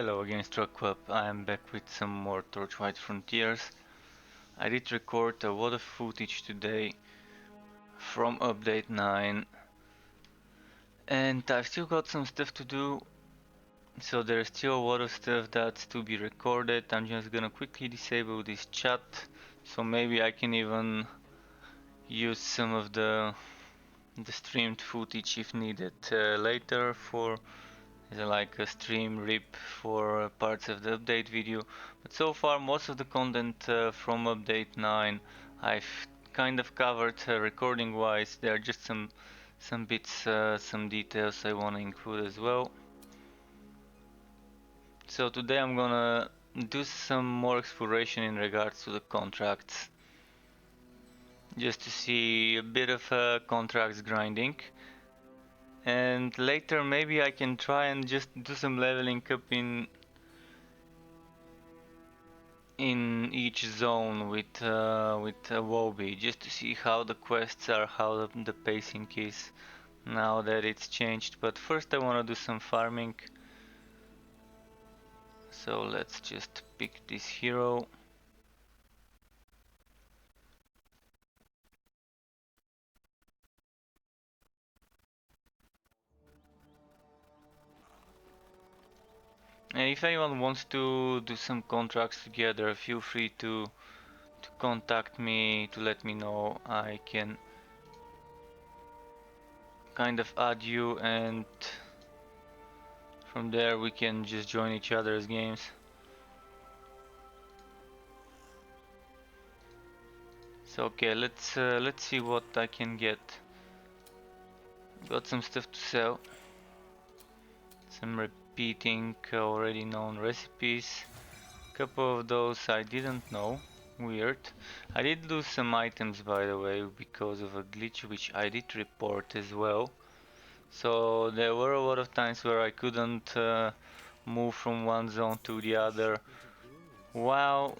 Hello again, Struckweb. I am back with some more Torchlight Frontiers. I did record a lot of footage today from update 9 and I've still got some stuff to do, so there's still a lot of stuff that's to be recorded. I'm just gonna quickly disable this chat, so maybe I can even use some of the streamed footage if needed later for like a stream rip for parts of the update video. But so far most of the content from update 9 I've kind of covered recording wise. There are just some bits, some details I want to include as well. So today I'm gonna do some more exploration in regards to the contracts, just to see a bit of contracts grinding. And later maybe I can try and just do some leveling up in each zone with Wobby, just to see how the quests are, how the pacing is now that it's changed. But first I want to do some farming, so let's just pick this hero. And if anyone wants to do some contracts together, feel free to contact me to let me know. I can kind of add you, and from there we can just join each other's games. So okay, let's see what I can get. Got some stuff to sell. Some repeating already known recipes. Couple of those I didn't know. Weird. I did lose some items by the way because of a glitch which I did report as well. So there were a lot of times where I couldn't move from one zone to the other while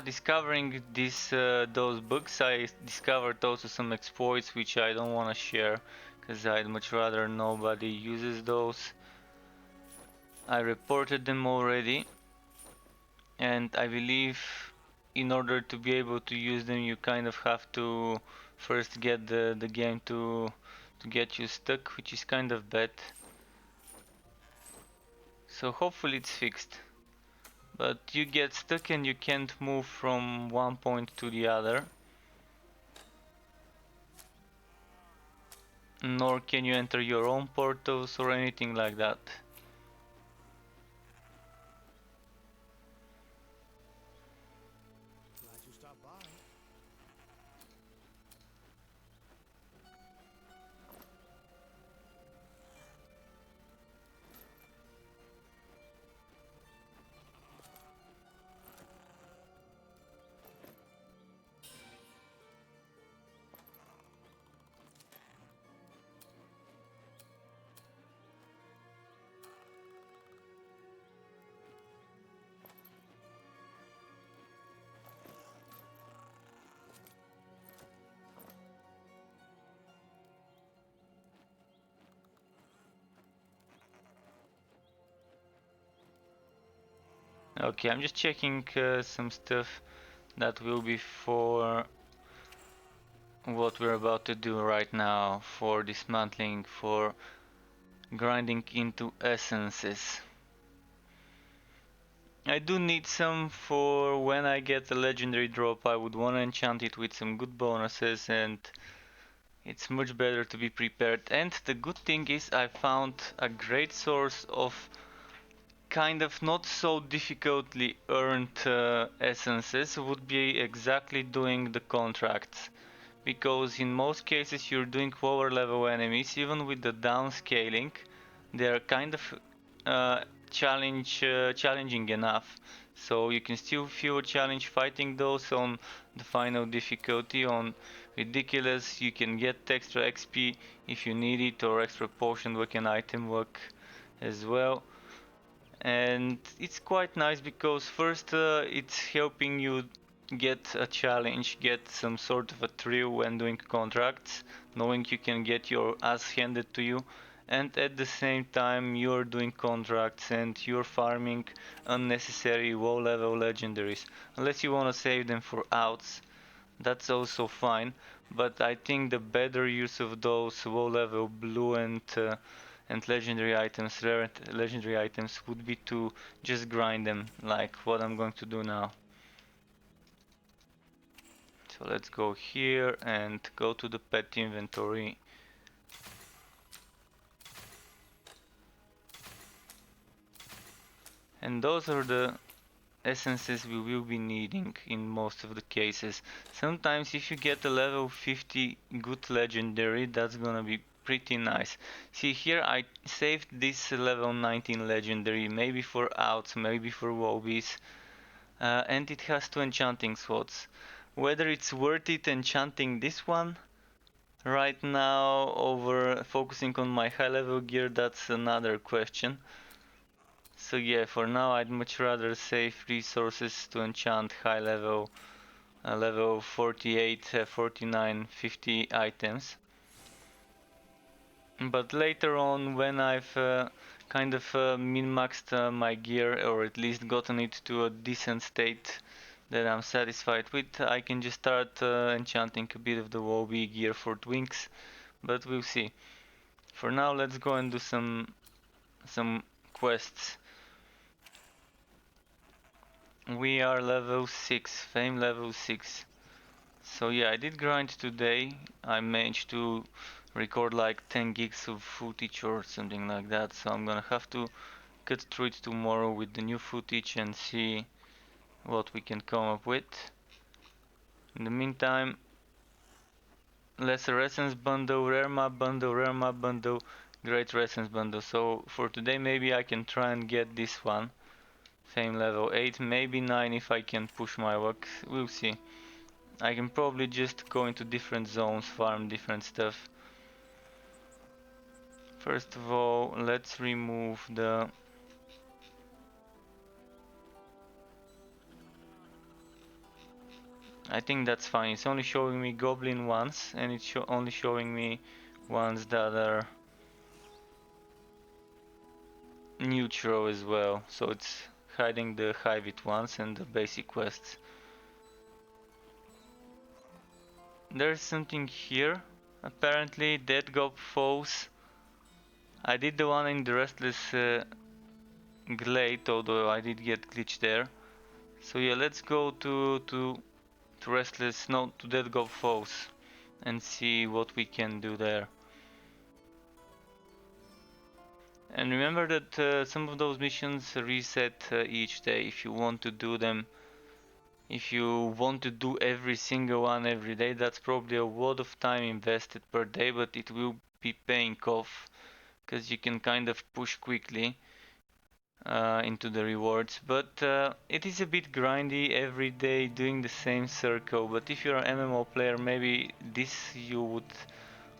discovering those bugs. I discovered also some exploits which I don't want to share because I'd much rather nobody uses those. I reported them already, and I believe in order to be able to use them you kind of have to first get the game to get you stuck, which is kind of bad. So hopefully it's fixed. But you get stuck and you can't move from one point to the other. Nor can you enter your own portals or anything like that. Okay, I'm just checking some stuff that will be for what we're about to do right now, for dismantling, for grinding into essences. I do need some for when I get a legendary drop. I would want to enchant it with some good bonuses, and it's much better to be prepared. And the good thing is I found a great source of kind of not so difficultly earned essences would be exactly doing the contracts, because in most cases you're doing lower level enemies. Even with the downscaling they're kind of challenging enough, so you can still feel a challenge fighting those on the final difficulty. On ridiculous you can get extra XP if you need it, or extra potion weapon item luck as well. And it's quite nice because first it's helping you get a challenge, get some sort of a thrill when doing contracts, knowing you can get your ass handed to you. and at the same time you're doing contracts and you're farming unnecessary low level legendaries. Unless you want to save them for outs, that's also fine, but I think the better use of those low level blue and legendary items, rare legendary items, would be to just grind them, like what I'm going to do now. So let's go here and go to the pet inventory. And those are the essences we will be needing in most of the cases. Sometimes if you get a level 50 good legendary, that's gonna be pretty nice. See here, I saved this level 19 legendary, maybe for outs, maybe for wobbies, and it has 2 enchanting slots. Whether it's worth it enchanting this one right now over focusing on my high level gear, that's another question. So yeah, for now I'd much rather save resources to enchant high level, level 48, 49, 50 items. But later on, when I've kind of min-maxed my gear, or at least gotten it to a decent state that I'm satisfied with, I can just start enchanting a bit of the Wobby gear for Twinks, but we'll see. For now, let's go and do some quests. We are level 6, fame level 6. So yeah, I did grind today. I managed to record like 10 gigs of footage or something like that. So I'm gonna have to cut through it tomorrow with the new footage and see what we can come up with. In the meantime, lesser essence bundle, rare map bundle, rare map bundle, great essence bundle. So for today maybe I can try and get this one. Fame level 8, maybe 9 if I can push my luck. We'll see. I can probably just go into different zones, farm different stuff. First of all, let's remove the... I think that's fine. It's only showing me goblin ones, and it's only showing me ones that are neutral as well. So it's hiding the high-wit ones and the basic quests. There's something here. Apparently, dead gob foes. I did the one in the Restless Glade, although I did get glitched there. So yeah, let's go to Restless, no, to Dead Gob foes and see what we can do there. And remember that some of those missions reset each day if you want to do them. If you want to do every single one every day, that's probably a lot of time invested per day, but it will be paying off because you can kind of push quickly into the rewards. But it is a bit grindy every day doing the same circle. But if you're an MMO player, maybe this you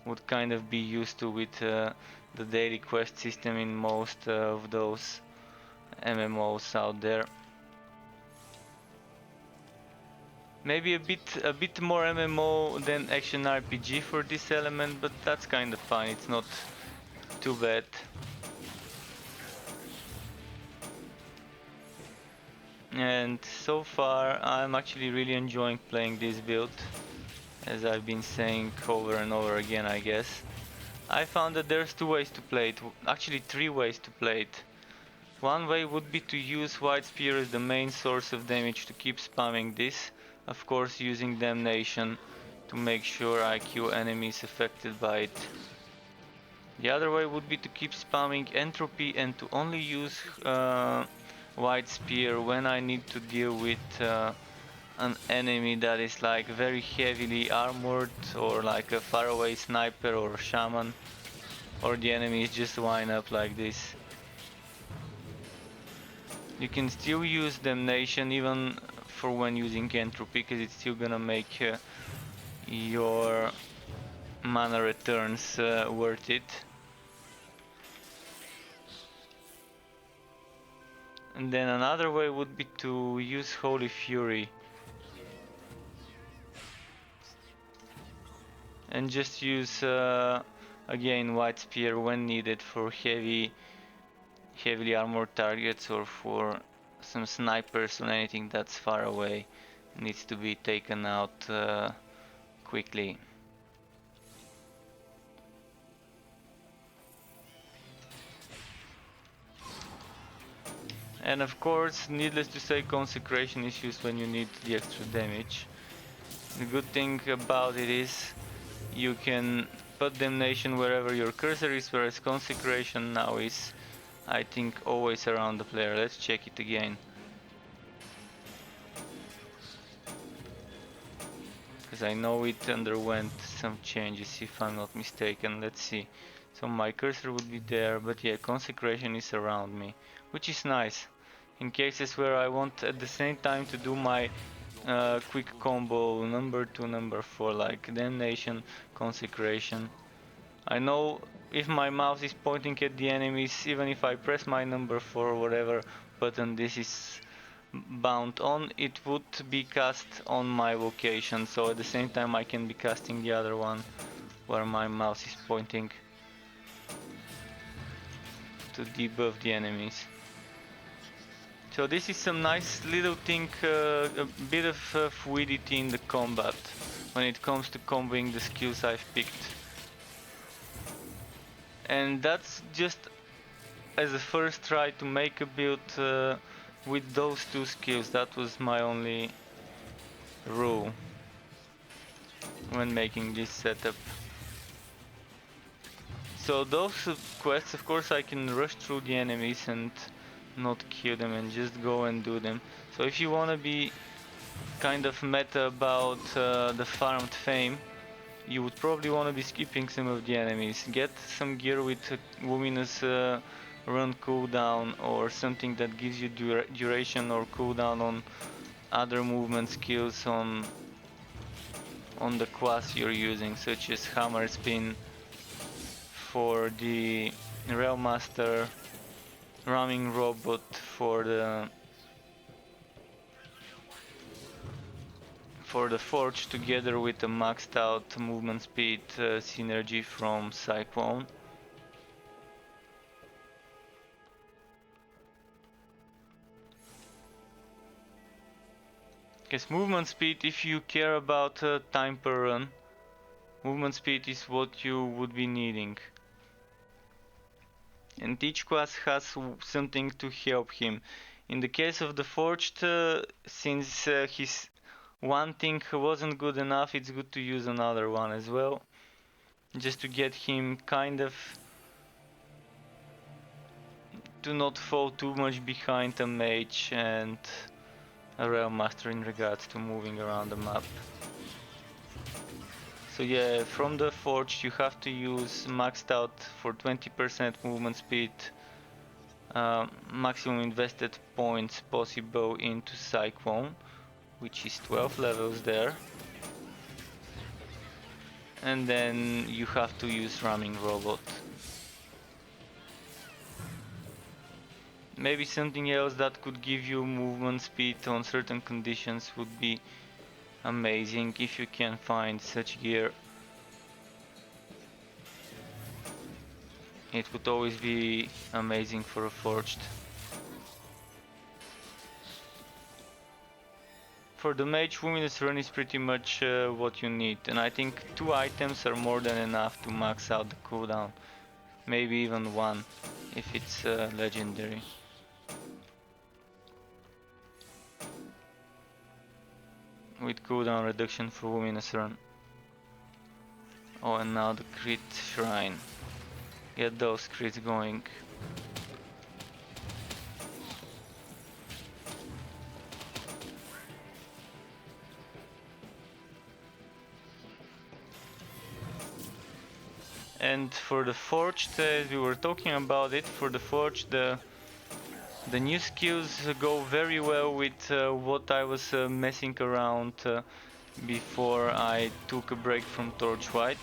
would kind of be used to with the daily quest system in most of those MMOs out there. Maybe a bit more MMO than action RPG for this element, but that's kind of fine. It's not too bad. And so far, I'm actually really enjoying playing this build, as I've been saying over and over again, I guess. I found that there's 2 ways to play it, actually 3 ways to play it. One way would be to use White Spear as the main source of damage to keep spamming this, of course using Damnation to make sure I kill enemies affected by it. The other way would be to keep spamming Entropy and to only use White Spear when I need to deal with an enemy that is like very heavily armored, or like a faraway sniper or shaman, or the enemies just line up like this. You can still use Damnation even for when using Entropy, because it's still gonna make your mana returns worth it. And then another way would be to use Holy Fury and just use Again, White Spear when needed for heavily armored targets or for some snipers or anything that's far away needs to be taken out quickly. And of course, needless to say, Consecration is used when you need the extra damage. The good thing about it is you can put Damnation wherever your cursor is, whereas Consecration now is, I think, always around the player. Let's check it again. Because I know it underwent some changes, if I'm not mistaken. Let's see. So my cursor would be there, but yeah, Consecration is around me, which is nice. In cases where I want at the same time to do my quick combo number 2, number 4, like Damnation, Consecration. I know if my mouse is pointing at the enemies, even if I press my number 4 or whatever button this is bound on, it would be cast on my location, so at the same time I can be casting the other one where my mouse is pointing to debuff the enemies. So this is some nice little thing, a bit of fluidity in the combat when it comes to comboing the skills I've picked. And that's just as a first try to make a build with those two skills. That was my only rule when making this setup. So those quests, of course, I can rush through the enemies and not kill them and just go and do them. So if you want to be kind of meta about the farmed fame, you would probably want to be skipping some of the enemies. Get some gear with luminous run cooldown or something that gives you duration or cooldown on other movement skills on the class you're using, such as hammer spin for the Railmaster, ramming robot for the Forge, together with a maxed out movement speed synergy from Cyclone. Because movement speed, if you care about time per run, movement speed is what you would be needing. And each class has something to help him. In the case of the Forged, since his one thing wasn't good enough, it's good to use another one as well. Just to get him kind of to not fall too much behind a mage and a Railmaster in regards to moving around the map. So yeah, from the Forge you have to use maxed out for 20% movement speed, maximum invested points possible into Cyclone, which is 12 levels there. And then you have to use ramming robot. Maybe something else that could give you movement speed on certain conditions would be amazing if you can find such gear. It would always be amazing for a Forged. For the mage, luminous run is pretty much what you need, and I think 2 items are more than enough to max out the cooldown. Maybe even 1 if it's legendary. With cooldown reduction for luminous run. Oh, and now the crit shrine. Get those crits going. And for the Forged, as we were talking about it, for the Forged, the new skills go very well with what I was messing around before I took a break from Torchlight,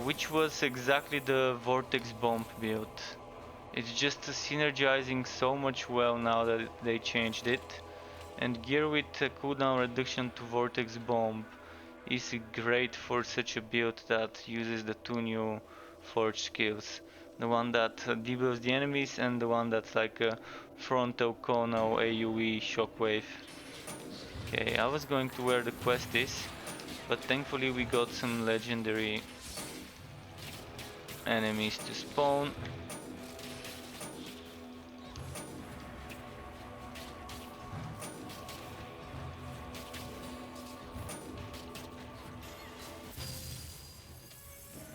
which was exactly the Vortex Bomb build. It's just synergizing so much well now that they changed it, and gear with cooldown reduction to Vortex Bomb is great for such a build that uses the two new forge skills. The one that debuffs the enemies and the one that's like a frontal conal AoE shockwave. Okay, I was going to where the quest is, but thankfully we got some legendary enemies to spawn.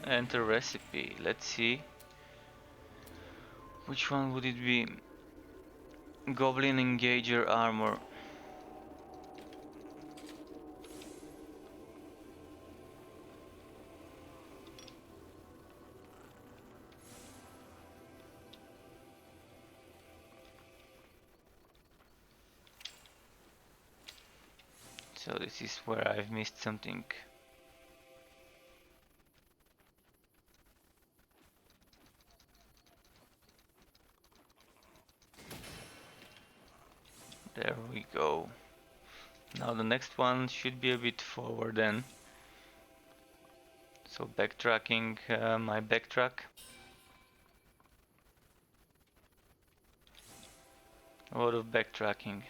Enter recipe, let's see. Which one would it be? Goblin Engager armor. So this is where I've missed something. There we go. Now the next one should be a bit forward then. So backtracking, my backtrack. A lot of backtracking.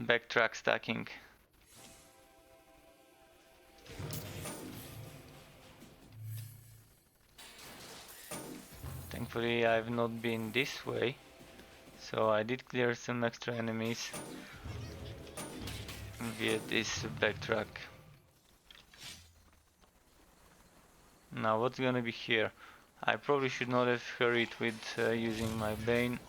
Backtrack stacking. Thankfully I've not been this way, so I did clear some extra enemies via this backtrack. Now what's gonna be here? I probably should not have hurried with using my Bane.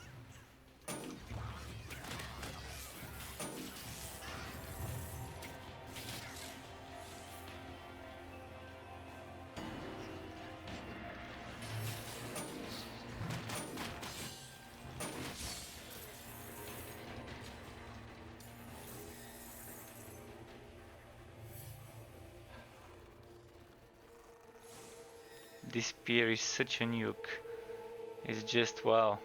This spear is such a nuke. It's just wow.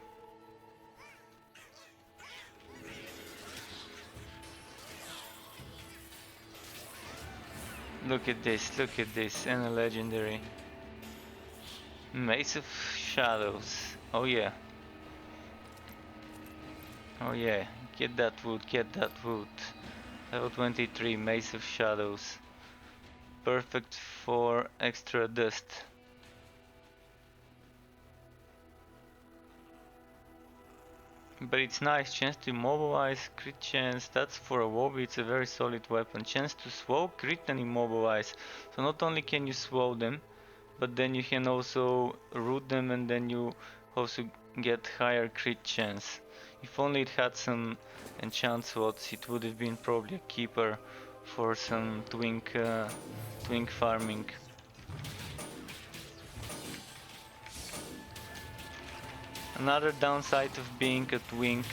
Look at this, and a legendary. Mace of Shadows. Oh yeah. Oh yeah. Get that wood, get that wood. Level 23, Mace of Shadows. Perfect for extra dust. But it's nice, chance to immobilize, crit chance, that's for a wobby, it's a very solid weapon. Chance to swow, crit and immobilize. So not only can you swow them, but then you can also root them and then you also get higher crit chance. If only it had some enchant slots, it would have been probably a keeper for some twink farming. Another downside of being a twink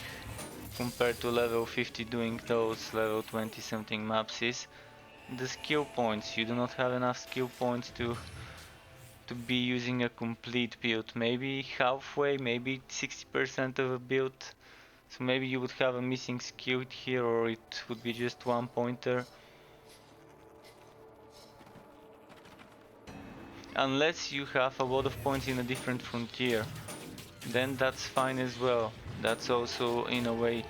compared to level 50 doing those level 20 something maps is the skill points. You do not have enough skill points to be using a complete build. Maybe halfway, maybe 60% of a build. So maybe you would have a missing skill here, or it would be just one pointer. Unless you have a lot of points in a different frontier, then that's fine as well. That's also in a way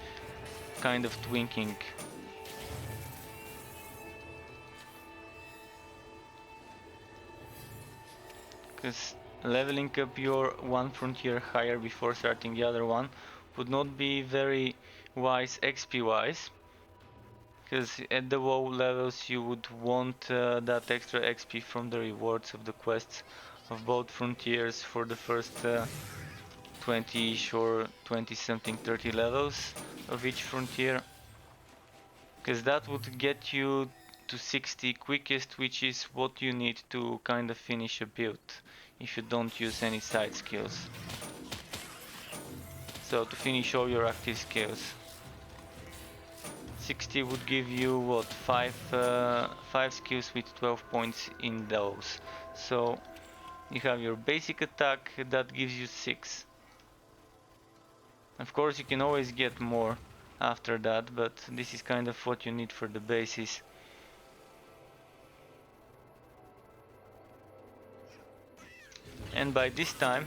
kind of twinking. Because leveling up your one frontier higher before starting the other one would not be very wise XP wise, because at the low levels you would want that extra XP from the rewards of the quests of both frontiers for the first 20-ish or 20 something 30 levels of each frontier, because that would get you to 60 quickest, which is what you need to kind of finish a build if you don't use any side skills. So to finish all your active skills, 60 would give you what, 5 skills with 12 points in those. So you have your basic attack that gives you 6. Of course you can always get more. after that, but this is kind of what you need for the bases. And by this time,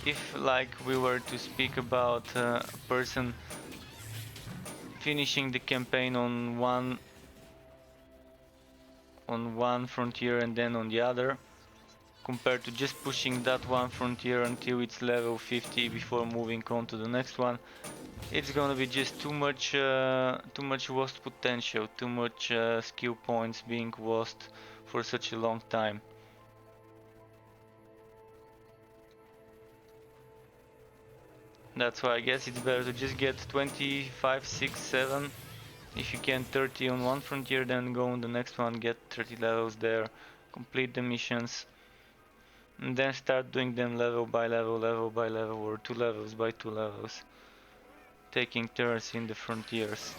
if like we were to speak about a person finishing the campaign on one frontier and then on the other, compared to just pushing that one frontier until it's level 50 before moving on to the next one, it's gonna be just too much lost potential, too much skill points being lost for such a long time. That's why I guess it's better to just get 25, 6, 7. If you can 30 on one frontier, then go on the next one, get 30 levels there, complete the missions, and then start doing them level by level, level by level, or 2 levels by 2 levels, taking turns in the frontiers.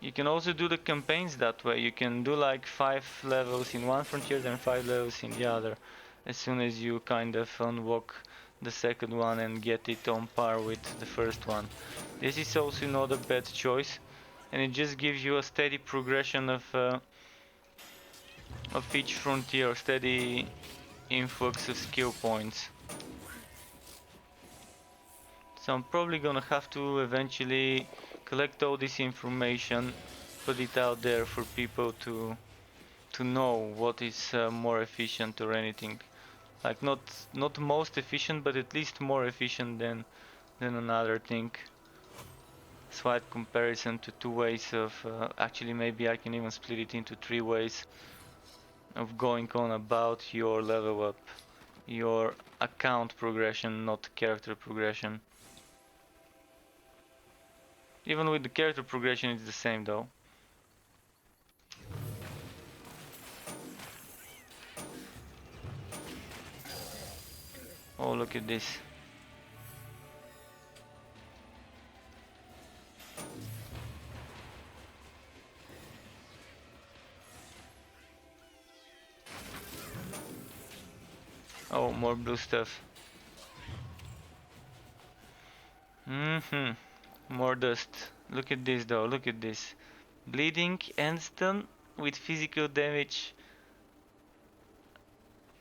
You can also do the campaigns that way. You can do like 5 levels in one frontier, then 5 levels in the other, as soon as you kind of unlock the second one and get it on par with the first one. This is also not a bad choice, and it just gives you a steady progression of each frontier, steady influx of skill points. So I'm probably gonna have to eventually collect all this information, put it out there for people to know what is more efficient or anything. Like not most efficient, but at least more efficient than another thing. Slight comparison to 2 ways of actually maybe I can even split it into 3 ways of going on about your level up, your account progression, not character progression. Even with the character progression, it's the same though. Oh, look at this. Oh, more blue stuff. More dust. Look at this though, look at this. Bleeding and stun with physical damage.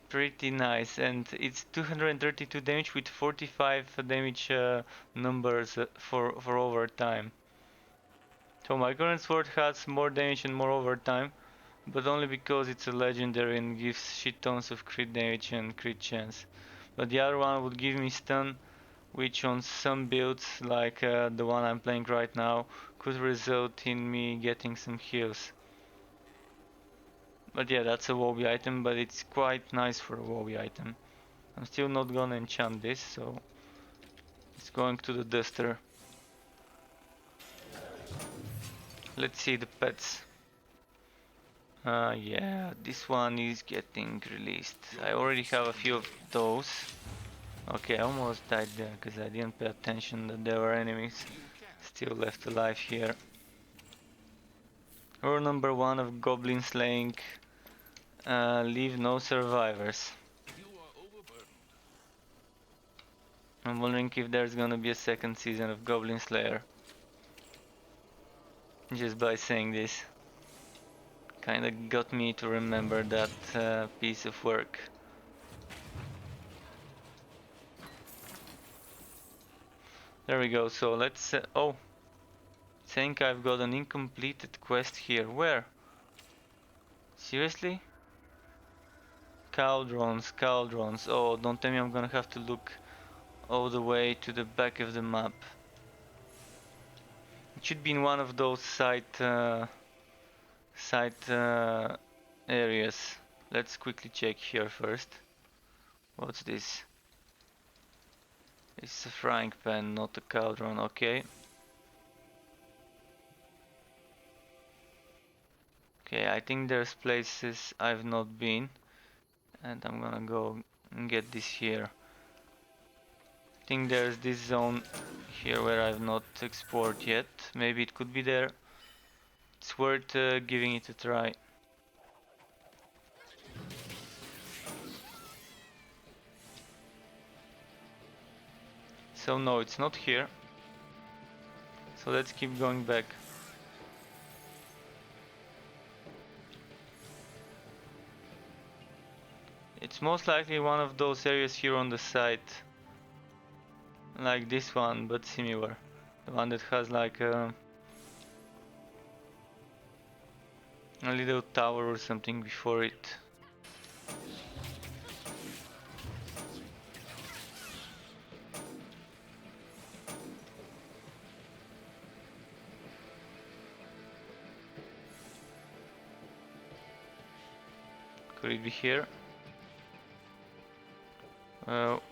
Pretty nice, and it's 232 damage with 45 damage numbers for overtime. So my current sword has more damage and more overtime, but only because it's a legendary and gives shit tons of crit damage and crit chance. But the other one would give me stun, which on some builds, like the one I'm playing right now, could result in me getting some heals. But yeah, that's a Wobby item, but it's quite nice for a Wobby item. I'm still not gonna enchant this, so it's going to the duster. Let's see the pets. Yeah, this one is getting released. I already have a few of those. Okay, I almost died there because I didn't pay attention that there were enemies still left alive here. Rule number 1 of goblin slaying, leave no survivors. I'm wondering if there's gonna be a second season of Goblin Slayer. Just by saying this. Kinda got me to remember that piece of work. There we go, so let's... oh! Think I've got an incompleted quest here. Where? Seriously? Cauldrons, cauldrons. Oh, don't tell me I'm gonna have to look all the way to the back of the map. It should be in one of those side areas. Let's quickly check here first. What's this? It's a frying pan, not a cauldron, okay. Okay, I think there's places I've not been, and I'm gonna go and get this here. I think there's this zone here where I've not explored yet. Maybe it could be there. It's worth giving it a try. So no, it's not here. So let's keep going back. It's most likely one of those areas here on the side. Like this one, but similar. The one that has like a little tower or something before it. Could it be here? Well,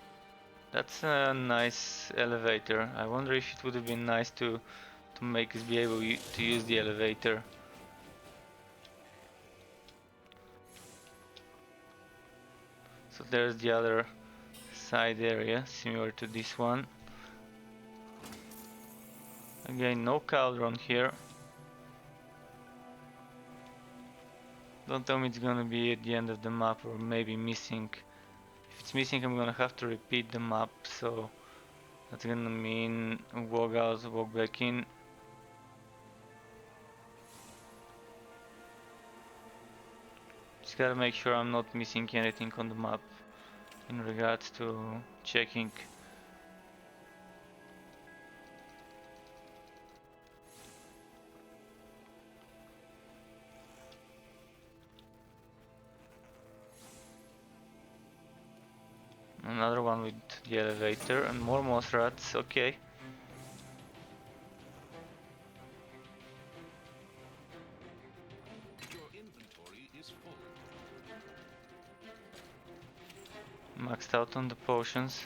that's a nice elevator. I wonder if it would have been nice to make us be able to use the elevator. So there's the other side area, similar to this one. Again, no cauldron here. Don't tell me it's gonna be at the end of the map or maybe missing. If it's missing, I'm gonna have to repeat the map, so that's gonna mean walk out, walk back in. Just gotta make sure I'm not missing anything on the map in regards to checking. Another one with the elevator and more moss rats, okay. Your inventory is full. Maxed out on the potions.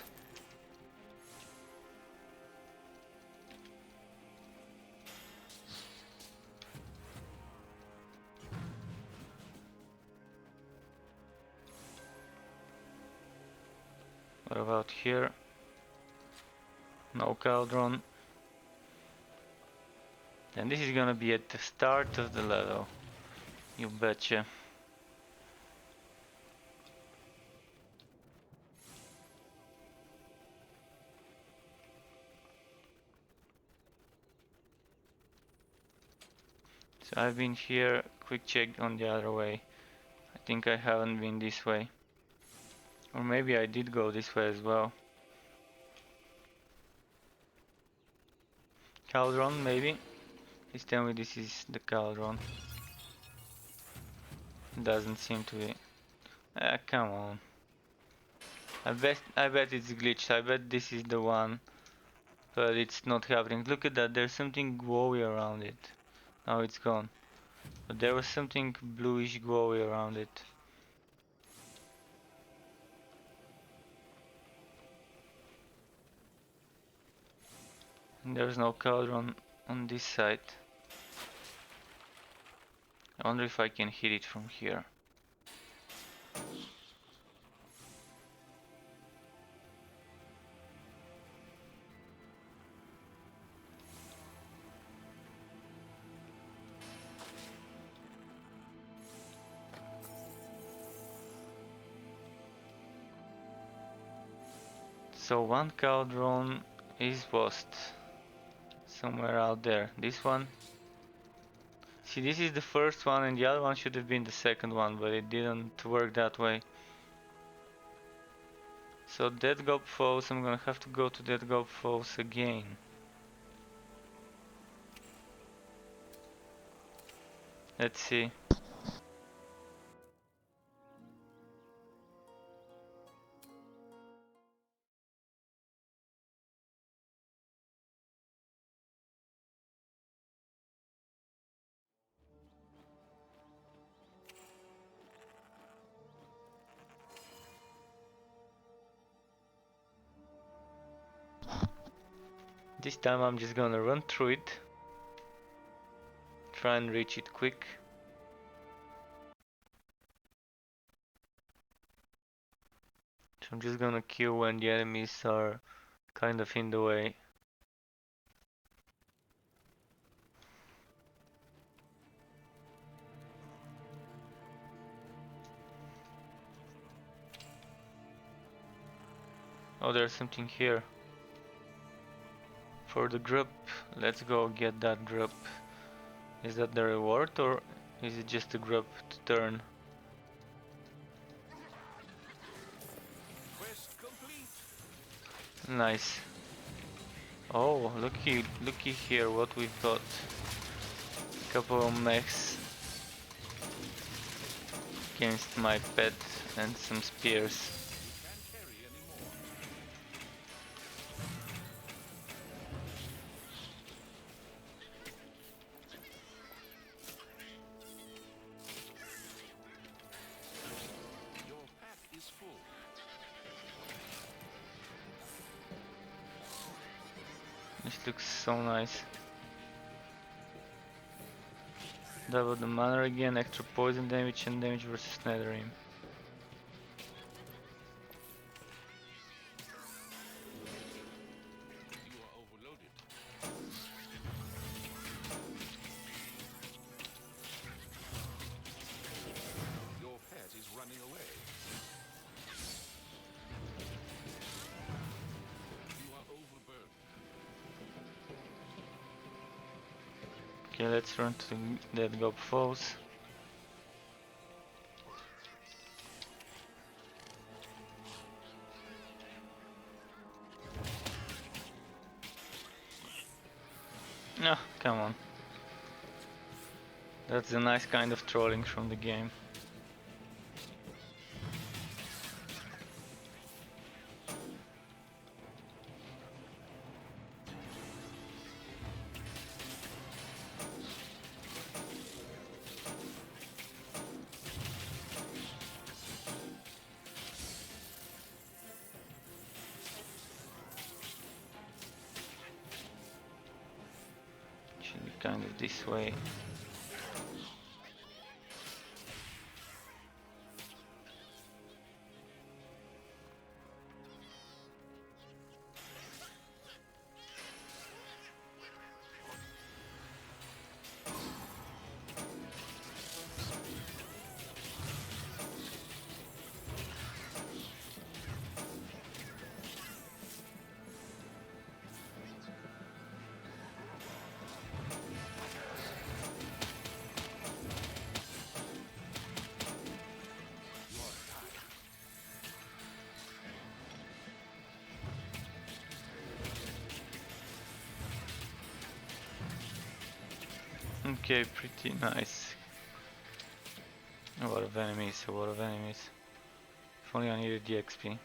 What about here? No cauldron. And this is gonna be at the start of the level. You betcha. So I've been here, quick check on the other way. I think I haven't been this way. Or maybe I did go this way as well. Cauldron, maybe? Please tell me this is the cauldron. Doesn't seem to be. Ah, come on. I bet it's glitched. I bet this is the one. But it's not happening. Look at that, there's something glowy around it. Now it's gone. But there was something bluish glowy around it. And there's no cauldron on this side. I wonder if I can hit it from here. So one cauldron is lost. Somewhere out there. This one. See, this is the first one and the other one should have been the second one, but it didn't work that way. So Dead Gob Falls, I'm gonna have to go to Dead Gob Falls again. Let's see. This time I'm just gonna run through it. Try and reach it quick. So I'm just gonna kill when the enemies are kind of in the way. Oh, there's something here. For the grub, let's go get that grub. Is that the reward or is it just a grub to turn? Quest complete. Nice. Oh, looky here what we've got. Couple of mechs against my pet and some spears. Can't carry anymore. Your pack is full. This looks so nice. Double the mana again, extra poison damage and damage versus Netherrealm. You are overloaded. Your pet is running away. You are overburdened. Okay, let's run to the Dead Gob Falls. No, come on. That's a nice kind of trolling from the game. Should be kind of this way. Okay, pretty nice. A lot of enemies, a lot of enemies. If only I needed the XP.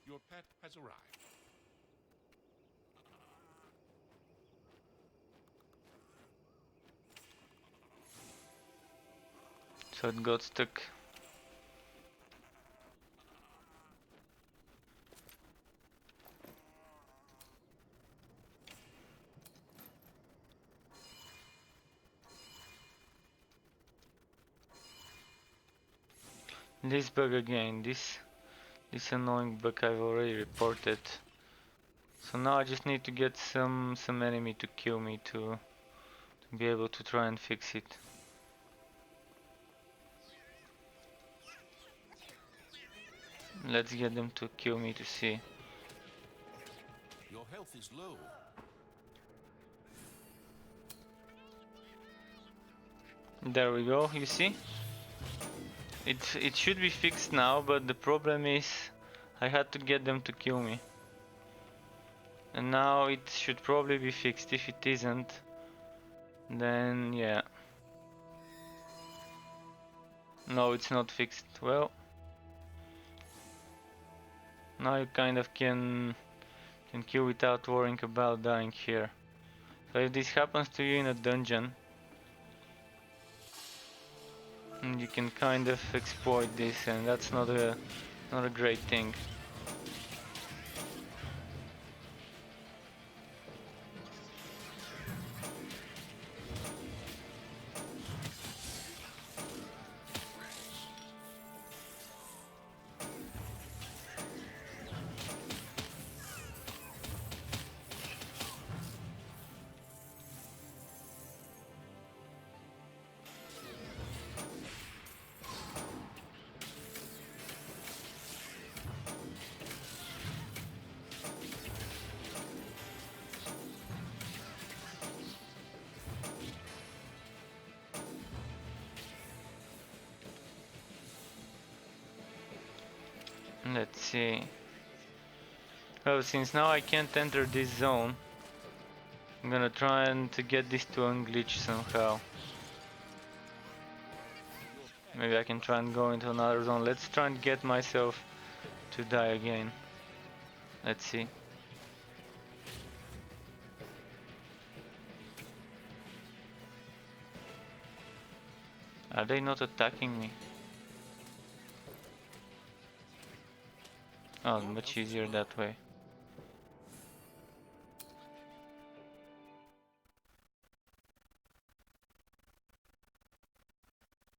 Your pet has arrived. So it got stuck. This bug again, this annoying bug I've already reported. So now I just need to get some enemy to kill me to be able to try and fix it. Let's get them to kill me to see. Your health is low. There we go, you see? It should be fixed now, but the problem is I had to get them to kill me. And now it should probably be fixed. If it isn't, then yeah. No, it's not fixed. Well, now you kind of can kill without worrying about dying here. So if this happens to you in a dungeon, you can kind of exploit this, and that's not a great thing. Let's see. Well, since now I can't enter this zone, I'm gonna try and to get this to unglitch somehow. Maybe I can try and go into another zone. Let's try and get myself to die again. Let's see. Are they not attacking me? Oh, much easier that way.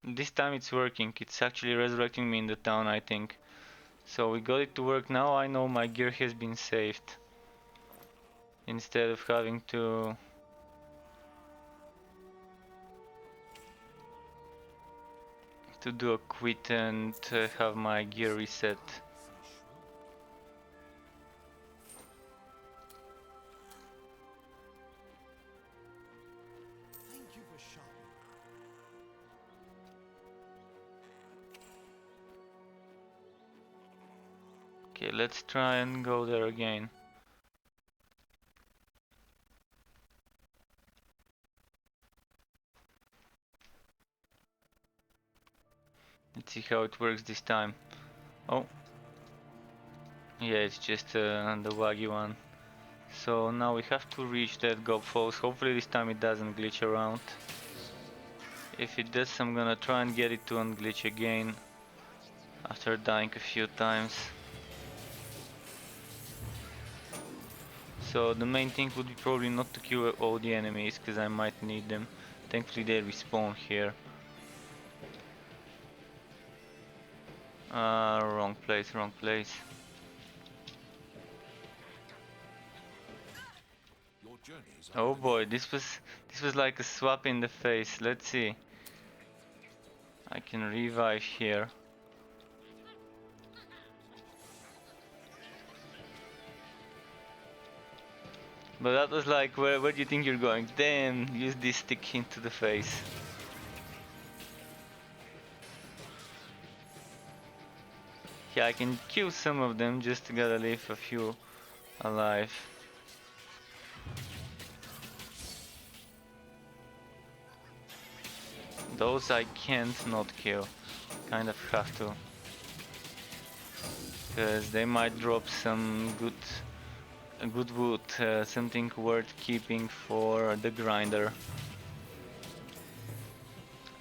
This time it's working. It's actually resurrecting me in the town, I think. So we got it to work. Now I know my gear has been saved. Instead of having to do a quit and have my gear reset. Okay, let's try and go there again. Let's see how it works this time. Oh, yeah, it's just the waggy one. So now we have to reach that gob falls. Hopefully this time it doesn't glitch around. If it does, I'm gonna try and get it to unglitch again after dying a few times. So the main thing would be probably not to kill all the enemies, because I might need them. Thankfully they respawn here. Wrong place, wrong place. Your journeys are Oh beneath boy, this was like a swap in the face. Let's see. I can revive here. But that was like, where do you think you're going? Damn, use this stick into the face. Yeah, I can kill some of them, just gotta leave a few alive. Those I can't not kill. Kind of have to. Because they might drop some good wood, something worth keeping for the grinder.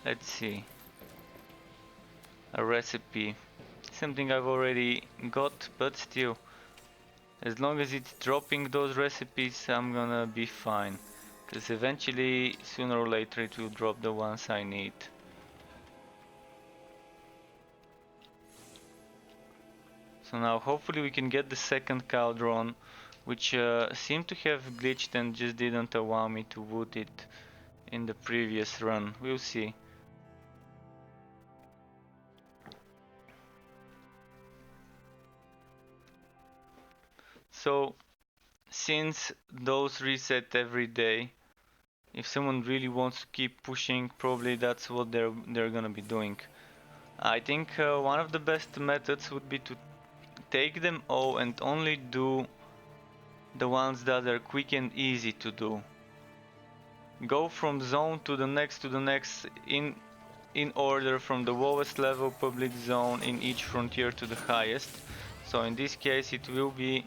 Let's see. A recipe. Something I've already got, but still. As long as it's dropping those recipes, I'm gonna be fine. Because eventually, sooner or later, it will drop the ones I need. So now, hopefully we can get the second cauldron, which seemed to have glitched and just didn't allow me to wood it in the previous run. We'll see. So, since those reset every day, if someone really wants to keep pushing, probably that's what they're gonna be doing. I think one of the best methods would be to take them all and only do the ones that are quick and easy to do. Go from zone to the next in order from the lowest level public zone in each frontier to the highest. So in this case it will be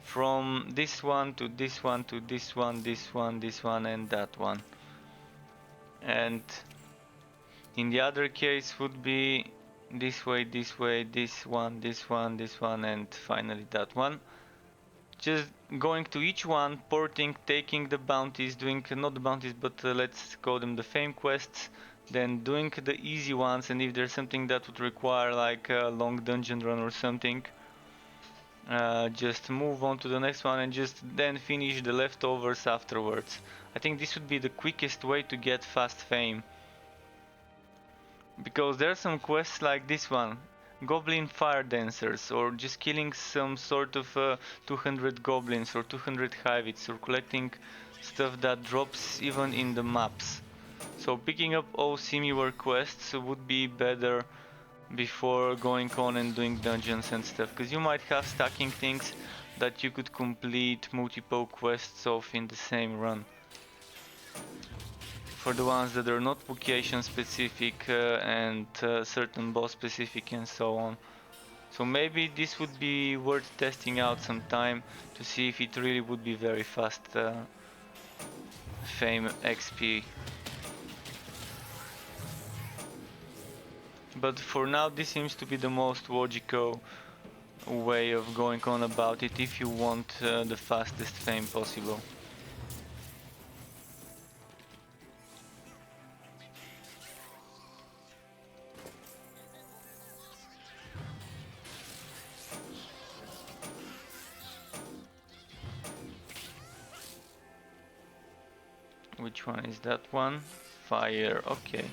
from this one to this one to this one, this one, this one and that one. And in the other case would be this way, this way, this one, this one, this one and finally that one. Just going to each one, porting, taking the bounties, doing not the bounties but let's call them the fame quests, then doing the easy ones, and if there's something that would require like a long dungeon run or something, just move on to the next one and just then finish the leftovers afterwards. I think this would be the quickest way to get fast fame. Because there are some quests like this one, Goblin Fire Dancers, or just killing some sort of 200 goblins or 200 hivits, or collecting stuff that drops even in the maps. So picking up all similar quests would be better before going on and doing dungeons and stuff, because you might have stacking things that you could complete multiple quests of in the same run. For the ones that are not vocation specific and certain boss specific and so on. So maybe this would be worth testing out sometime to see if it really would be very fast fame XP. But for now this seems to be the most logical way of going on about it if you want the fastest fame possible. Which one is that one? Fire, okay.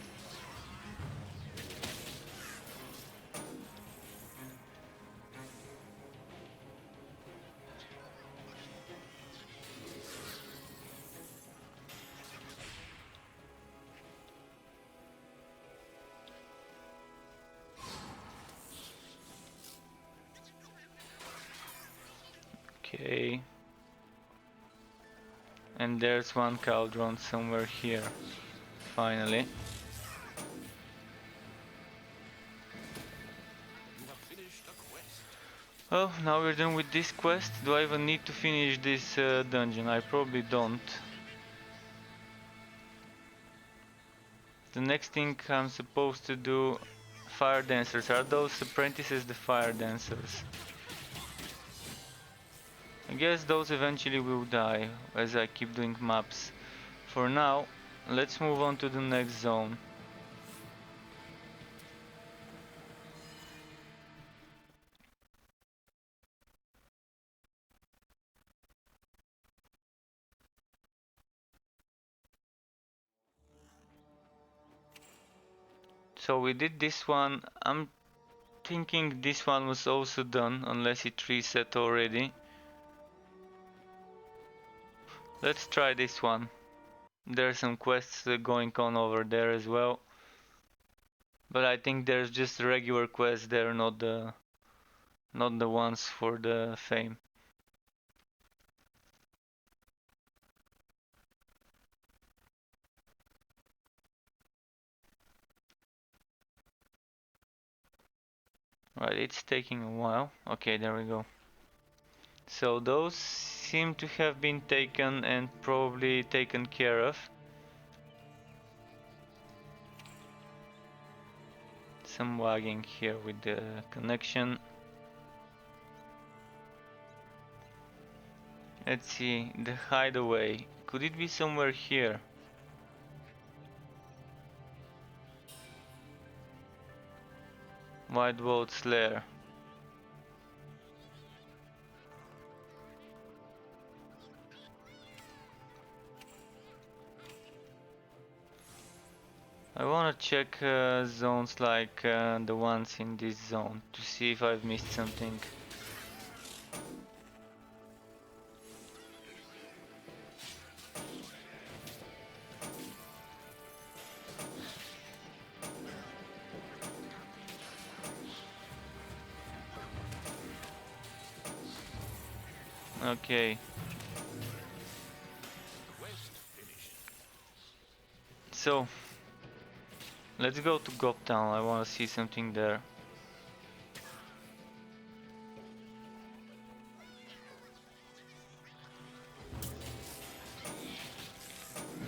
Okay. And there's one cauldron somewhere here. Finally. You have finished a quest. Oh, now we're done with this quest. Do I even need to finish this dungeon? I probably don't. The next thing I'm supposed to do... Fire dancers. Are those apprentices the fire dancers? I guess those eventually will die as I keep doing maps. For now, let's move on to the next zone. So we did this one. I'm thinking this one was also done, unless it reset already. Let's try this one. There are some quests going on over there as well. But I think there's just regular quests there, not the ones for the fame. Right, it's taking a while. Okay, there we go. So those seem to have been taken and probably taken care of. Some lagging here with the connection. Let's see, the hideaway. Could it be somewhere here? White Wolf's lair. I wanna check zones like the ones in this zone to see if I've missed something. Okay. Quest finished. So, let's go to Goptown. I wanna see something there.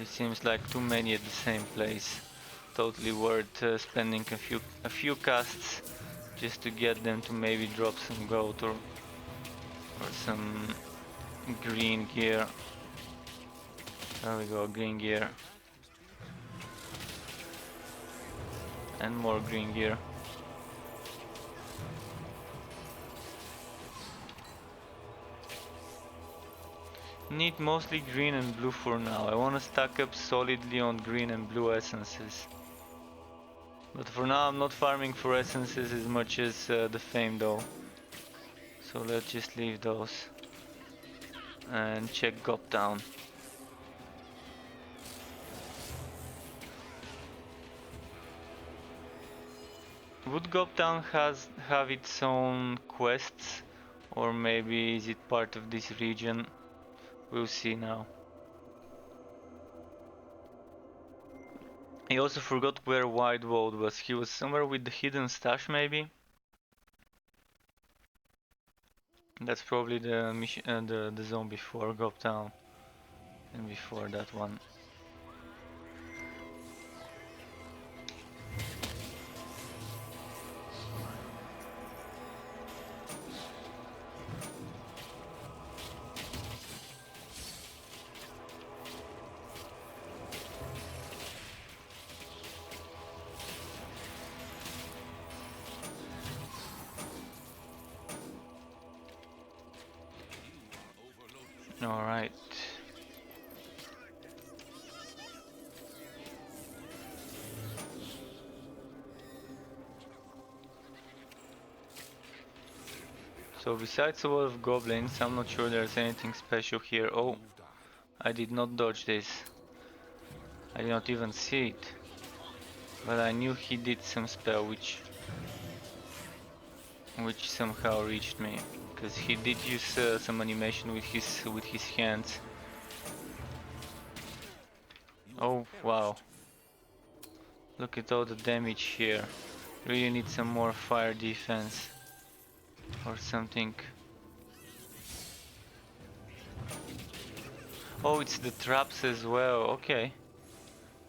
It seems like too many at the same place. Totally worth spending a few casts just to get them to maybe drop some gold or some green gear. There we go, green gear. And more green gear. Need mostly green and blue for now. I wanna stack up solidly on green and blue essences. But for now I'm not farming for essences as much as the fame though. So let's just leave those. And check Goptown. Would Goptown have its own quests, or maybe is it part of this region? We'll see now. I also forgot where Wide World was. He was somewhere with the hidden stash, maybe. That's probably the mission, the zone before Goptown, and before that one. All right. So besides a lot of goblins, I'm not sure there's anything special here. Oh, I did not dodge this. I did not even see it. But I knew he did some spell which somehow reached me, because he did use some animation with his hands. Oh wow! Look at all the damage here. Really need some more fire defense or something. Oh, it's the traps as well. Okay,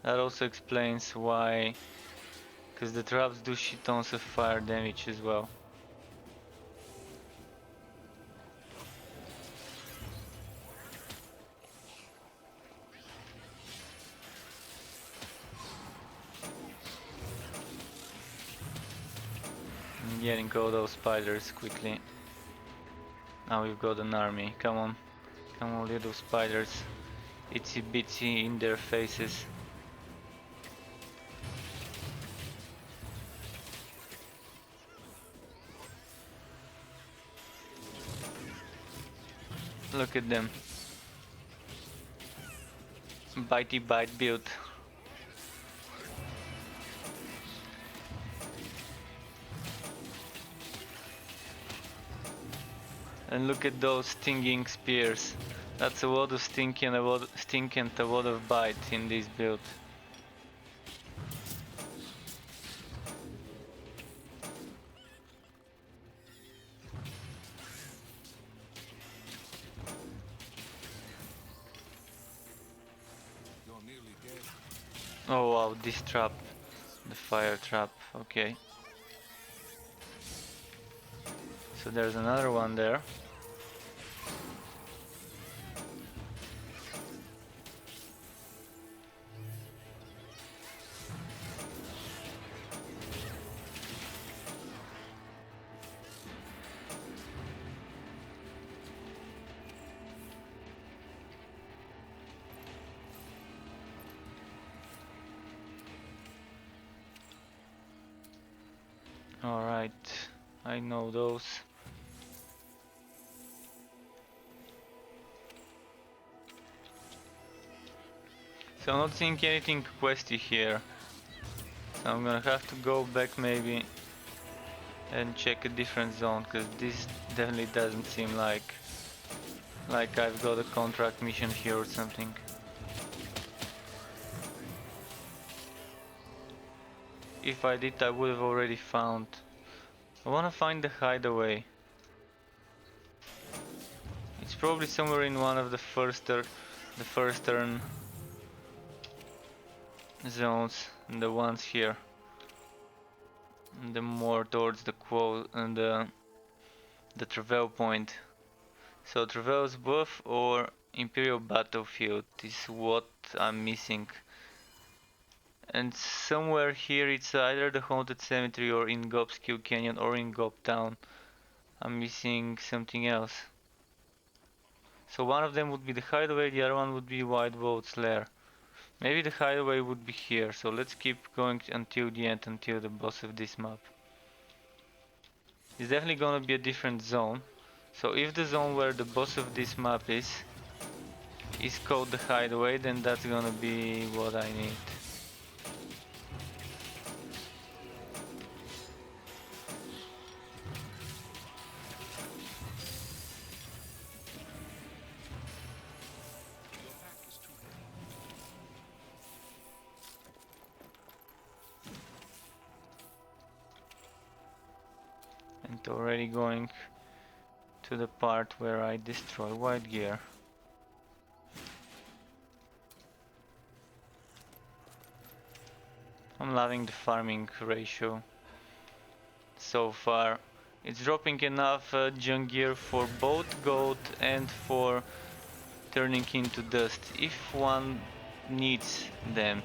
that also explains why. Because the traps do shit tons of fire damage as well. I'm getting all those spiders quickly. Now we've got an army. Come on. Come on, little spiders. Itsy bitsy in their faces. Look at them. Bitey bite build. And look at those stinging spears. That's a lot of stink and a lot of bite in this build. You're nearly dead. Oh wow, this trap. The fire trap, okay. So there's another one there. Alright, I know those. So I'm not seeing anything questy here. So I'm gonna have to go back maybe and check a different zone, because this definitely doesn't seem like I've got a contract mission here or something. If I did, I would have already found. I wanna find the hideaway. It's probably somewhere in one of the first turn zones, and the ones here. And the more towards the quote and the travel point. So Travel's Buff or Imperial Battlefield is what I'm missing. And somewhere here it's either the Haunted Cemetery or in Gobskill Canyon or in Gobtown. I'm missing something else. So one of them would be the hideaway, the other one would be White Vault's lair. Maybe the hideaway would be here, so let's keep going until the end, until the boss of this map. It's definitely gonna be a different zone. So if the zone where the boss of this map is called the hideaway, then that's gonna be what I need. and already going to the part where I destroy white gear. I'm loving the farming ratio so far. It's dropping enough junk gear for both gold and for turning into dust if one needs them.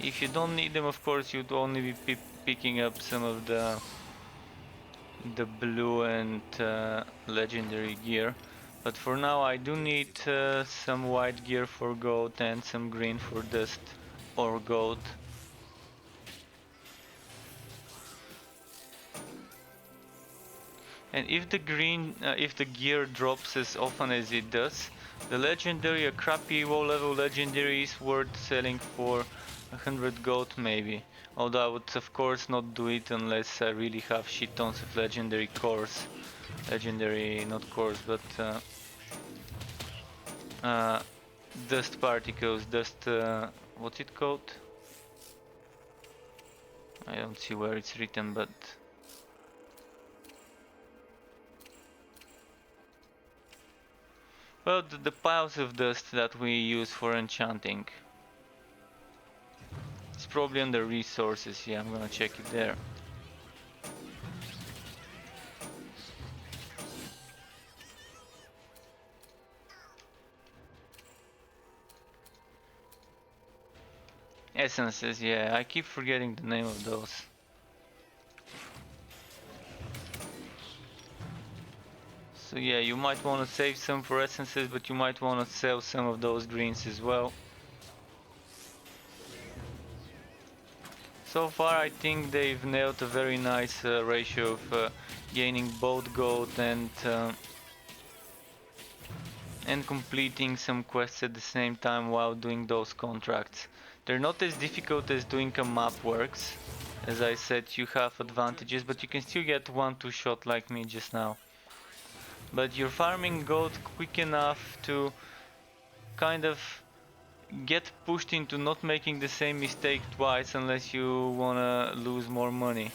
If you don't need them, of course, you'd only be picking up some of the blue and legendary gear. But for now I do need some white gear for gold and some green for dust or gold. And if the gear drops as often as it does, the legendary, a crappy low level legendary is worth selling for 100 gold maybe. Although I would of course not do it unless I really have shit tons of legendary cores. Legendary, not cores, but uh, dust particles, what's it called? I don't see where it's written, but well, the piles of dust that we use for enchanting. It's probably under resources, yeah, I'm gonna check it there. Essences, yeah, I keep forgetting the name of those. So yeah, you might want to save some for essences, but you might want to sell some of those greens as well. So far I think they've nailed a very nice ratio of gaining both gold and completing some quests at the same time while doing those contracts. They're not as difficult as doing a map works. As I said, you have advantages, but you can still get 1-2 shot like me just now. But you're farming gold quick enough to kind of get pushed into not making the same mistake twice unless you wanna lose more money.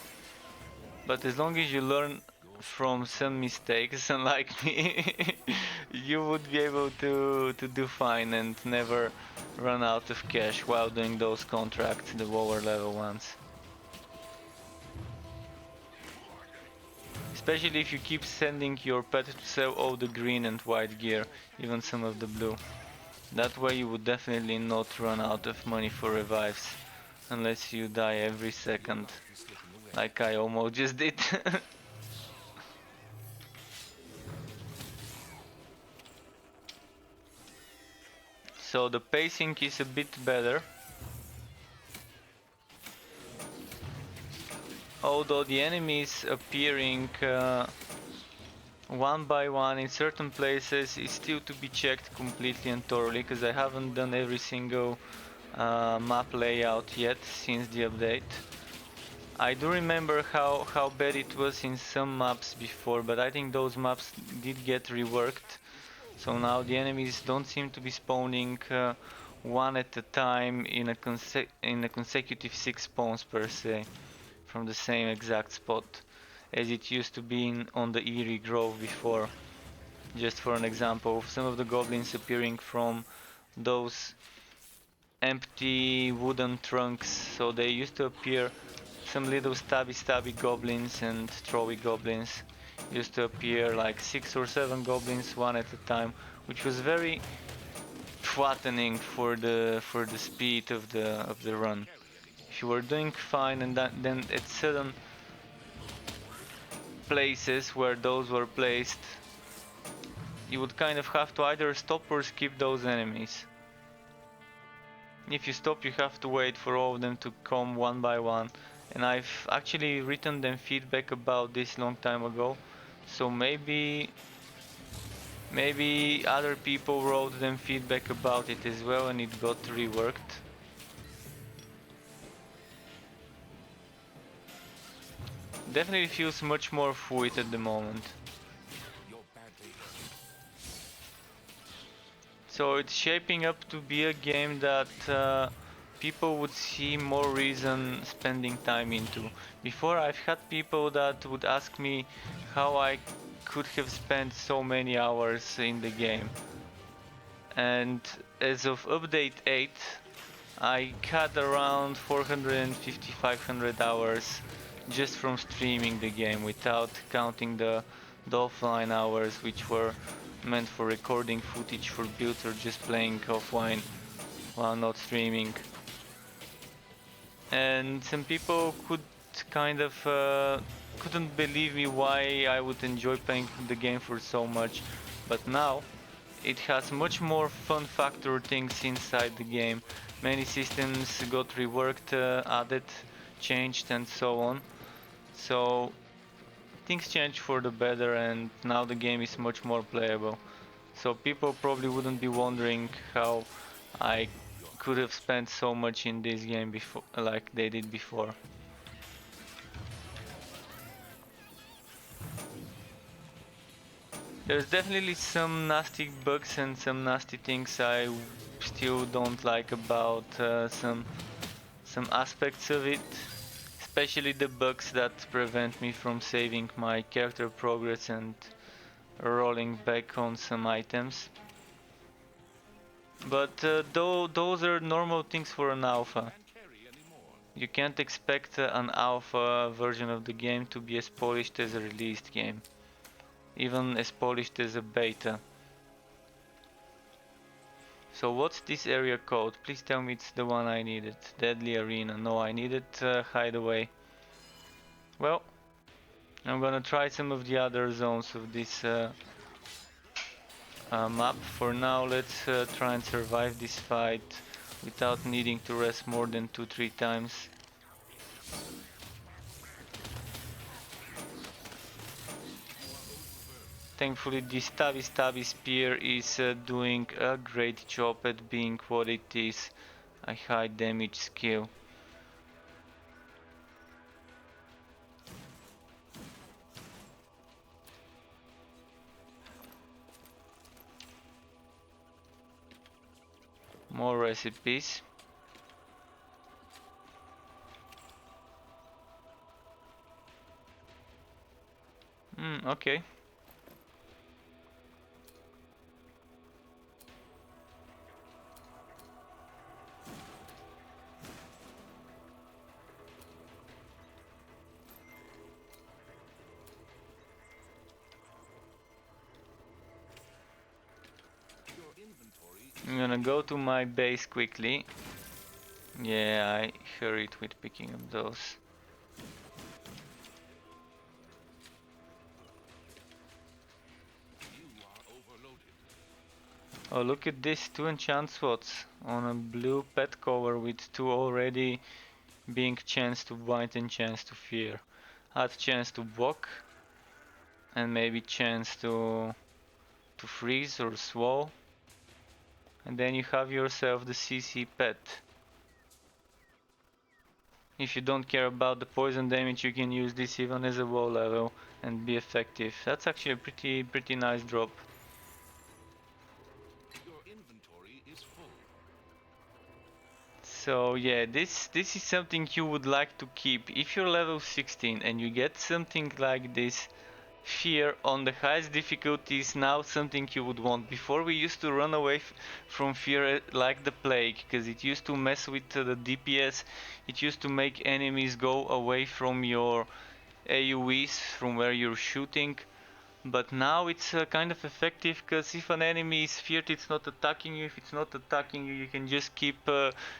But as long as you learn from some mistakes, unlike me, you would be able to do fine and never run out of cash while doing those contracts, the lower level ones. Especially if you keep sending your pet to sell all the green and white gear, even some of the blue. That way you would definitely not run out of money for revives, unless you die every second, like I almost just did. So the pacing is a bit better. Although the enemies appearing one by one in certain places is still to be checked completely and thoroughly, because I haven't done every single map layout yet since the update. I do remember how bad it was in some maps before, but I think those maps did get reworked. So now the enemies don't seem to be spawning one at a time in a consecutive 6 spawns per se, from the same exact spot as it used to be on the Eerie Grove before. Just for an example, some of the goblins appearing from those empty wooden trunks, so they used to appear, some little stabby goblins and throwy goblins used to appear like 6 or 7 goblins one at a time, which was very flattening for the speed of the run. If you were doing fine and then at certain places where those were placed, you would kind of have to either stop or skip those enemies. If you stop, you have to wait for all of them to come one by one, and I've actually written them feedback about this long time ago, so maybe other people wrote them feedback about it as well and it got reworked. Definitely feels much more fluid at the moment. So it's shaping up to be a game that people would see more reason spending time into. Before, I've had people that would ask me how I could have spent so many hours in the game. And as of update 8, I had around 450-500 hours just from streaming the game without counting the offline hours which were meant for recording footage for builds or just playing offline while not streaming. And some people could kind of couldn't believe me why I would enjoy playing the game for so much, but now it has much more fun factor things inside the game. Many systems got reworked, added, changed and so on. So things changed for the better and now the game is much more playable. So people probably wouldn't be wondering how I could have spent so much in this game before, like they did before. There's definitely some nasty bugs and some nasty things I still don't like about some aspects of it, especially the bugs that prevent me from saving my character progress and rolling back on some items. But though those are normal things for an alpha. You can't expect an alpha version of the game to be as polished as a released game, even as polished as a beta. So what's this area called? Please tell me it's the one I needed. Deadly Arena. No, I needed Hideaway. Well, I'm gonna try some of the other zones of this map. For now, let's try and survive this fight without needing to rest more than 2-3 times. Thankfully, this stabby spear is doing a great job at being what it is, a high damage skill. More recipes. Okay. I'm gonna go to my base quickly. Yeah, I hurried with picking up those. Oh, look at this, 2 enchant spots on a blue pet cover with 2 already being chance to bite and chance to fear. Add chance to block and maybe chance to freeze or swallow. And then you have yourself the CC pet. If you don't care about the poison damage, you can use this even as a low level and be effective. That's actually a pretty nice drop. So yeah, this is something you would like to keep. If you're level 16 and you get something like this, fear on the highest difficulty is now something you would want. Before we used to run away from fear like the plague, because it used to mess with the DPS, it used to make enemies go away from your AoEs, from where you're shooting. But now it's kind of effective because if an enemy is feared, it's not attacking you. If it's not attacking you, you can just keep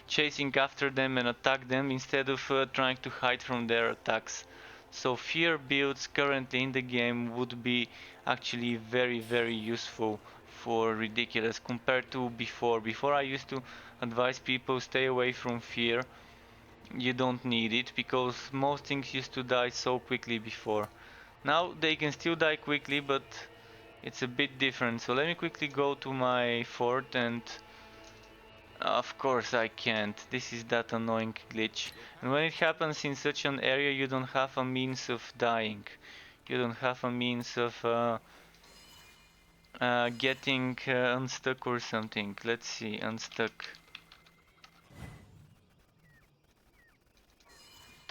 chasing after them and attack them instead of trying to hide from their attacks. So fear builds currently in the game would be actually very useful for ridiculous compared to before. Before I used to advise people stay away from fear. You don't need it because most things used to die so quickly before. Now they can still die quickly, but it's a bit different. So let me quickly go to my fort and of course I can't. This is that annoying glitch. And when it happens in such an area you don't have a means of dying. You don't have a means of getting unstuck or something. Let's see, unstuck.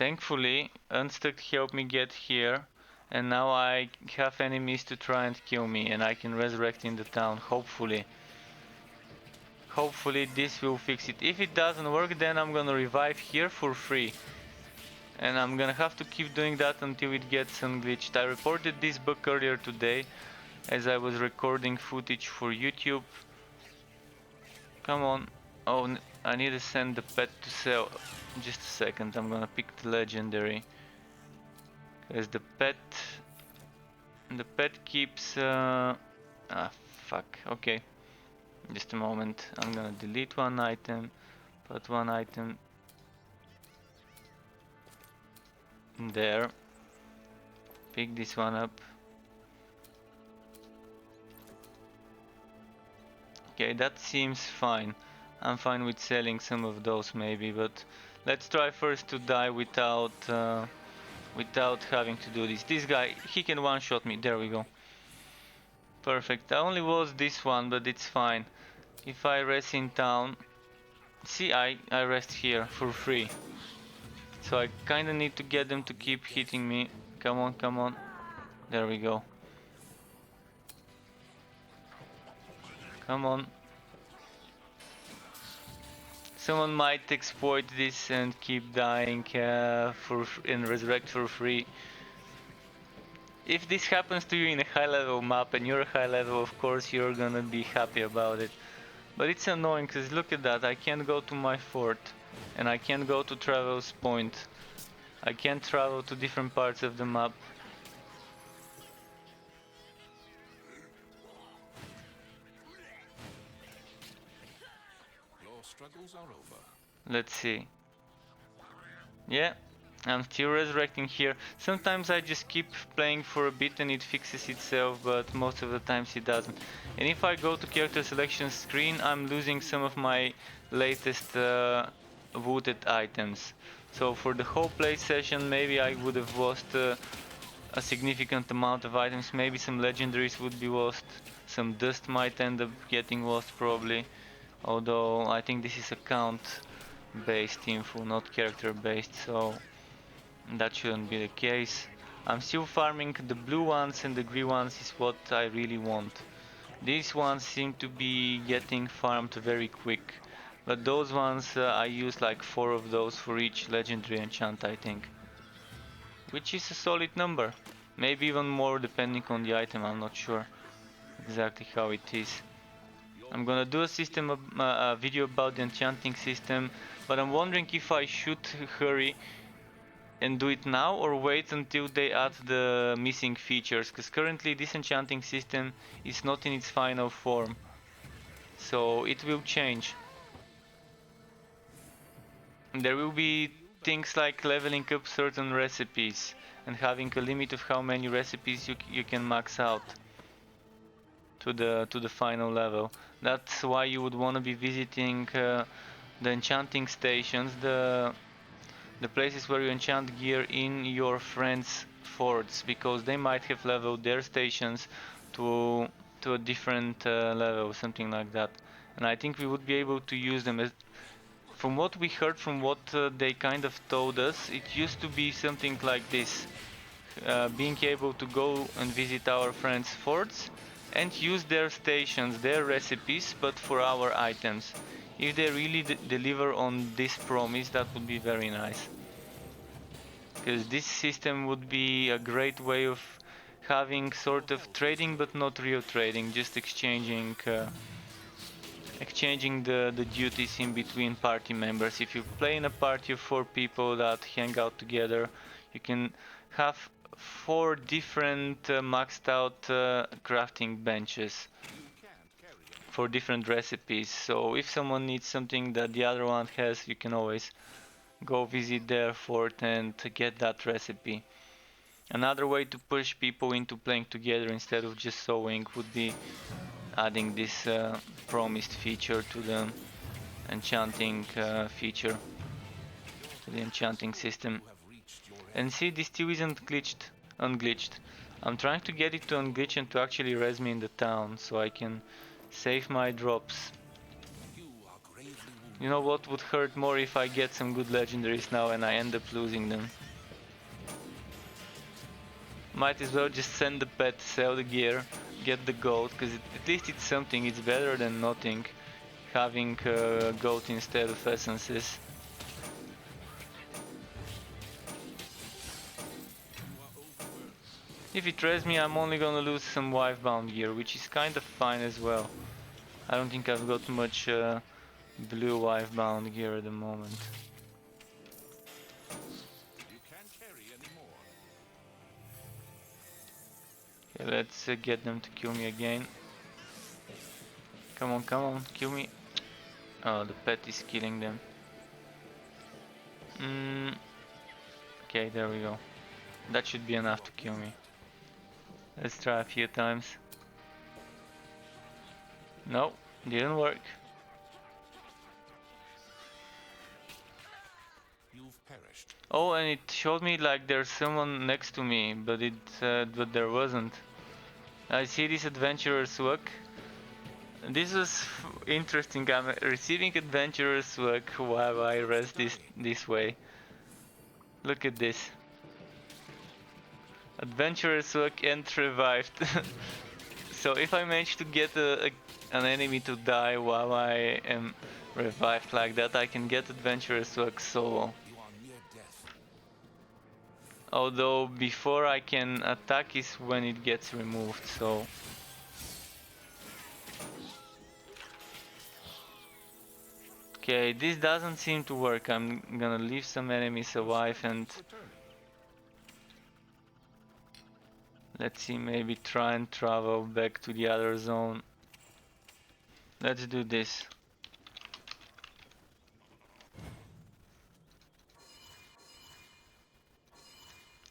Thankfully, Unstuck helped me get here, and now I have enemies to try and kill me, and I can resurrect in the town, hopefully. Hopefully this will fix it. If it doesn't work, then I'm gonna revive here for free. And I'm gonna have to keep doing that until it gets unglitched. I reported this bug earlier today, as I was recording footage for YouTube. Come on. Oh, I need to send the pet to sell. Just a second, I'm gonna pick the legendary. Because the pet keeps... fuck. Okay. Just a moment. I'm gonna delete one item. Put one item there. Pick this one up. Okay, that seems fine. I'm fine with selling some of those maybe, but let's try first to die without having to do this. This guy, he can one-shot me. There we go. Perfect. I only lost this one, but it's fine. If I rest in town... See, I rest here for free. So I kinda need to get them to keep hitting me. Come on, come on. There we go. Come on. Someone might exploit this and keep dying and resurrect for free. If this happens to you in a high level map and you're a high level, of course you're gonna be happy about it. But it's annoying because look at that, I can't go to my fort and I can't go to Travel's Point. I can't travel to different parts of the map. Your struggles are over. Let's see. Yeah, I'm still resurrecting here. Sometimes I just keep playing for a bit and it fixes itself, but most of the times it doesn't. And if I go to character selection screen, I'm losing some of my latest wooded items. So for the whole play session, maybe I would have lost a significant amount of items. Maybe some legendaries would be lost. Some dust might end up getting lost probably. Although I think this is account based info, not character based, so that shouldn't be the case. I'm still farming the blue ones, and the green ones is what I really want. These ones seem to be getting farmed very quick, but those ones I use like 4 of those for each legendary enchant, I think. Which is a solid number. Maybe even more depending on the item, I'm not sure exactly how it is. I'm gonna do a video about the enchanting system, but I'm wondering if I should hurry and do it now or wait until they add the missing features, because currently this enchanting system is not in its final form, so it will change. There will be things like leveling up certain recipes and having a limit of how many recipes you can max out to the final level. That's why you would want to be visiting the enchanting stations, the places where you enchant gear in your friends' forts, because they might have leveled their stations to a different level, something like that. And I think we would be able to use them. From what we heard, from what they kind of told us, it used to be something like this. Being able to go and visit our friends' forts and use their stations, their recipes, but for our items. If they really deliver on this promise, that would be very nice. Because this system would be a great way of having sort of trading, but not real trading, just exchanging the duties in between party members. If you play in a party of 4 people that hang out together, you can have 4 different maxed out crafting benches for different recipes. So if someone needs something that the other one has, you can always go visit their fort and get that recipe. Another way to push people into playing together instead of just sewing would be adding this promised feature to the enchanting feature, to the enchanting system. And see, this still isn't unglitched. I'm trying to get it to unglitch and to actually res me in the town so I can save my drops. You know what would hurt more? If I get some good legendaries now and I end up losing them. Might as well just send the pet, sell the gear, get the gold, because at least it's something. It's better than nothing, having gold instead of essences. If it tries me, I'm only gonna lose some wife-bound gear, which is kind of fine as well. I don't think I've got much blue wife-bound gear at the moment. You can't carry anymore. Okay, let's get them to kill me again. Come on, kill me. Oh, the pet is killing them. Okay, there we go. That should be enough to kill me. Let's try a few times. No, didn't work. You've perished. Oh, and it showed me like there's someone next to me, but but there wasn't. I see this adventurer's work. This is interesting. I'm receiving adventurer's work while I rest this way. Look at this. Adventurer's work and revived. So if I manage to get an enemy to die while I am revived like that, I can get adventurer's work solo. You are near death. Although before I can attack is when it gets removed, so... Okay, this doesn't seem to work. I'm gonna leave some enemies alive and... Let's see, maybe try and travel back to the other zone. Let's do this.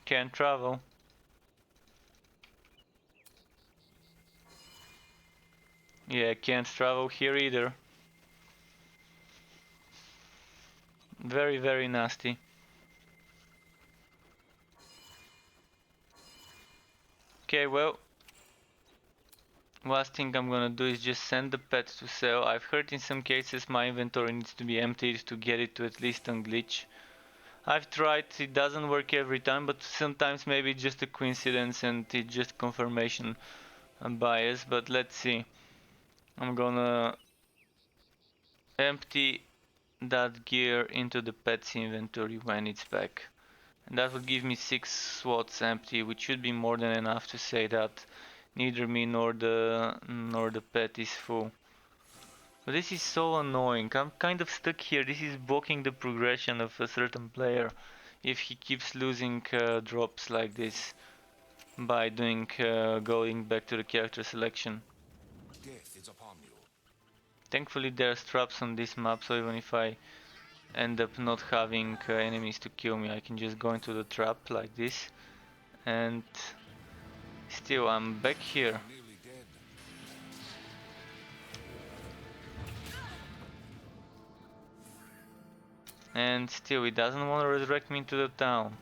Can't travel. Yeah, can't travel here either. Very, very nasty. Okay, well, last thing I'm gonna do is just send the pet to sell. I've heard in some cases my inventory needs to be emptied to get it to at least unglitch. I've tried, it doesn't work every time, but sometimes maybe it's just a coincidence and it's just confirmation bias, but let's see. I'm gonna empty that gear into the pet's inventory when it's back. And that will give me 6 slots empty, which should be more than enough to say that neither me nor the pet is full. But this is so annoying. I'm kind of stuck here. This is blocking the progression of a certain player if he keeps losing drops like this by going back to the character selection. Death is upon you. Thankfully there's traps on this map, so even if I end up not having enemies to kill me, I can just go into the trap like this, and still I'm back here. Nearly dead. And still it doesn't want to resurrect me into the town.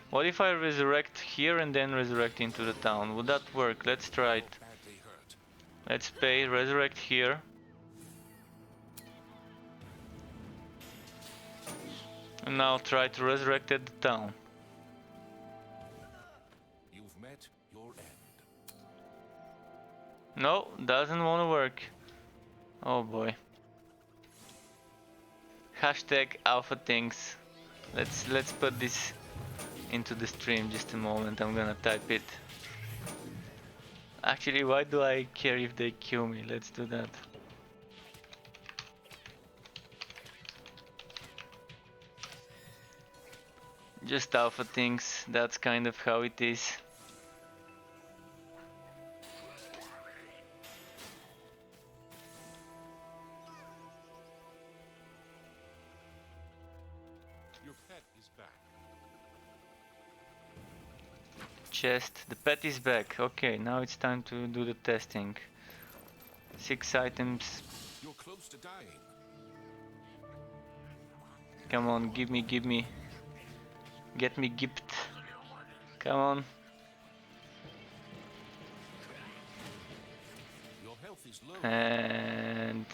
What if I resurrect here and then resurrect into the town? Would that work? Let's try it. Badly hurt. Let's pay, resurrect here. And now try to resurrect at the town. You've met your end. No, doesn't want to work. Oh boy. Hashtag alpha things. Let's put this into the stream just a moment. I'm gonna type it. Actually, why do I care if they kill me? Let's do that. Just alpha things, that's kind of how it is. Your pet is back. Chest, the pet is back. Okay, now it's time to do the testing. 6 items. You're close to dying. Come on, give me. Get me gift. Come on. Your health is low. And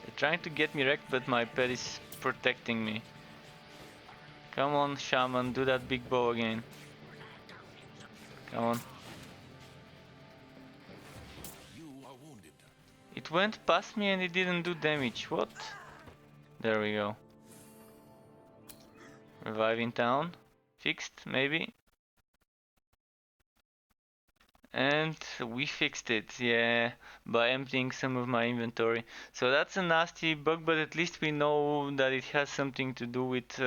They're trying to get me wrecked, but my pet is protecting me. Come on, Shaman, do that big bow again. Come on. You are wounded. It went past me and it didn't do damage. What? There we go. Reviving town. Fixed, maybe. And we fixed it, yeah, by emptying some of my inventory. So that's a nasty bug, but at least we know that it has something to do with,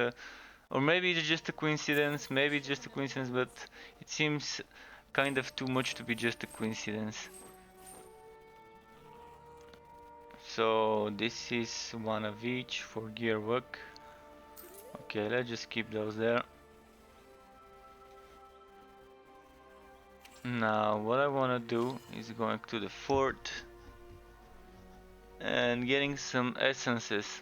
or maybe it's just a coincidence, but it seems kind of too much to be just a coincidence. So this is one of each for gear work. Okay, let's just keep those there. Now what I want to do is going to the fort and getting some essences.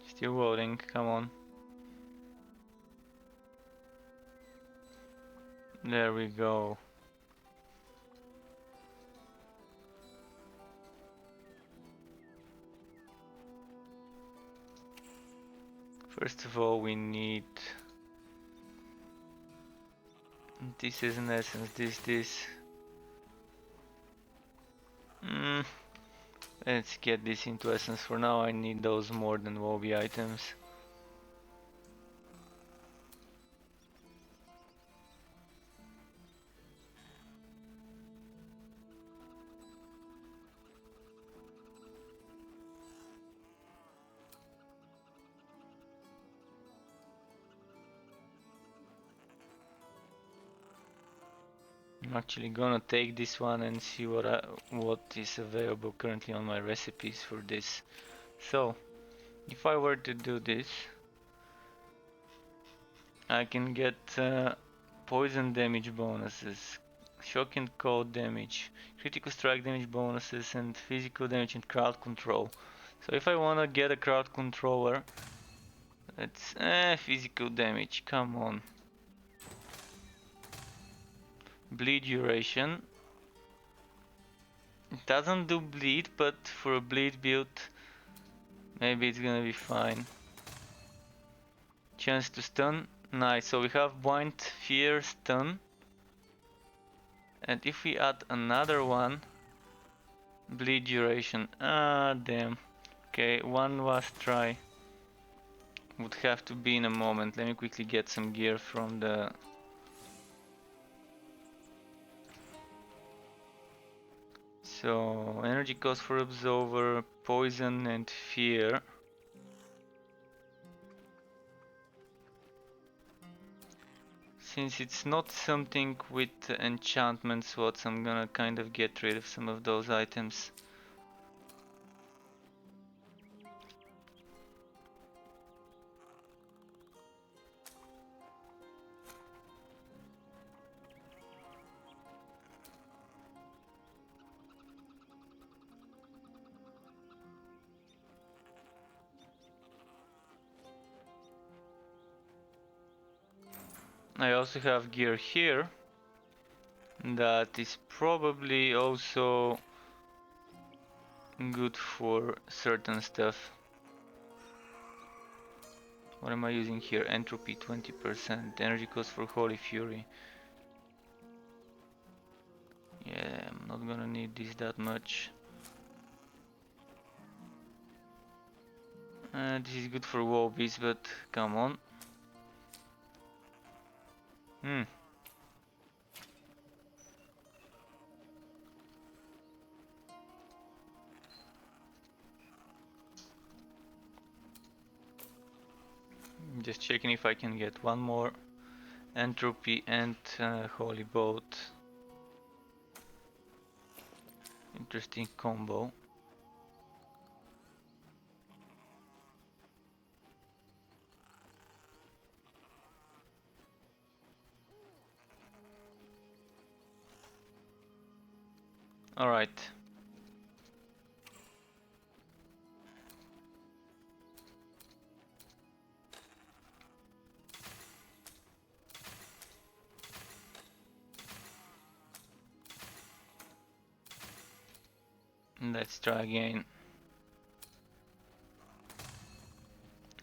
Still loading, come on. There we go. First of all, we need... This is an essence, this. Let's get this into essence. For now, I need those more than Wobby items. I'm actually gonna take this one and see what is available currently on my recipes for this. So, if I were to do this, I can get poison damage bonuses, shock and cold damage, critical strike damage bonuses, and physical damage and crowd control. So if I wanna get a crowd controller, it's physical damage, come on. Bleed duration. It doesn't do bleed, but for a bleed build, maybe it's gonna be fine. Chance to stun. Nice, so we have Blind, Fear, Stun. And if we add another one, bleed duration. Ah, damn. Okay, one last try. Would have to be in a moment. Let me quickly get some gear from the... So, energy cost for Absolver, Poison and Fear. Since it's not something with enchantment slots, I'm gonna kind of get rid of some of those items. I also have gear here that is probably also good for certain stuff. What am I using here? Entropy 20%, energy cost for Holy Fury. Yeah, I'm not gonna need this that much. This is good for Wobbies, but come on. Just checking if I can get one more entropy and holy boat. Interesting combo. Alright. Let's try again.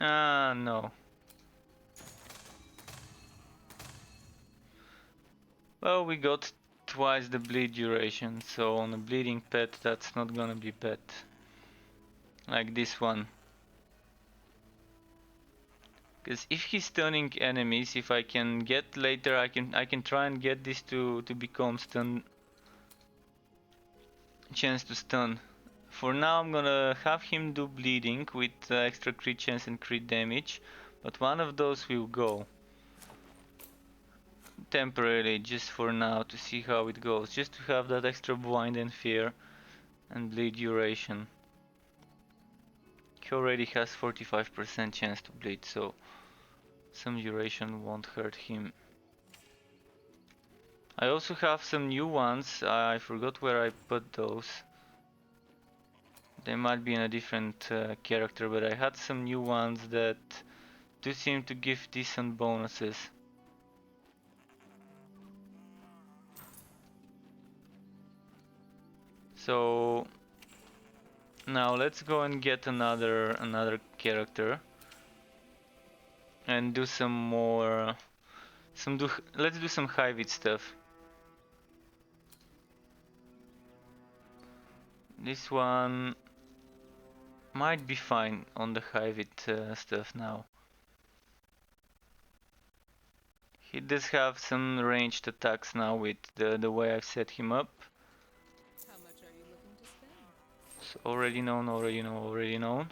Ah, no. Well, we got twice the bleed duration, so on a bleeding pet that's not gonna be bad. Like this one. Because if he's stunning enemies, if I can get later, I can try and get this to become stun, chance to stun. For now, I'm gonna have him do bleeding with extra crit chance and crit damage, but one of those will go temporarily, just for now, to see how it goes, just to have that extra blind and fear and bleed duration. He already has 45% chance to bleed, so some duration won't hurt him. I also have some new ones. I forgot where I put those. They might be in a different character, but I had some new ones that do seem to give decent bonuses. So now let's go and get another character and do some more let's do some high vid stuff. This one might be fine on the high vid stuff now. He does have some ranged attacks now with the way I've set him up. How much are you looking to spend? So already known, already known, already known.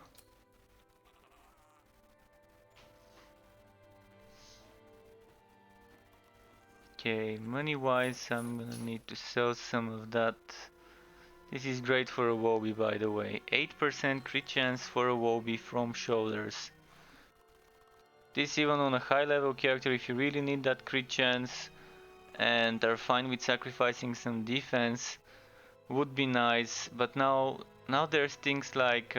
Okay, money wise, I'm gonna need to sell some of that. This is great for a Wobby, by the way. 8% crit chance for a Wobby from shoulders. This even on a high level character, if you really need that crit chance and are fine with sacrificing some defense, would be nice. But now there's things like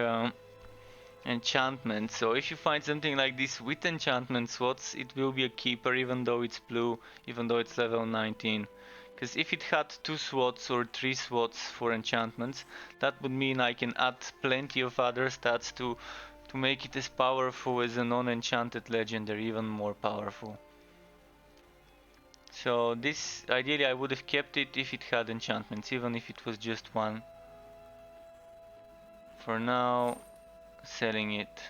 enchantment. So if you find something like this with enchantment slots, it will be a keeper even though it's blue, even though it's level 19. Because if it had 2 slots or 3 slots for enchantments, that would mean I can add plenty of other stats to make it as powerful as a non-enchanted legendary, even more powerful. So this, ideally I would have kept it if it had enchantments, even if it was just one. For now, selling it.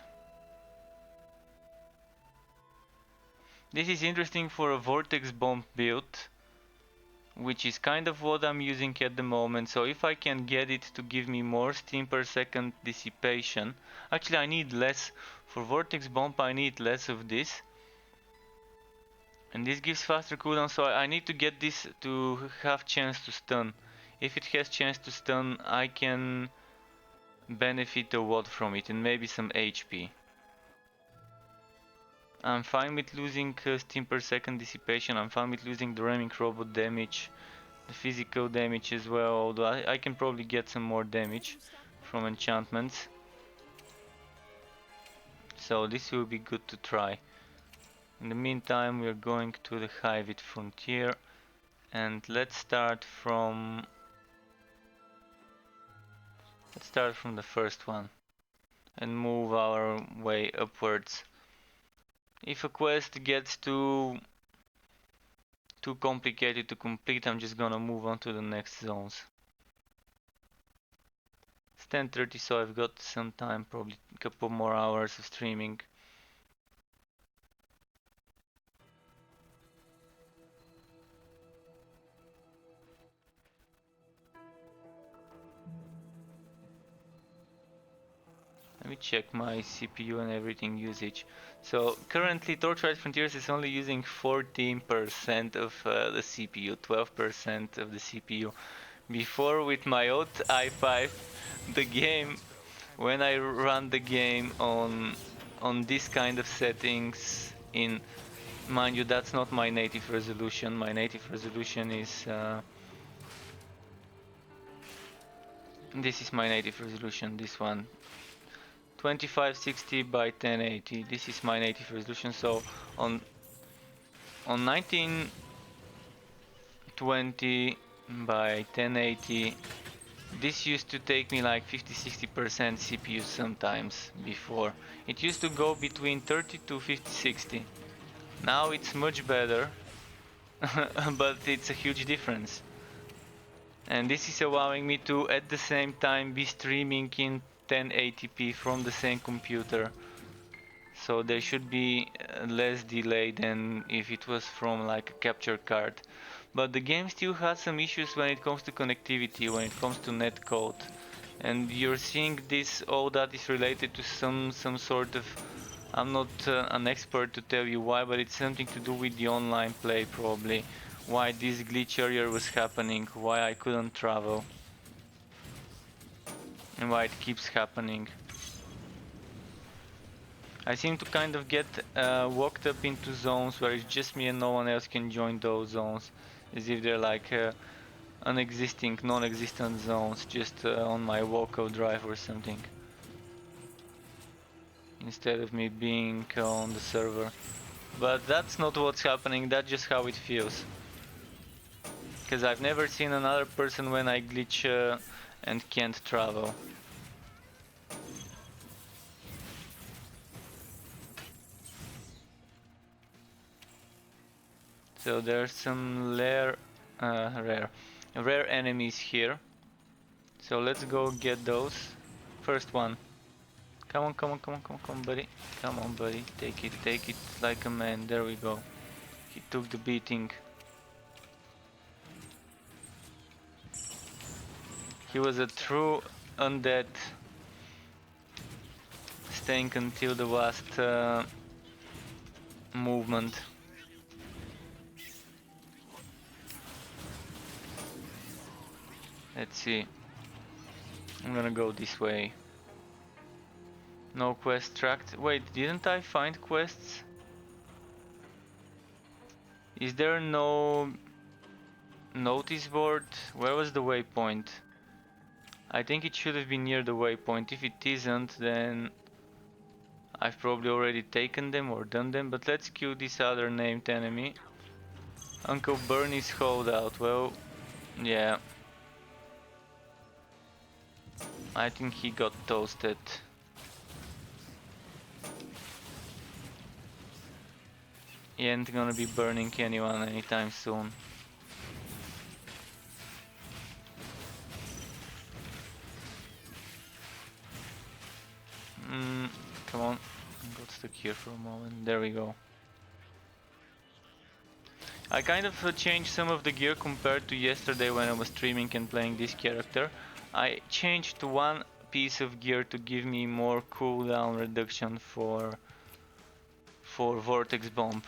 This is interesting for a Vortex Bomb build, which is kind of what I'm using at the moment. So if I can get it to give me more steam per second dissipation, actually I need less. For Vortex Bomb I need less of this. And this gives faster cooldown, so I need to get this to have chance to stun. If it has chance to stun, I can benefit a lot from it and maybe some HP. I'm fine with losing steam per second dissipation, I'm fine with losing the ramming robot damage, the physical damage as well, although I can probably get some more damage from enchantments. So this will be good to try. In the meantime, we're going to the high vid frontier, and let's start from the first one and move our way upwards. If a quest gets too complicated to complete, I'm just gonna move on to the next zones. It's 10:30, so I've got some time, probably a couple more hours of streaming. Let me check my CPU and everything usage. So currently Torchlight Frontiers is only using 14% of the CPU, 12% of the CPU. Before, with my old i5, the game, when I run the game on this kind of settings, in, mind you, that's not my native resolution. My native resolution is this is my native resolution, this one. 2560 by 1080. This is my native resolution. So on 1920 by 1080, This used to take me like 50-60% CPU sometimes before. It used to go between 30 to 50-60. Now it's much better, but it's a huge difference. And this is allowing me to at the same time be streaming in 1080p from the same computer. So there should be less delay than if it was from like a capture card. But the game still has some issues when it comes to connectivity, when it comes to netcode. And you're seeing this, all that is related to some sort of, I'm not an expert to tell you why, but it's something to do with the online play probably. Why this glitch earlier was happening, why I couldn't travel. And why it keeps happening. I seem to kind of get walked up into zones where it's just me and no one else can join those zones. As if they're like unexisting, non-existent zones just on my local drive or something. Instead of me being on the server. But that's not what's happening, that's just how it feels. Because I've never seen another person when I glitch and can't travel. So there's some rare enemies here. So let's go get those. First one. Come on, come on, come on, come on, come on, buddy. Come on, buddy. Take it like a man. There we go. He took the beating. He was a true undead, staying until the last movement. Let's see. I'm gonna go this way. No quest tracked. Wait, didn't I find quests? Is there no notice board? Where was the waypoint? I think it should have been near the waypoint. If it isn't, then I've probably already taken them or done them. But let's kill this other named enemy. Uncle Bernie's holdout. Well, yeah. I think he got toasted. He ain't gonna be burning anyone anytime soon. Come on. I got stuck here for a moment. There we go. I kind of changed some of the gear compared to yesterday when I was streaming and playing this character. I changed one piece of gear to give me more cooldown reduction for Vortex Bomb.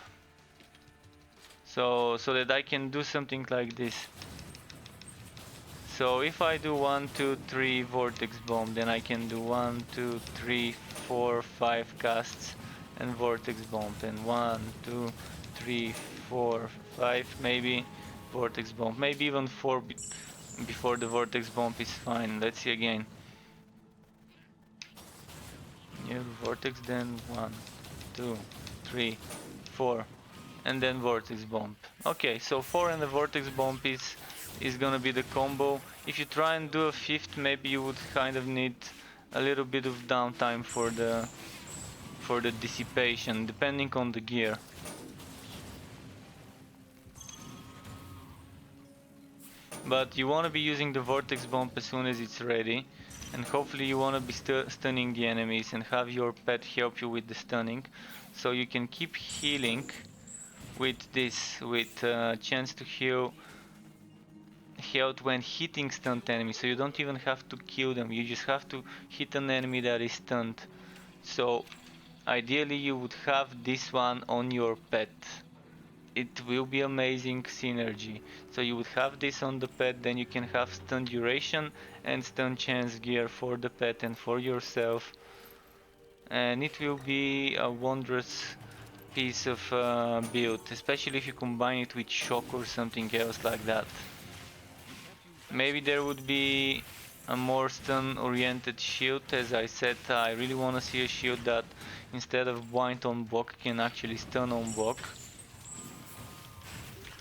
So that I can do something like this. So if I do 1, 2, 3 Vortex Bomb, then I can do 1, 2, 3, 4, 5 casts and Vortex Bomb, and 1, 2, 3, 4, 5 maybe Vortex Bomb, maybe even 4 before the Vortex Bomb is fine. Let's see again. New Vortex, then 1, 2, 3, 4, and then Vortex Bomb. Okay, so 4 and the Vortex Bomb is gonna be the combo. If you try and do a fifth, maybe you would kind of need a little bit of downtime for the dissipation, depending on the gear. But you want to be using the Vortex Bomb as soon as it's ready, and hopefully you want to be stunning the enemies and have your pet help you with the stunning, so you can keep healing with this, with chance to heal health when hitting stunned enemies. So you don't even have to kill them, you just have to hit an enemy that is stunned. So ideally you would have this one on your pet. It will be amazing synergy. So you would have this on the pet, then you can have stun duration and stun chance gear for the pet and for yourself. And it will be a wondrous piece of build, especially if you combine it with shock or something else like that. Maybe there would be a more stun oriented shield. As I said, I really want to see a shield that instead of bind on block can actually stun on block.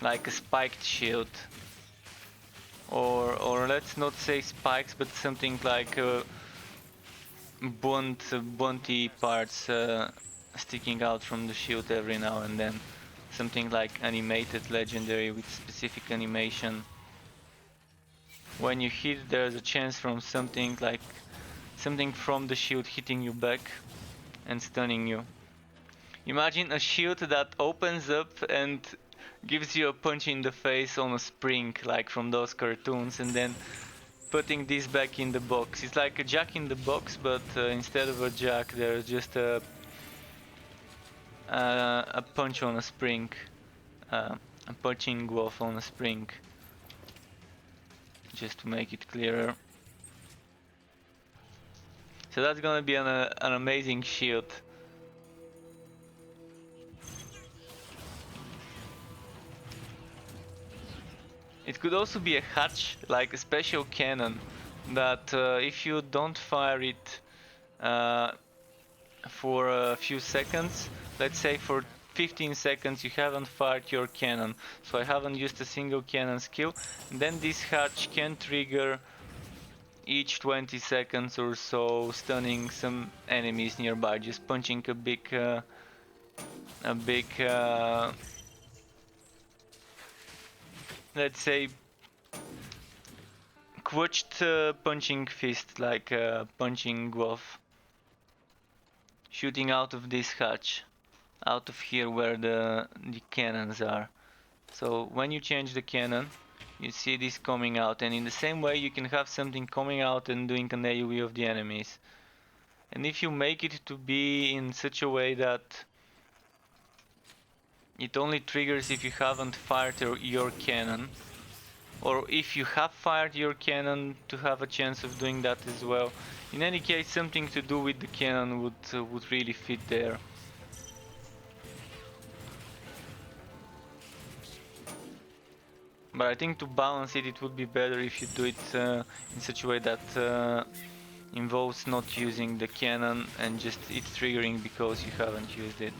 Like a spiked shield. or let's not say spikes, but something like bunty parts sticking out from the shield every now and then. Something like animated legendary with specific animation. When you hit, there's a chance from something from the shield hitting you back and stunning you. Imagine a shield that opens up and gives you a punch in the face on a spring, like from those cartoons, and then putting this back in the box. It's like a jack in the box, but instead of a jack, there's just a punch on a spring, a punching glove on a spring, just to make it clearer. So that's gonna be an amazing shield. It could also be a hatch, like a special cannon, that if you don't fire it for a few seconds, let's say for 15 seconds you haven't fired your cannon, so I haven't used a single cannon skill, then this hatch can trigger each 20 seconds or so, stunning some enemies nearby, just punching a big let's say quetched punching fist, like a punching glove, shooting out of this hatch, out of here where the cannons are. So when you change the cannon, you see this coming out, and in the same way you can have something coming out and doing an AoE of the enemies. And if you make it to be in such a way that it only triggers if you haven't fired your cannon, or if you have fired your cannon to have a chance of doing that as well. In any case, something to do with the cannon would really fit there. But I think to balance it, it would be better if you do it in such a way that involves not using the cannon and just it triggering because you haven't used it.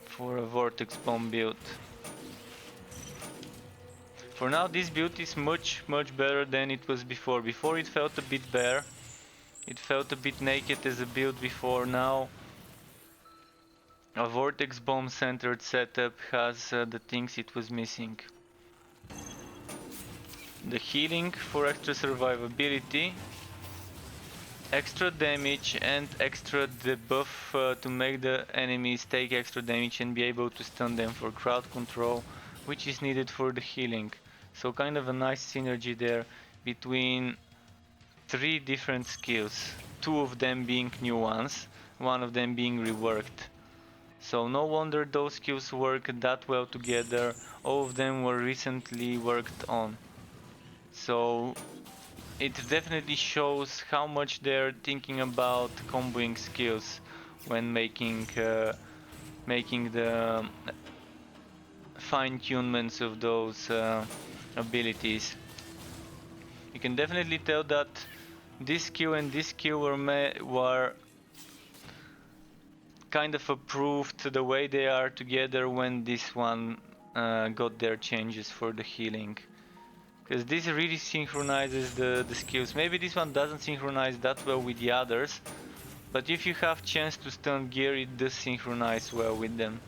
For a vortex bomb build. For now, this build is much better than it was before. Before it felt a bit bare. It felt a bit naked as a build before. Now a vortex bomb centered setup has the things it was missing. The healing for extra survivability, extra damage and extra debuff to make the enemies take extra damage and be able to stun them for crowd control, which is needed for the healing. So kind of a nice synergy there between 3 different skills, 2 of them being new ones, 1 of them being reworked. So no wonder those skills work that well together, all of them were recently worked on. So it definitely shows how much they're thinking about comboing skills when making the fine-tunements of those abilities. You can definitely tell that this skill and this skill were kind of approved the way they are together when this one got their changes for the healing. Because this really synchronizes the skills. Maybe this one doesn't synchronize that well with the others, but if you have chance to stun gear, it does synchronize well with them.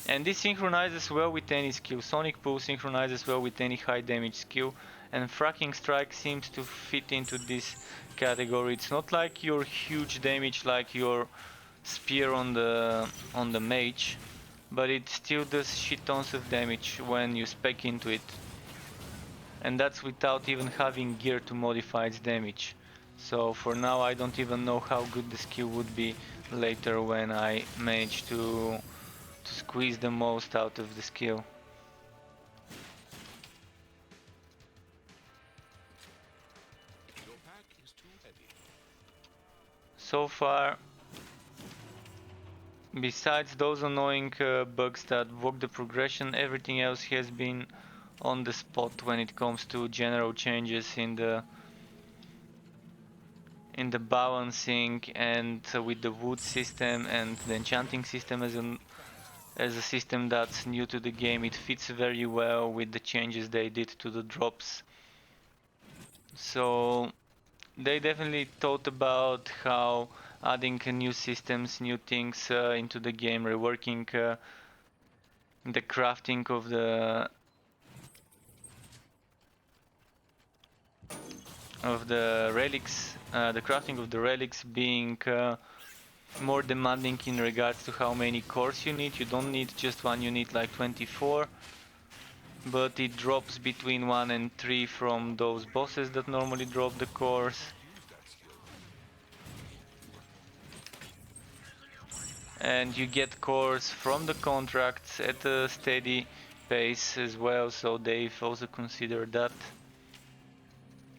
And this synchronizes well with any skill. Sonic Pool synchronizes well with any high damage skill, and Fracking Strike seems to fit into this category. It's not like your huge damage like your spear on the mage, but it still does shit tons of damage when you spec into it. And that's without even having gear to modify its damage. So for now I don't even know how good the skill would be later when I manage to squeeze the most out of the skill. Your pack is too heavy. So far, besides those annoying bugs that block the progression, everything else has been on the spot when it comes to general changes in in the balancing and with the wood system and the enchanting system as a system that's new to the game. It fits very well with the changes they did to the drops. So they definitely thought about how adding new systems, new things into the game, reworking the crafting of the relics, the crafting of the relics being more demanding in regards to how many cores you need. You don't need just one, you need like 24, but it drops between 1 and 3 from those bosses that normally drop the cores. And you get cores from the contracts at a steady pace as well, so they've also considered that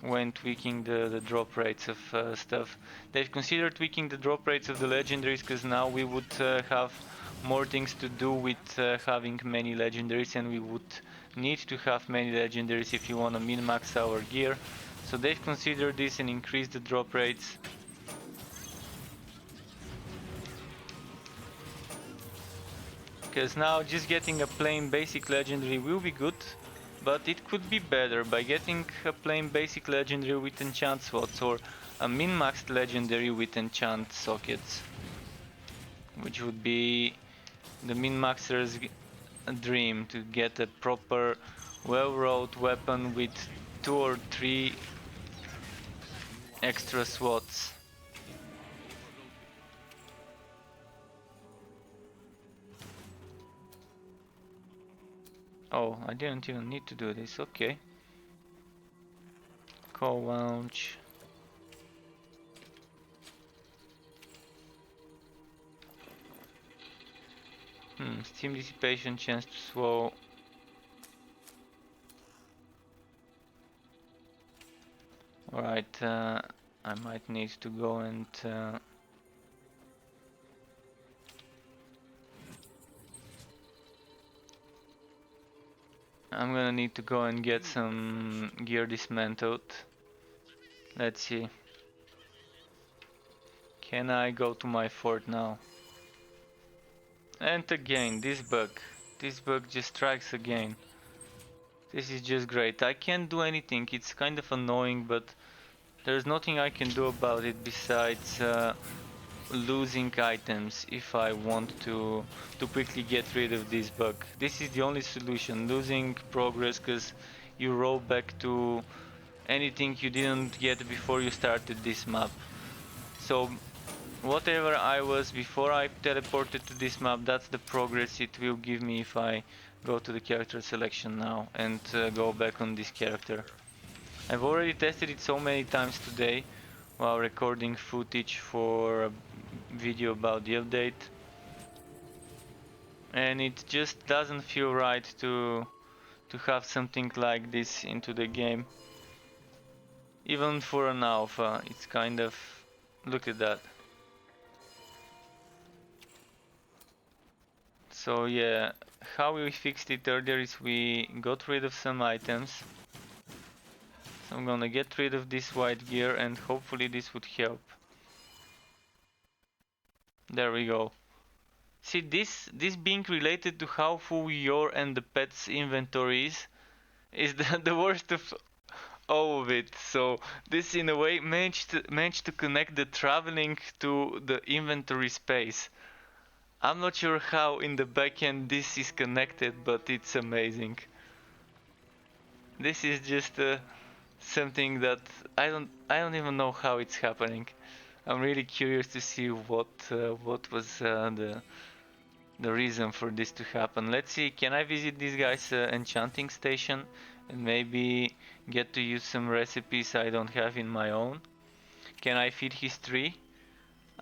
when tweaking the drop rates of stuff. They've considered tweaking the drop rates of the legendaries because now we would have more things to do with having many legendaries, and we would need to have many legendaries if you want to min-max our gear. So they've considered this and increased the drop rates. Because now just getting a plain basic legendary will be good, but it could be better by getting a plain basic legendary with enchant slots or a min-maxed legendary with enchant sockets, which would be the min-maxer's dream, to get a proper well-wrought weapon with 2 or 3 extra slots. Oh, I didn't even need to do this, okay. Call launch. Steam dissipation, chance to slow. Alright, I might need to go and I'm gonna need to go and get some gear dismantled. Let's see. Can I go to my fort now? And again, this bug just strikes again. This is just great. I can't do anything. It's kind of annoying, but there's nothing I can do about it besides losing items if I want to quickly get rid of this bug. This is the only solution, losing progress, because you roll back to anything you didn't get before you started this map. So whatever I was before I teleported to this map, that's the progress it will give me if I go to the character selection now and go back on this character. I've already tested it so many times today while recording footage for a video about the update, and it just doesn't feel right to have something like this into the game. Even for an alpha, it's kind of... look at that. So yeah, how we fixed it earlier is we got rid of some items. So I'm gonna get rid of this white gear and hopefully this would help. There we go. See, this being related to how full your and the pet's inventory is the worst of all of it. So this in a way managed to connect the traveling to the inventory space. I'm not sure how in the backend this is connected, but it's amazing. This is just something that I don't even know how it's happening. I'm really curious to see what was the reason for this to happen. Let's see, can I visit this guy's enchanting station and maybe get to use some recipes I don't have in my own? Can I feed his tree?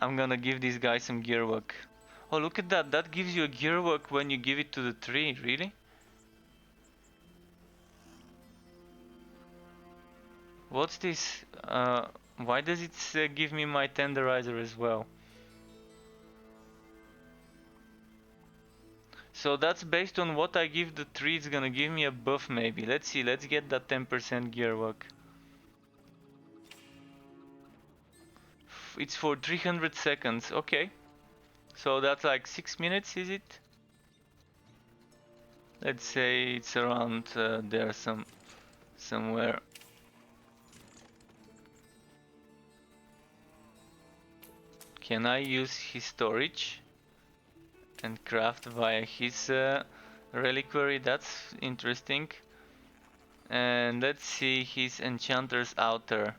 I'm gonna give this guy some gearwork. Oh, look at that, that gives you a gearwork when you give it to the tree, really? What's this? Why does it give me my tenderizer as well? So that's based on what I give the tree, it's gonna give me a buff maybe. Let's see, let's get that 10% gearwork. it's for 300 seconds. Okay. So that's like 6 minutes, is it? Let's say it's around there somewhere. Can I use his storage and craft via his reliquary? That's interesting. And let's see his enchanter's outer.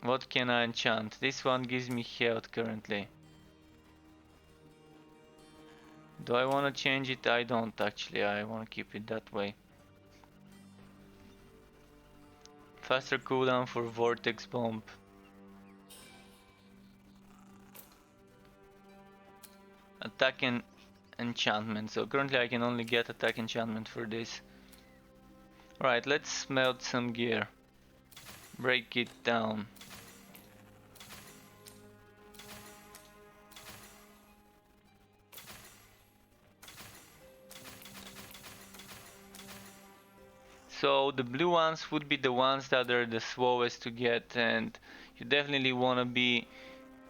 What can I enchant? This one gives me health currently. Do I want to change it? I don't actually. I want to keep it that way. Faster cooldown for vortex bomb. Attack and enchantment. So currently I can only get attack enchantment for this. Right, let's smelt some gear. Break it down. So the blue ones would be the ones that are the slowest to get, and you definitely want to be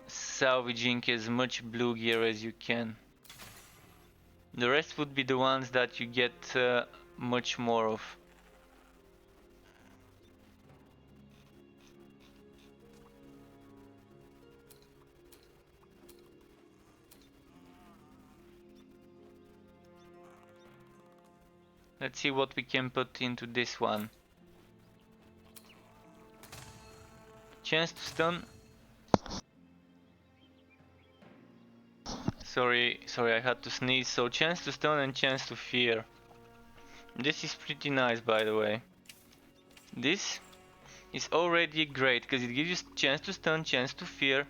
salvaging as much blue gear as you can. The rest would be the ones that you get much more of. Let's see what we can put into this one. Chance to stun. Sorry, I had to sneeze. So chance to stun and chance to fear. This is pretty nice, by the way. This is already great because it gives you chance to stun, chance to fear,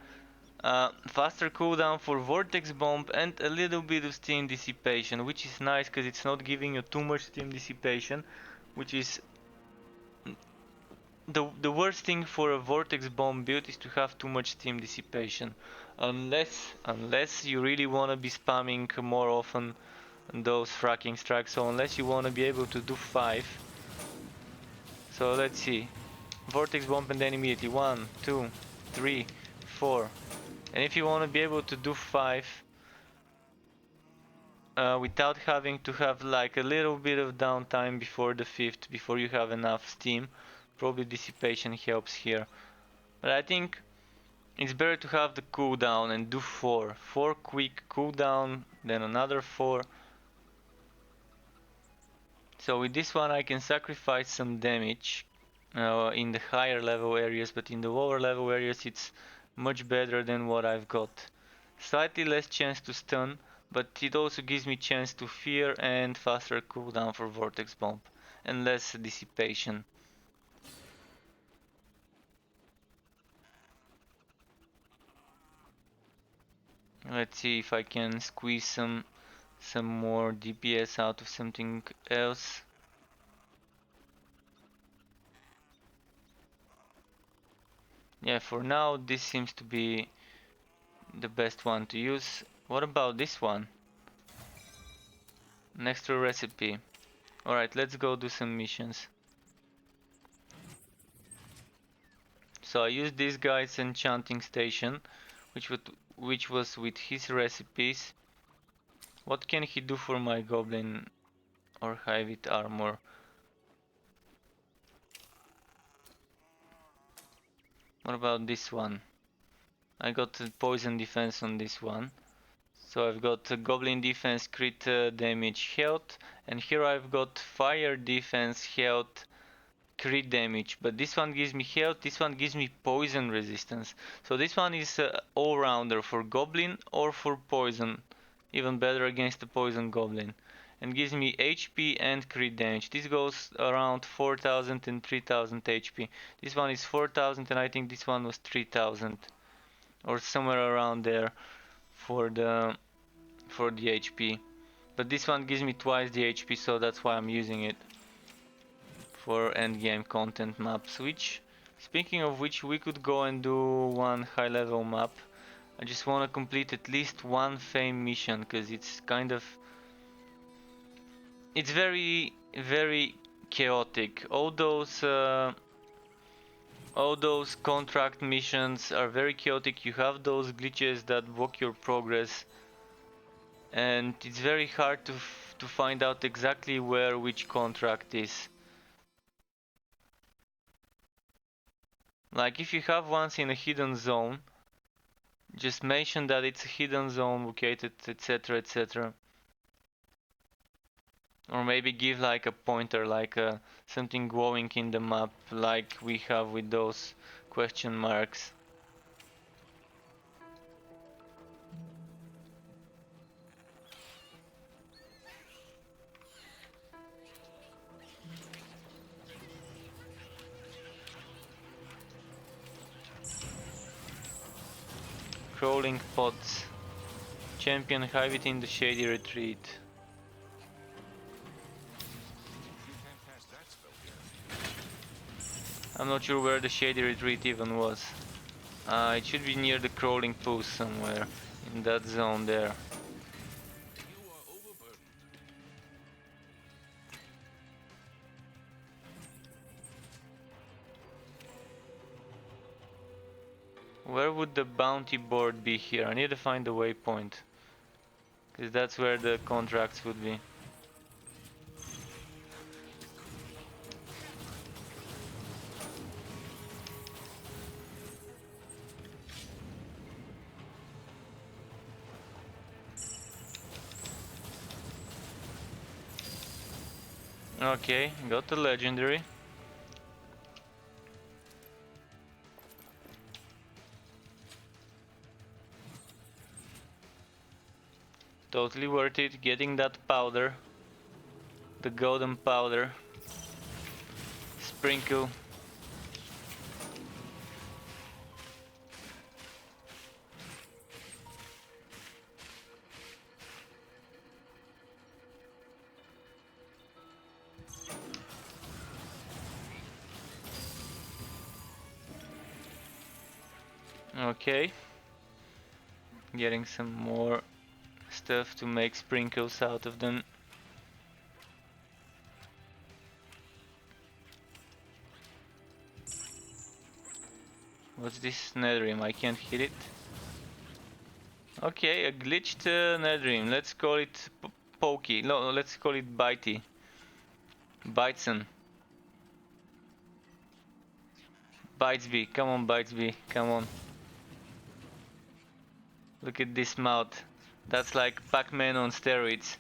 faster cooldown for vortex bomb, and a little bit of steam dissipation, which is nice because it's not giving you too much steam dissipation, which is the worst thing for a vortex bomb build is to have too much steam dissipation, unless you really want to be spamming more often those fracking strikes. So unless you want to be able to do 5. So let's see. Vortex bomb and then immediately 1, 2, 3, 4. And if you want to be able to do 5 without having to have like a little bit of downtime before the 5th, before you have enough steam, probably dissipation helps here. But I think it's better to have the cooldown and do 4. 4 quick cooldown, then another 4. So with this one I can sacrifice some damage in the higher level areas, but in the lower level areas it's much better than what I've got. Slightly less chance to stun, but it also gives me chance to fear and faster cooldown for vortex bomb and less dissipation. Let's see if I can squeeze some more DPS out of something else. Yeah, for now this seems to be the best one to use. What about this one? An extra recipe. Alright, let's go do some missions. So I used this guy's enchanting station, which was with his recipes. What can he do for my goblin or high-wit armor? What about this one? I got poison defense on this one. So I've got goblin defense, crit damage, health, and here I've got fire defense, health, crit damage. But this one gives me health, this one gives me poison resistance. So this one is all-rounder for goblin or for poison. Even better against the poison goblin. And gives me HP and crit damage. This goes around 4000 and 3000 HP. This one is 4000 and I think this one was 3000 or somewhere around there for the HP. But this one gives me twice the HP, so that's why I'm using it for endgame content maps. Which, speaking of which, we could go and do one high level map. I just want to complete at least one fame mission because it's kind of, it's very chaotic. All those All those contract missions are very chaotic. You have those glitches that block your progress, and it's very hard to find out exactly where which contract is. Like if you have ones in a hidden zone, just mention that it's a hidden zone located, etc, etc. Or maybe give like a pointer, like something glowing in the map, like we have with those question marks. Crawling pods. Champion hide it in the shady retreat. You can't cast that spell here. I'm not sure where the shady retreat even was. It should be near the crawling post somewhere, in that zone there. You are overburdened. Where would the bounty board be here? I need to find the waypoint. Because that's where the contracts would be. Okay, got the legendary. Totally worth it getting that powder. The golden powder. Sprinkle. Okay. Getting some more stuff to make sprinkles out of them. What's this netherream? I can't hit it. Okay, a glitched netherream. Let's call it pokey. No, let's call it bitey. Biteson. Bitesby. Come on, Bitesby. Come on. Look at this mouth. That's like Pac-Man on steroids.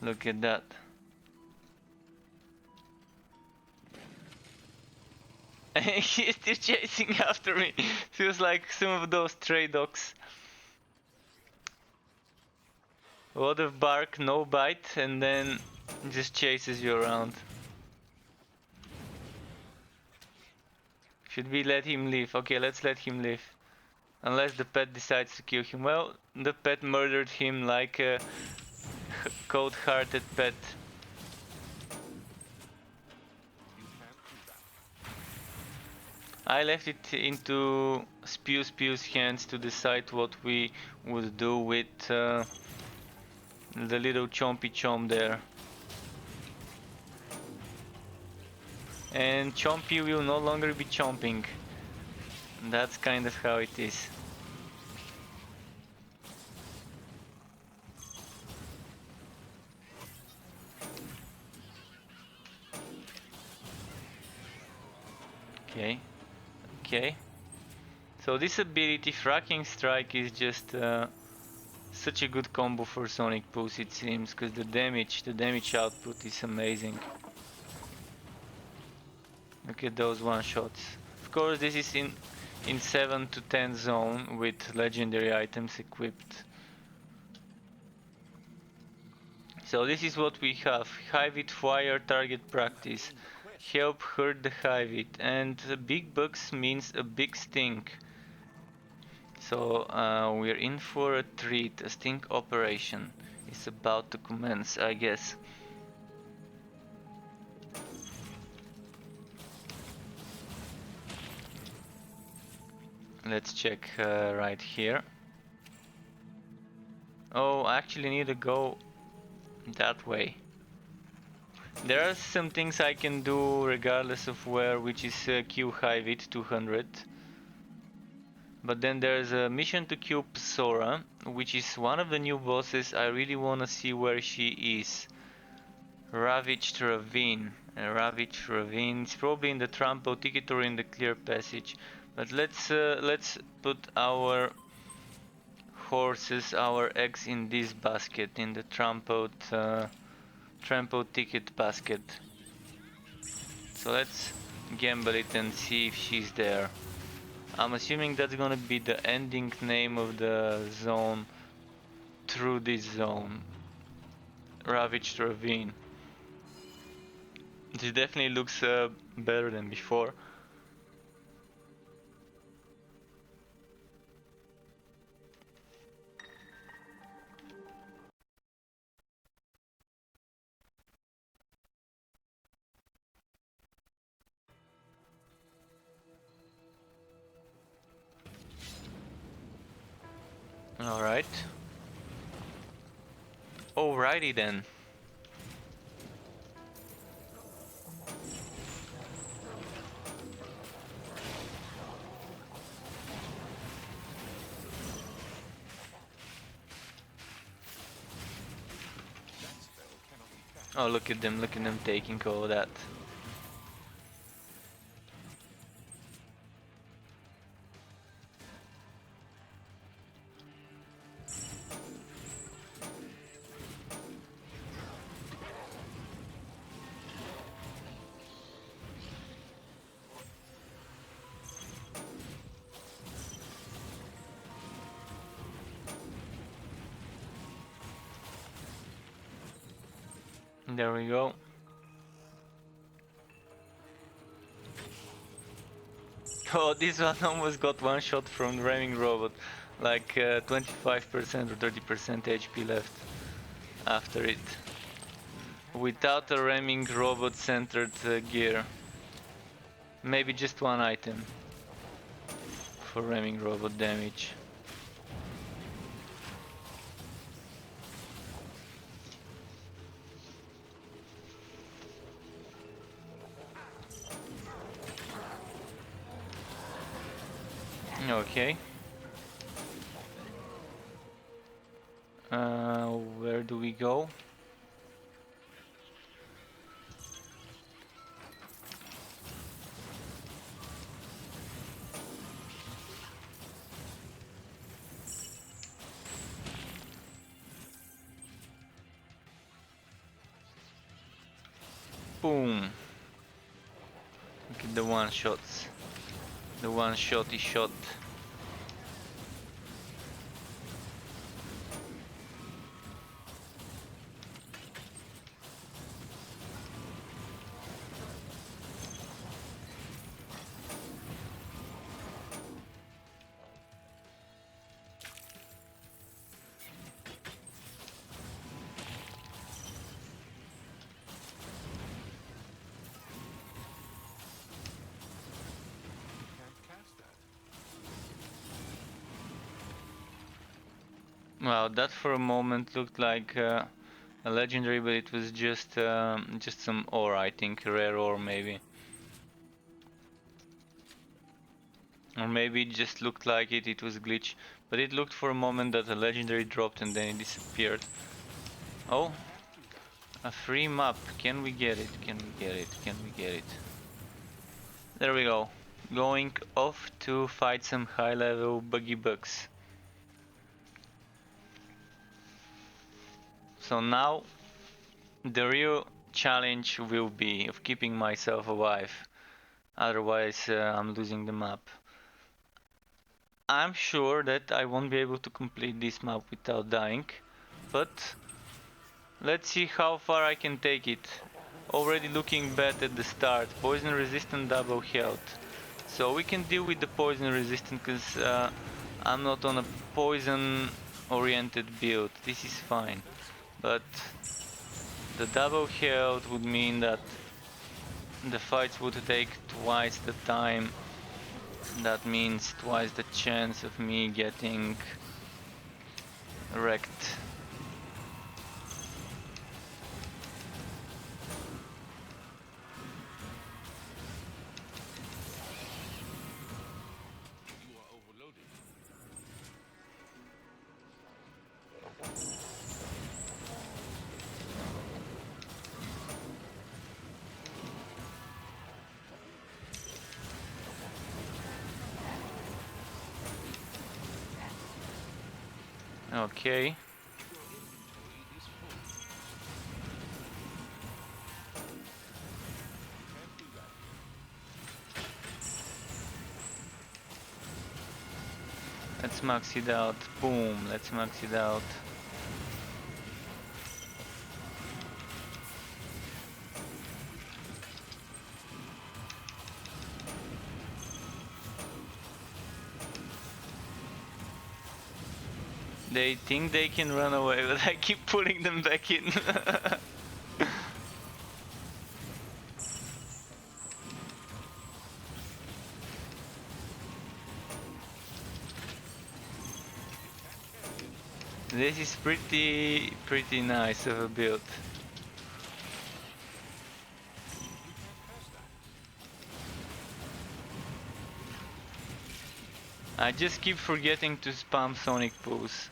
Look at that. He's still chasing after me. Feels like some of those stray dogs. A lot of bark, no bite, and then just chases you around. Should we let him live? Okay, let's let him live. Unless the pet decides to kill him. Well, the pet murdered him like a cold-hearted pet. You can't do that. I left it into Spew's hands to decide what we would do with the little chompy chomp there. And Chompy will no longer be chomping. That's kind of how it is. Okay, okay. So this ability, Fracking Strike, is just such a good combo for Sonic Pulse, it seems, because the damage output is amazing. Look at those one shots. Of course, this is in 7 to 10 zone with legendary items equipped. So this is what we have. Hive it, fire, target practice. Help hurt the hive it. And big bugs means a big sting. So we're in for a treat. A sting operation is about to commence, I guess. Let's check right here. Oh, I actually need to go that way. There are some things I can do regardless of where, which is Q high with 200. But then there's a mission to kill Sora, which is one of the new bosses. I really wanna see where she is. Ravaged Ravine. Ravaged Ravine. It's probably in the trampo ticket or in the clear passage. But let's put our horses, our eggs in this basket, in the trampo ticket basket. So let's gamble it and see if she's there. I'm assuming that's gonna be the ending name of the zone through this zone. Ravaged Ravine. This definitely looks better than before. Alright. Alrighty then. Oh, look at them taking all of that. There we go. Oh, this one almost got one shot from the ramming robot. Like 25% or 30% HP left after it. Without a ramming robot centered gear. Maybe just one item for ramming robot damage. Okay. Where do we go? Boom. Look at the one shots. The one shotty shot. Wow, that for a moment looked like a legendary, but it was just some ore, I think, rare ore maybe. Or maybe it just looked like it was glitch. But it looked for a moment that a legendary dropped and then it disappeared. Oh, a free map. Can we get it? Can we get it? Can we get it? There we go. Going off to fight some high level buggy bugs. So now the real challenge will be of keeping myself alive. Otherwise I'm losing the map. I'm sure that I won't be able to complete this map without dying, but let's see how far I can take it. Already looking bad at the start. Poison resistant double health. So we can deal with the poison resistant because I'm not on a poison oriented build. This is fine. But the double health would mean that the fights would take twice the time. That means twice the chance of me getting wrecked. Okay. Your inventory is full. Can't do that here. Let's max it out. Boom. Let's max it out. They think they can run away, but I keep pulling them back in. You can't carry it. This is pretty nice of a build. You can't pass that. I just keep forgetting to spam Sonic Pulse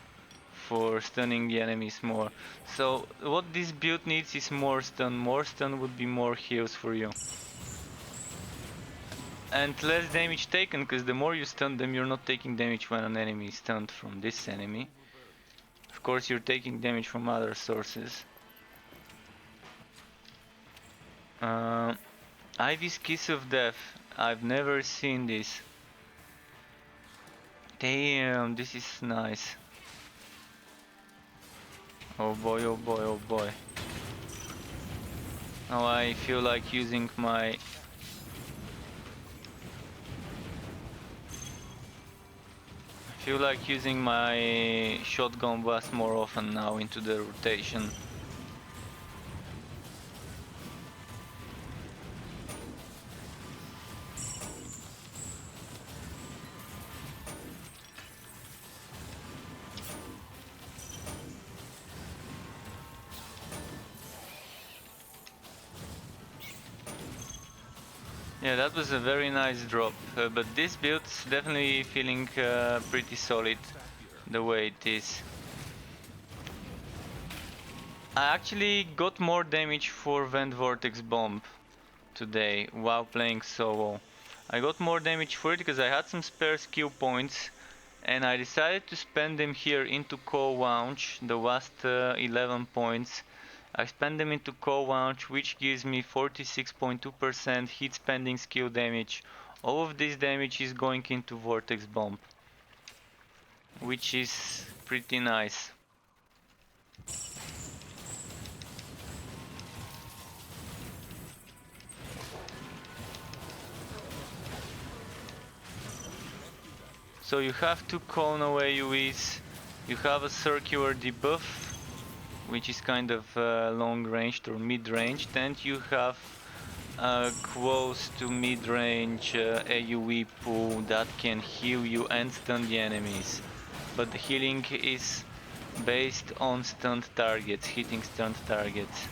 for stunning the enemies more. So what this build needs is more stun. More stun would be more heals for you. And less damage taken, because the more you stun them, you're not taking damage when an enemy is stunned from this enemy. Of course, you're taking damage from other sources. Ivy's Kiss of Death. I've never seen this. Damn, this is nice. Oh boy, oh boy, oh boy. Now I feel like using my... shotgun blast more often now into the rotation. Yeah, that was a very nice drop, but this build's definitely feeling pretty solid Stop here. the way it is. I actually got more damage for Vent Vortex Bomb today while playing solo. I got more damage for it because I had some spare skill points and I decided to spend them here into Core Launch, the last 11 points. I spend them into Core Launch, which gives me 46.2% hit spending skill damage. All of this damage is going into Vortex Bomb, which is pretty nice. So you have two cone away UEs, you have a circular debuff, which is kind of long ranged or mid ranged, and you have close to mid range AoE pool that can heal you and stun the enemies. But the healing is based on stunned targets, hitting stunned targets.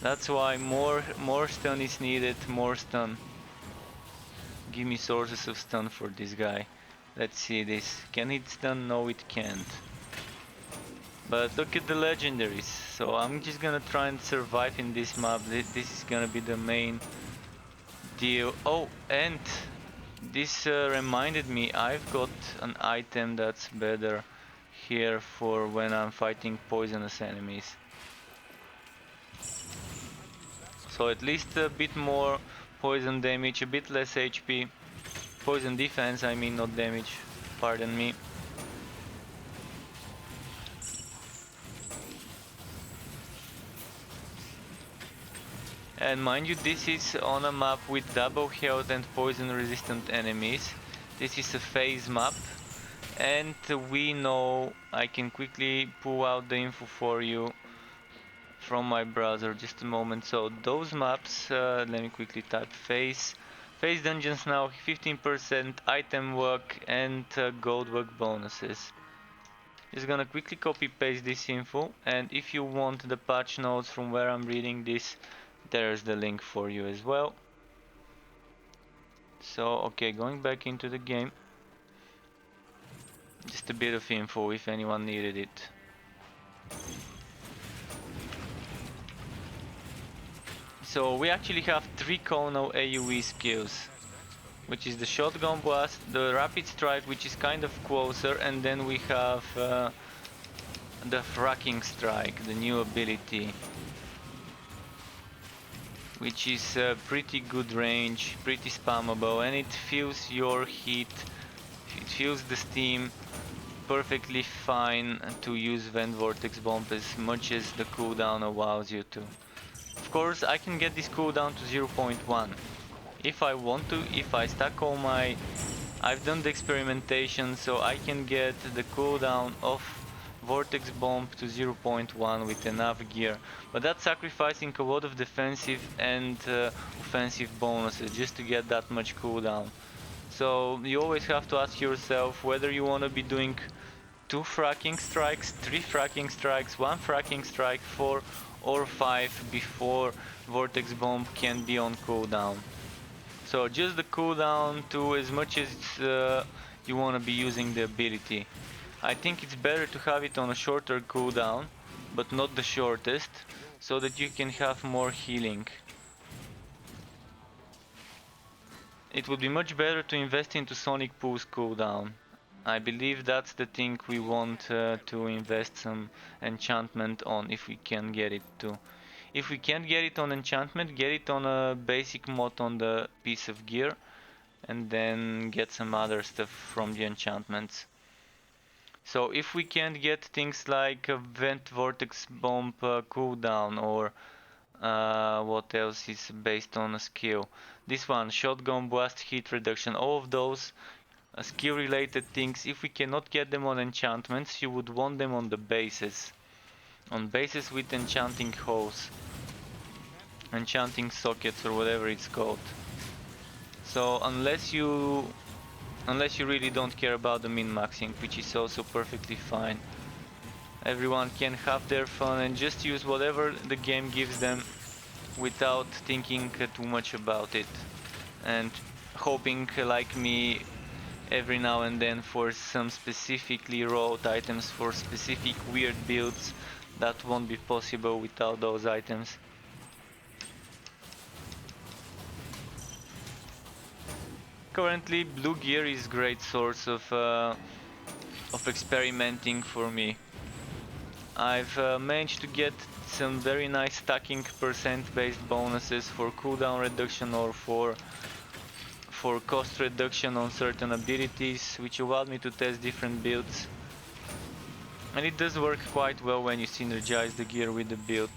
That's why more stun is needed, more stun. Give me sources of stun for this guy. Let's see this. Can it stun? No, it can't. But look at the legendaries. So I'm just gonna try and survive in this map. This is gonna be the main deal. Oh, and this reminded me I've got an item that's better here for when I'm fighting poisonous enemies. So at least a bit more poison damage, a bit less HP. Poison defense, I mean, not damage. Pardon me. And mind you, this is on a map with double health and poison resistant enemies. This is a phase map. And we know, I can quickly pull out the info for you from my browser, just a moment. So those maps, let me quickly type phase. Phase dungeons now 15% item work and gold work bonuses. Just gonna quickly copy paste this info, and if you want the patch notes from where I'm reading this, there's the link for you as well. So okay, going back into the game. Just a bit of info if anyone needed it. So we actually have 3 Kono AoE skills. which is the shotgun blast, the rapid strike, which is kind of closer, and then we have the fracking strike, the new ability, which is pretty good range, pretty spammable, and it feels your heat, it feels the steam perfectly fine to use Vent Vortex Bomb as much as the cooldown allows you to. Of course, I can get this cooldown to 0.1 if I want to, if I stack all my... I've done the experimentation, so I can get the cooldown of Vortex Bomb to 0.1 with enough gear, but that's sacrificing a lot of defensive and offensive bonuses just to get that much cooldown. So you always have to ask yourself whether you want to be doing 2 fracking strikes, 3 fracking strikes, 1 fracking strike, 4 or 5 before Vortex Bomb can be on cooldown. So just the cooldown to as much as you want to be using the ability. I think it's better to have it on a shorter cooldown, but not the shortest, so that you can have more healing. It would be much better to invest into Sonic Pulse cooldown. I believe that's the thing we want to invest some enchantment on if we can get it to. If we can't get it on enchantment, get it on a basic mod on the piece of gear, and then get some other stuff from the enchantments. So if we can't get things like a Vent Vortex Bomb cooldown, or what else is based on a skill, this one, Shotgun Blast Heat Reduction, all of those skill related things, if we cannot get them on enchantments, you would want them on the bases. On bases with enchanting holes, enchanting sockets, or whatever it's called. So unless you really don't care about the min-maxing, which is also perfectly fine. Everyone can have their fun and just use whatever the game gives them without thinking too much about it. And hoping, like me, every now and then for some specifically rolled items for specific weird builds that won't be possible without those items. Currently, blue gear is great source of experimenting for me. I've managed to get some very nice stacking percent based bonuses for cooldown reduction or for cost reduction on certain abilities, which allowed me to test different builds. And it does work quite well when you synergize the gear with the build,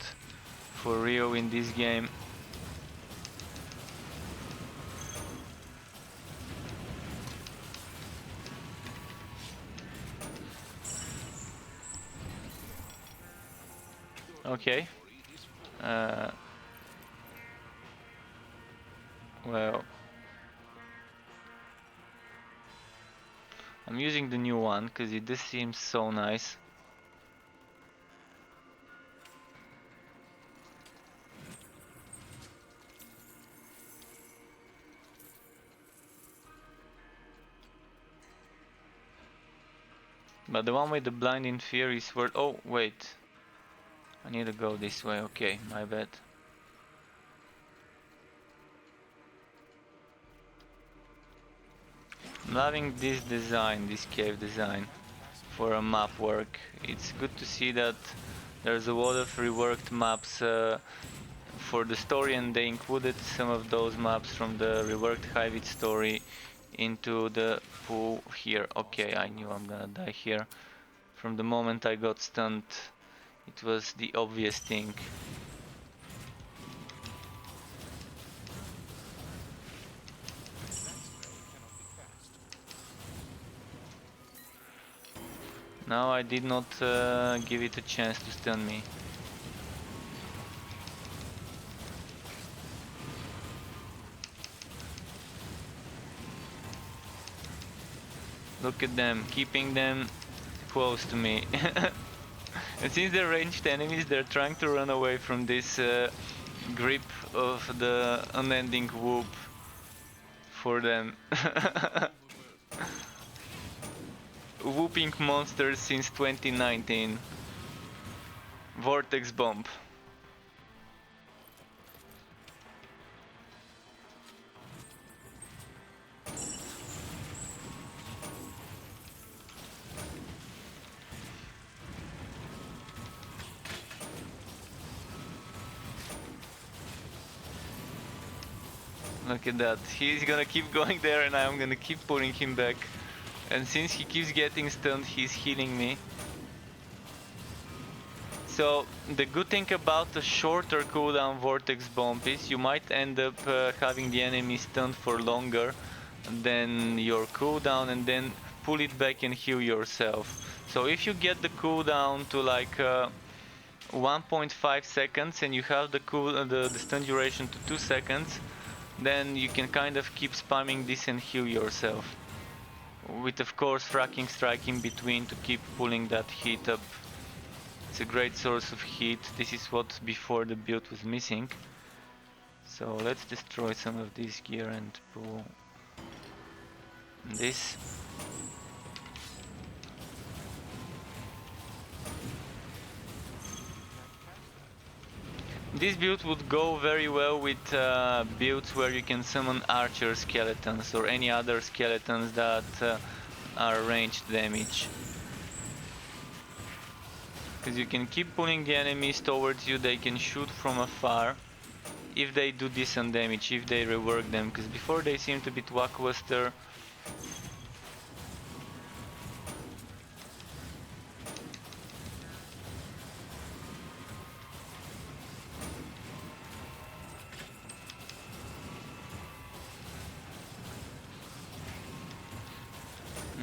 for real in this game. Okay. Well, I'm using the new one because it just seems so nice. But the one with the blinding fear is worth... Oh, wait. I need to go this way. Okay, my bad. I'm loving this design, this cave design for a map work. It's good to see that there's a lot of reworked maps for the story, and they included some of those maps from the reworked Hivit story into the pool here. Okay, I knew I'm gonna die here. From the moment I got stunned, it was the obvious thing. Now I did not give it a chance to stun me. Look at them, keeping them close to me. And since they're ranged enemies, they're trying to run away from this grip of the unending whoop for them. Whooping monsters since 2019. Vortex Bomb. Look at that. He's gonna keep going there and I'm gonna keep pulling him back. And since he keeps getting stunned, he's healing me. So the good thing about the shorter cooldown Vortex Bomb is you might end up having the enemy stunned for longer than your cooldown and then pull it back and heal yourself. So if you get the cooldown to like 1.5 seconds and you have the stun duration to 2 seconds, then you can kind of keep spamming this and heal yourself. With of course fracking strike in between to keep pulling that heat up. It's a great source of heat. This is what before the build was missing. So let's destroy some of this gear and pull this. This build would go very well with builds where you can summon archer skeletons or any other skeletons that are ranged damage. Because you can keep pulling the enemies towards you, they can shoot from afar if they do decent damage, if they rework them, because before they seemed a bit lackluster.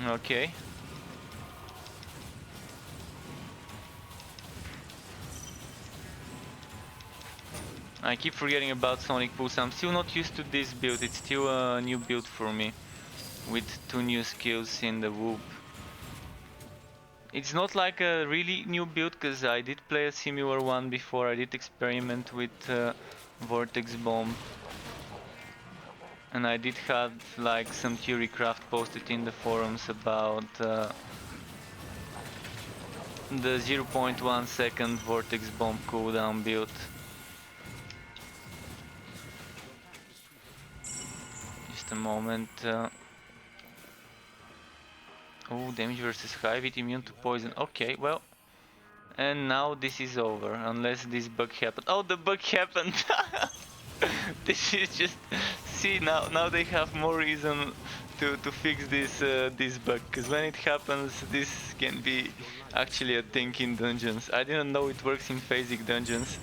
Okay. I keep forgetting about Sonic Pulse. I'm still not used to this build. It's still a new build for me, with 2 new skills in the whoop. It's not like a really new build, because I did play a similar one before. I did experiment with Vortex Bomb. And I did have like some theory craft posted in the forums about the 0.1 second Vortex Bomb cooldown build. Just a moment. Oh, damage versus high with immune to poison. Okay, well. And now this is over, unless this bug happened. Oh, the bug happened! This is just... See, now they have more reason to fix this bug. Because when it happens, this can be actually a thing in dungeons. I didn't know it works in phasic dungeons.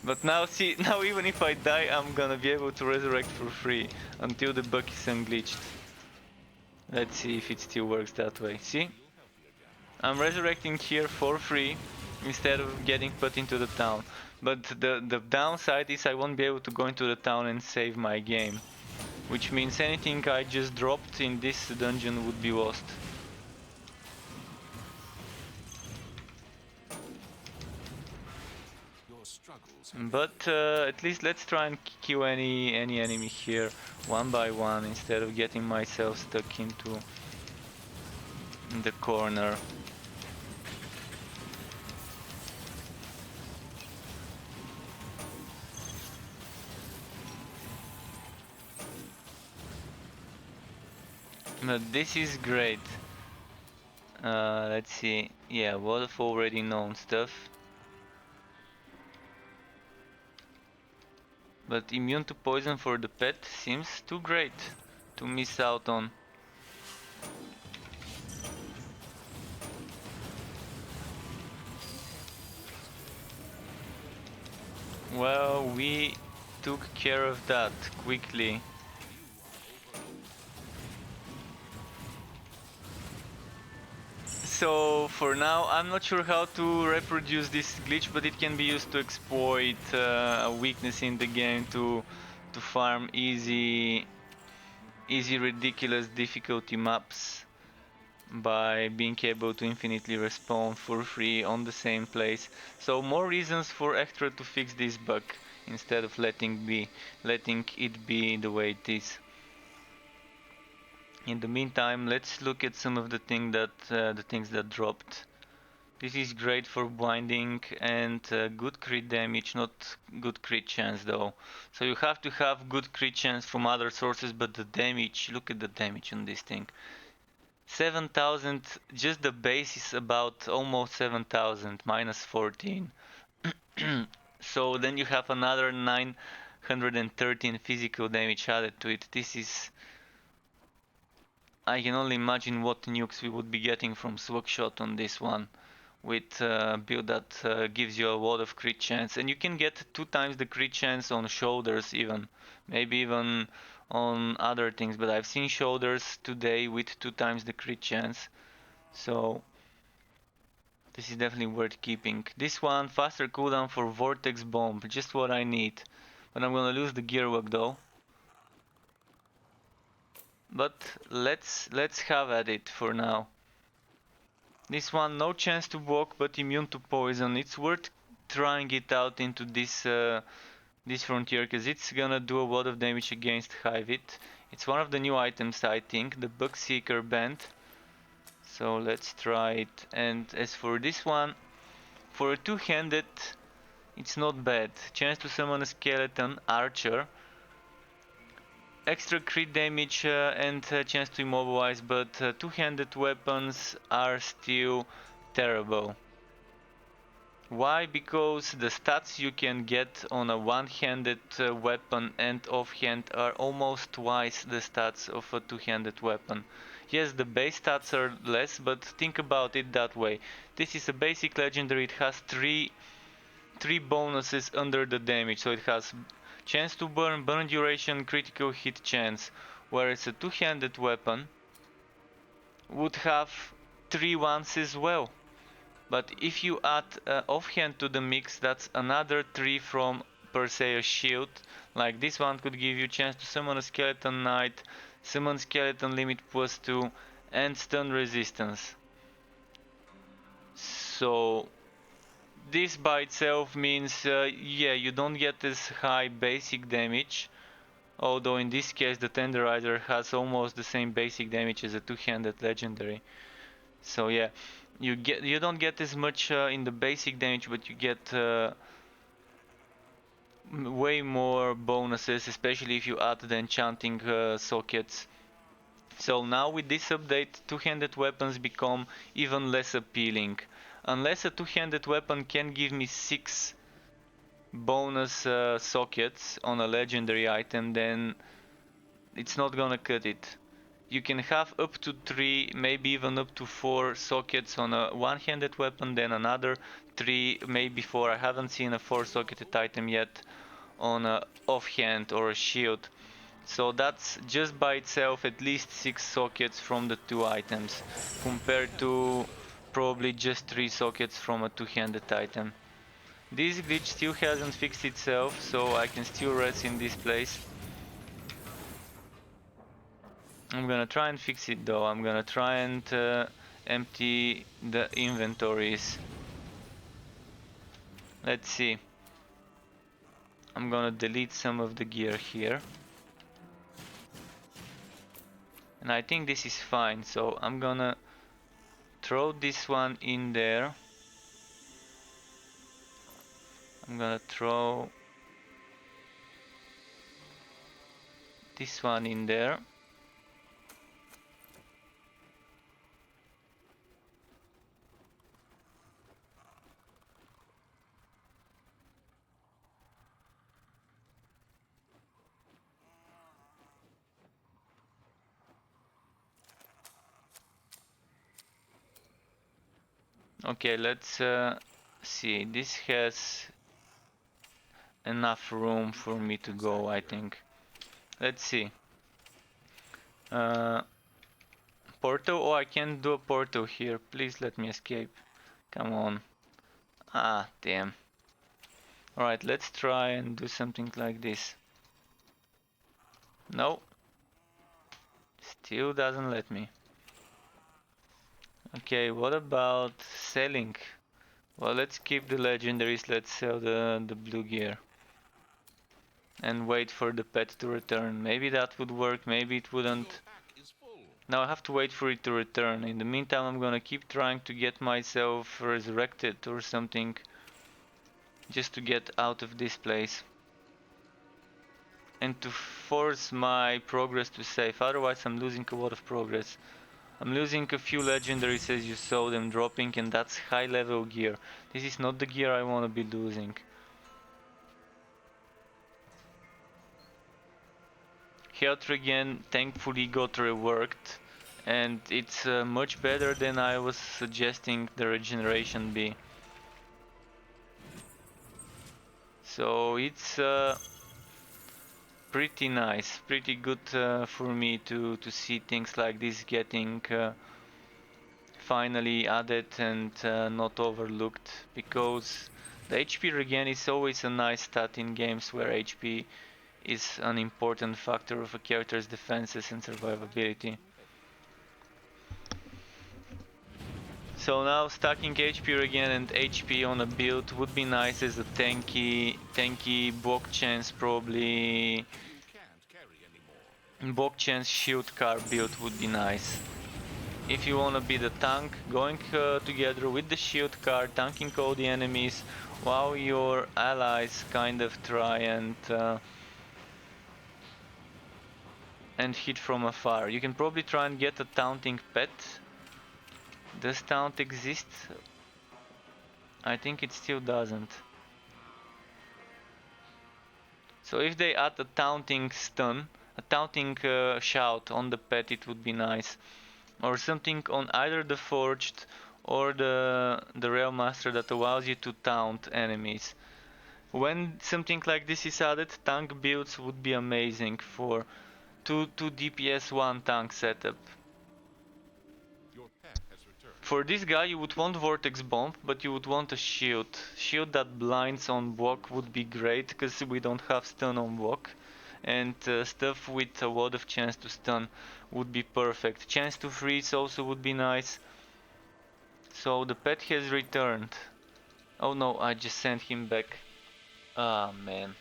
But now, see, now even if I die, I'm gonna be able to resurrect for free until the bug is unglitched. Let's see if it still works that way. See? I'm resurrecting here for free instead of getting put into the town. But the downside is I won't be able to go into the town and save my game. Which means anything I just dropped in this dungeon would be lost. But at least let's try and kill any enemy here one by one instead of getting myself stuck into the corner. But this is great. Let's see. Yeah, a lot of already known stuff. But immune to poison for the pet seems too great to miss out on. Well, we took care of that quickly. So for now, I'm not sure how to reproduce this glitch, but it can be used to exploit a weakness in the game to farm easy ridiculous difficulty maps by being able to infinitely respawn for free on the same place. So more reasons for Extra to fix this bug instead of letting it be the way it is. In the meantime, let's look at some of the things that dropped. This is great for blinding and good crit damage, not good crit chance though. So you have to have good crit chance from other sources, but the damage, look at the damage on this thing. 7,000, just the base is about almost 7,000, minus 14. So then you have another 113 physical damage added to it. This is... I can only imagine what nukes we would be getting from Slugshot on this one, with build that gives you a lot of crit chance, and you can get 2 times the crit chance on shoulders even, maybe even on other things, but I've seen shoulders today with 2 times the crit chance, so this is definitely worth keeping. This one, faster cooldown for Vortex Bomb, just what I need, but I'm gonna lose the gearwork though. But let's have at it for now. This one, no chance to walk, but immune to poison. It's worth trying it out into this this frontier, because it's gonna do a lot of damage against Hivit. It's one of the new items, I think, the Bugseeker Band. So let's try it. And as for this one, for a two-handed, it's not bad. Chance to summon a skeleton, archer. Extra crit damage and chance to immobilize, but two-handed weapons are still terrible. Why? Because the stats you can get on a one-handed weapon and offhand are almost twice the stats of a two-handed weapon. Yes, the base stats are less, but think about it that way. This is a basic legendary, it has three bonuses under the damage, so it has chance to burn, burn duration, critical hit chance, whereas a two-handed weapon would have 3 ones as well. But if you add offhand to the mix, that's another 3 from per se a shield. Like this one could give you chance to summon a skeleton knight, summon skeleton limit +2, and stun resistance. So this by itself means, yeah, you don't get as high basic damage, although in this case the Tenderizer has almost the same basic damage as a two-handed legendary. So yeah, you don't get as much in the basic damage, but you get way more bonuses, especially if you add the enchanting sockets. So now with this update, two-handed weapons become even less appealing. Unless a two-handed weapon can give me 6 bonus sockets on a legendary item, then it's not gonna cut it. You can have up to 3, maybe even up to 4 sockets on a one-handed weapon, then another 3, maybe 4. I haven't seen a 4-socketed item yet on a offhand or a shield. So that's just by itself at least 6 sockets from the 2 items, compared to probably just 3 sockets from a two-handed item. This glitch still hasn't fixed itself, so I can still rest in this place. I'm gonna try and fix it though. I'm gonna try and empty the inventories. Let's see. I'm gonna delete some of the gear here. And I think this is fine, so I'm gonna throw this one in there. I'm gonna throw this one in there. Okay, let's see. This has enough room for me to go, I think. Let's see. Portal? Oh, I can't do a portal here. Please let me escape. Come on. Ah, damn. Alright, let's try and do something like this. No. Still doesn't let me. Okay, what about selling? Well, let's keep the legendaries, let's sell the blue gear. And wait for the pet to return. Maybe that would work, maybe it wouldn't. Now I have to wait for it to return. In the meantime, I'm gonna keep trying to get myself resurrected or something. Just to get out of this place. And to force my progress to save, otherwise I'm losing a lot of progress. I'm losing a few legendaries as you saw them dropping, and that's high level gear. This is not the gear I want to be losing. Health regen thankfully got reworked, and it's much better than I was suggesting the regeneration be. So it's pretty nice, pretty good for me to see things like this getting finally added and not overlooked, because the HP regen is always a nice stat in games where HP is an important factor of a character's defenses and survivability. So now stacking HP regen and HP on a build would be nice as a tanky block chance, probably You can't carry anymore. block chance shield car build would be nice. If you wanna be the tank, going together with the shield car, tanking all the enemies, while your allies kind of try and hit from afar. You can probably try and get a taunting pet. Does taunt exist? I think it still doesn't. So if they add a taunting stun, a taunting shout on the pet, it would be nice. Or something on either the forged or the Rail Master that allows you to taunt enemies. When something like this is added, tank builds would be amazing for 2 DPS 1 tank setup. Your pet has returned. For this guy you would want Vortex Bomb, but you would want a shield. Shield that blinds on block would be great, because we don't have stun on block. And stuff with a lot of chance to stun would be perfect. Chance to freeze also would be nice. So the pet has returned. Oh no, I just sent him back. Ah man.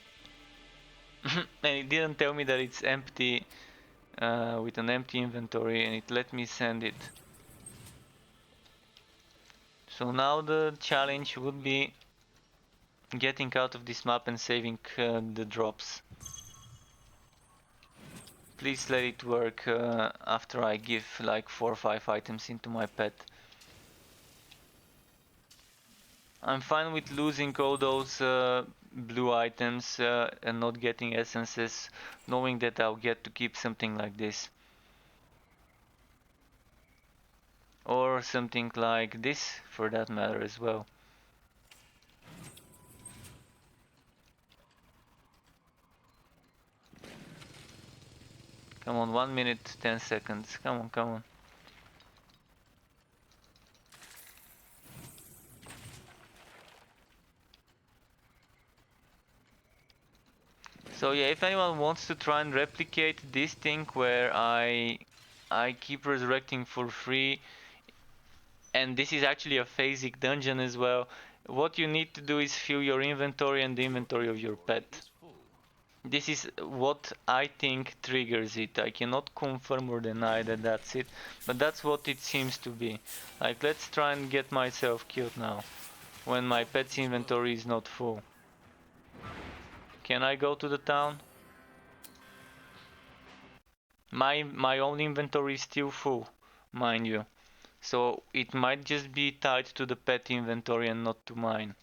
And it didn't tell me that it's empty, with an empty inventory, and it let me send it. So now the challenge would be getting out of this map and saving the drops. Please let it work after I give like 4 or 5 items into my pet. I'm fine with losing all those blue items and not getting essences, knowing that I'll get to keep something like this. Or something like this, for that matter as well. Come on, 1 minute, 10 seconds. Come on, come on. So yeah, if anyone wants to try and replicate this thing where I keep resurrecting for free, and this is actually a phasic dungeon as well, what you need to do is fill your inventory and the inventory of your pet. Is full. This is what I think triggers it. I cannot confirm or deny that that's it, but that's what it seems to be. Like, let's try and get myself killed now, when my pet's inventory is not full. Can I go to the town? My own inventory is still full, mind you. So it might just be tied to the pet inventory and not to mine.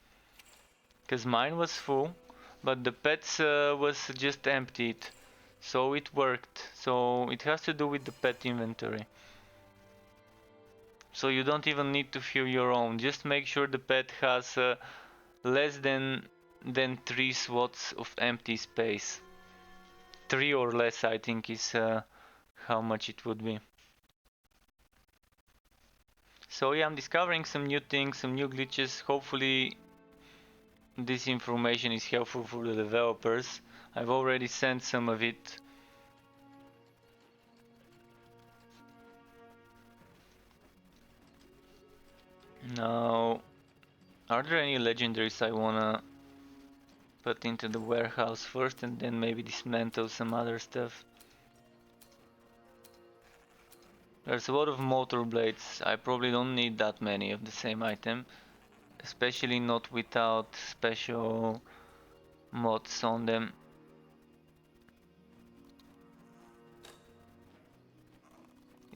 Because mine was full, but the pet's was just emptied. So it worked. So it has to do with the pet inventory. So you don't even need to fill your own. Just make sure the pet has less than 3 slots of empty space. 3 or less, I think, is how much it would be. So yeah, I'm discovering some new things, some new glitches. Hopefully this information is helpful for the developers. I've already sent some of it. Now, are there any legendaries I wanna put into the warehouse first and then maybe dismantle some other stuff? There's a lot of motor blades. I probably don't need that many of the same item, especially not without special mods on them.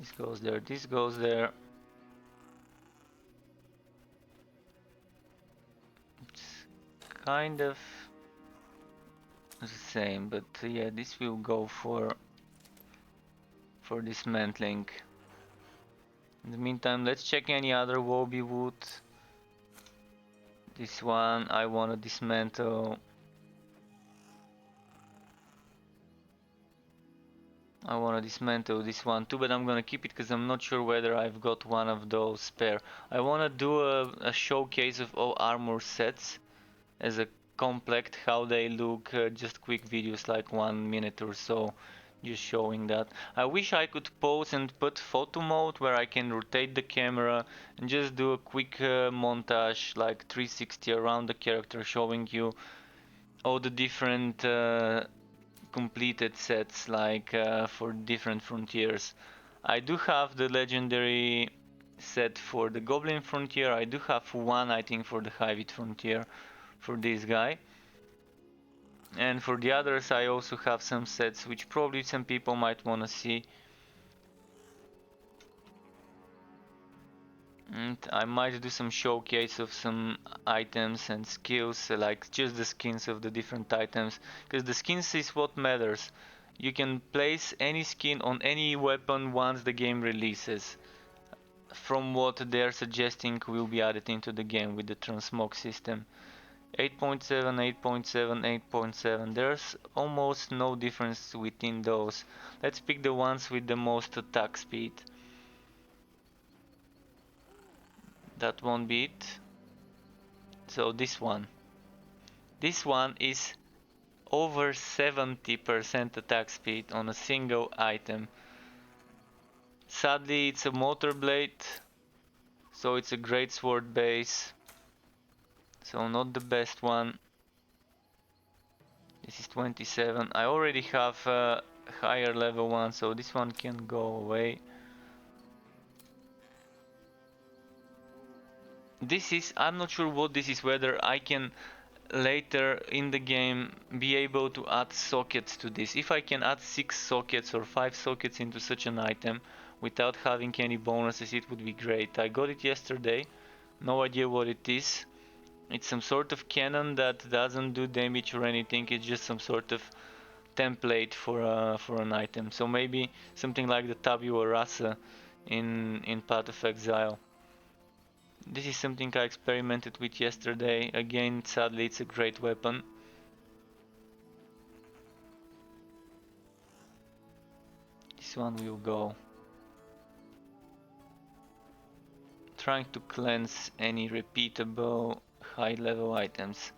This goes there, this goes there. It's kind of the same, but yeah, this will go for for dismantling. In the meantime, let's check any other Wobby wood. This one I wanna dismantle. I wanna dismantle this one too, but I'm gonna keep it because I'm not sure whether I've got one of those spare. I wanna do a showcase of all armor sets as a complete, how they look, just quick videos like 1 minute or so, just showing that. I wish I could pause and put photo mode where I can rotate the camera and just do a quick montage like 360 around the character, showing you all the different completed sets like for different frontiers. I do have the legendary set for the Goblin Frontier. I do have one, I think, for the Hivit Frontier for this guy. And for the others I also have some sets which probably some people might wanna see. And I might do some showcase of some items and skills, like just the skins of the different items, because the skins is what matters. You can place any skin on any weapon once the game releases, from what they're suggesting will be added into the game with the transmog system. 8.7, 8.7, 8.7. There's almost no difference within those. Let's pick the ones with the most attack speed. That won't be it. So this one. This one is over 70% attack speed on a single item. Sadly, it's a motor blade, so it's a great sword base. So not the best one. This is 27. I already have a higher level one, so this one can go away. This is, I'm not sure what this is, whether I can later in the game be able to add sockets to this. If I can add 6 sockets or 5 sockets into such an item without having any bonuses, it would be great. I got it yesterday, no idea what it is. It's some sort of cannon that doesn't do damage or anything, it's just some sort of template for an item. So maybe something like the Tabula Rasa in Path of Exile. This is something I experimented with yesterday. Again, sadly, it's a great weapon. This one will go. Trying to cleanse any repeatable high level items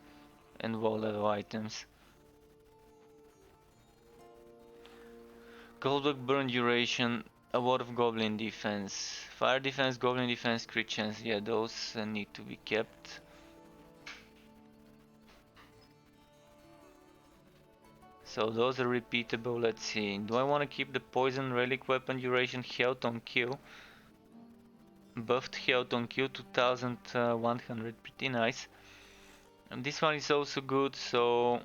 and low level items. Goldblock burn duration, a lot of goblin defense. Fire defense, goblin defense, crit chance, yeah, those need to be kept. So those are repeatable, let's see. Do I want to keep the poison relic weapon duration, health on kill? Buffed health on kill, 2100, pretty nice. And this one is also good, so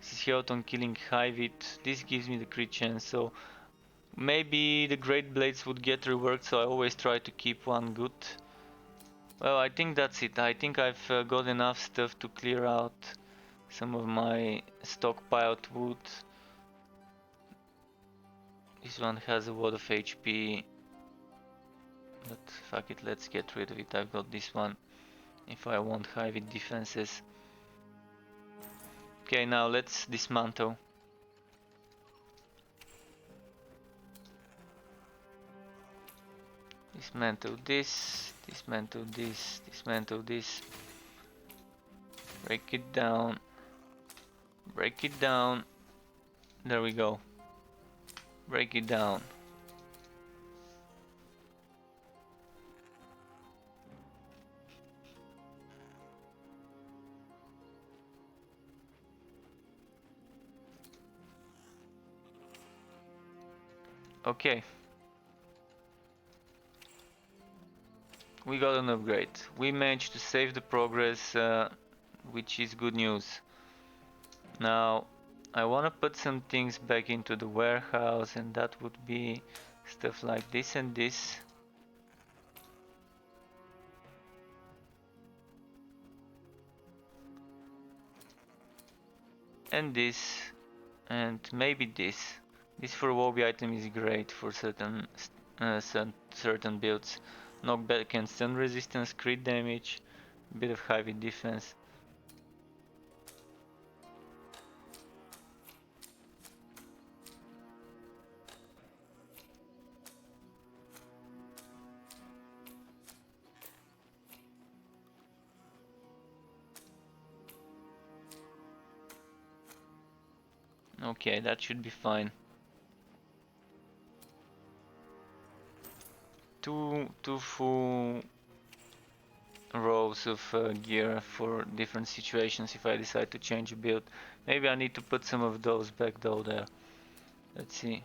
this is health on killing Hivit. This gives me the crit chance, so maybe the Great Blades would get reworked, so I always try to keep one good. Well, I think that's it. I think I've got enough stuff to clear out some of my stockpiled wood. This one has a lot of HP, but fuck it, let's get rid of it. I've got this one if I want Hivit defenses. Okay, now let's dismantle. Dismantle this, dismantle this, dismantle this. Break it down. Break it down. There we go. Break it down. Okay. We got an upgrade. We managed to save the progress, which is good news. Now, I want to put some things back into the warehouse, and that would be stuff like this and this. And this, and maybe this. This for Wobby item is great for certain builds. Knockback and stun resistance, crit damage, bit of heavy defense. Okay, that should be fine. Two full rows of gear for different situations if I decide to change a build. Maybe I need to put some of those back though there. Let's see.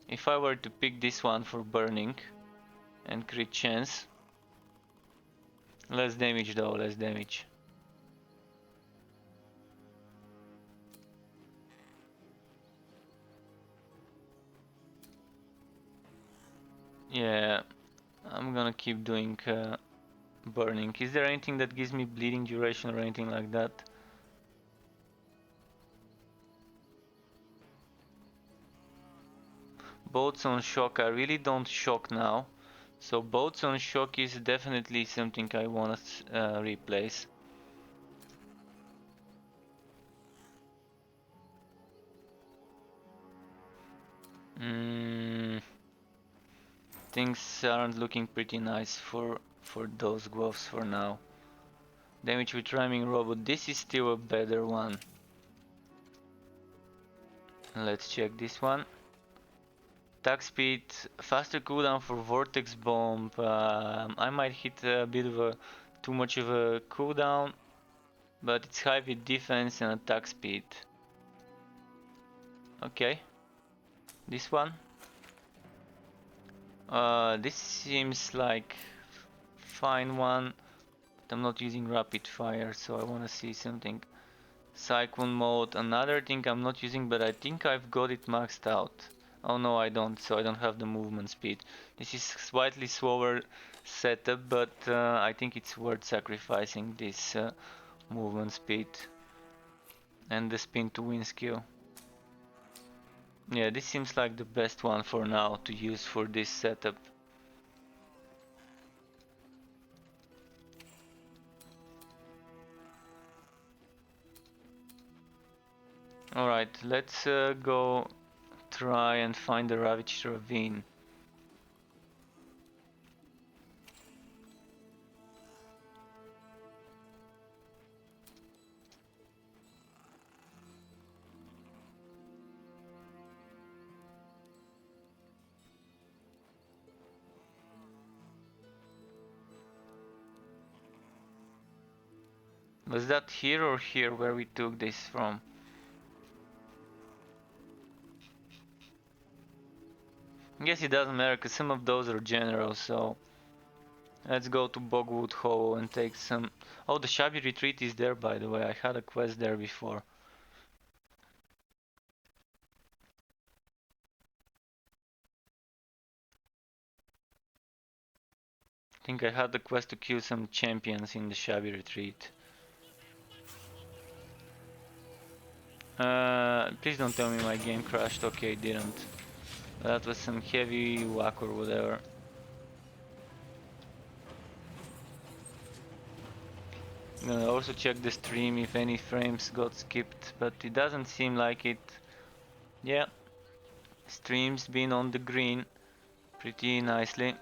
If I were to pick this one for burning and crit chance, less damage though, less damage. Yeah, I'm gonna keep doing burning. Is there anything that gives me bleeding duration or anything like that? Boats on shock, I really don't shock now. So boats on shock is definitely something I wanna replace. Things aren't looking pretty nice for those gloves for now. Damage with rhyming robot, this is still a better one. Let's check this one. Attack speed, faster cooldown for vortex bomb. I might hit a bit of a too much of a cooldown, but it's high with defense and attack speed. Okay, this one. This seems like fine one, but I'm not using rapid fire, so I want to see something. Cyclone mode, another thing I'm not using, but I think I've got it maxed out. Oh no, I don't, so I don't have the movement speed. This is slightly slower setup, but I think it's worth sacrificing this movement speed and the spin to win skill. Yeah, this seems like the best one for now to use for this setup. Alright, let's go try and find the Ravaged Ravine. Was that here or here where we took this from? I guess it doesn't matter because some of those are general, so let's go to Bogwood Hollow and take some... Oh, the Shabby Retreat is there, by the way. I had a quest there before. I think I had the quest to kill some champions in the Shabby Retreat. Please don't tell me my game crashed. Okay, it didn't. That was some heavy whack or whatever. I'm gonna also check the stream if any frames got skipped, but it doesn't seem like it. Yeah, stream's been on the green pretty nicely.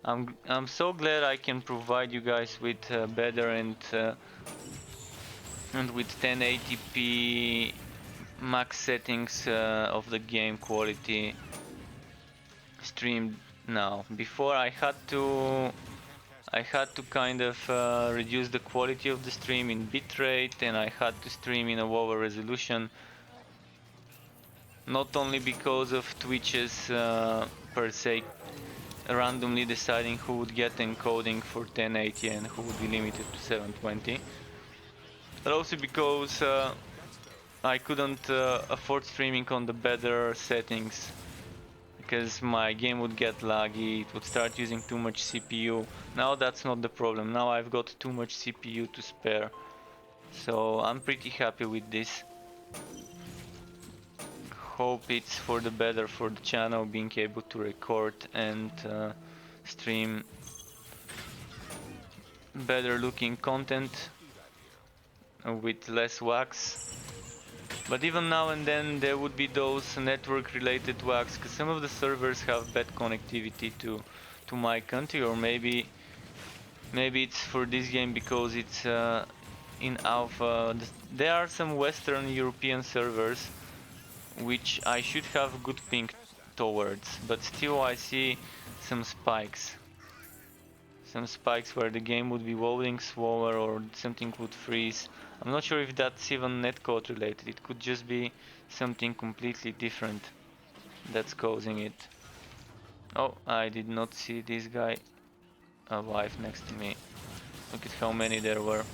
I'm so glad I can provide you guys with better and with 1080p max settings of the game quality stream now. Before I had to kind of reduce the quality of the stream in bitrate, and I had to stream in a lower resolution, not only because of Twitch's per se randomly deciding who would get encoding for 1080 and who would be limited to 720, but also because I couldn't afford streaming on the better settings, because my game would get laggy, it would start using too much CPU. Now that's not the problem, now I've got too much CPU to spare. So I'm pretty happy with this. Hope it's for the better for the channel, being able to record and stream better looking content with less wax. But even now and then there would be those network related wags, because some of the servers have bad connectivity to my country, or maybe it's for this game because it's in alpha. There are some Western European servers which I should have good ping towards, but still I see some spikes. Some spikes where the game would be loading slower or something would freeze. I'm not sure if that's even netcode related, it could just be something completely different that's causing it. Oh, I did not see this guy alive next to me. Look at how many there were.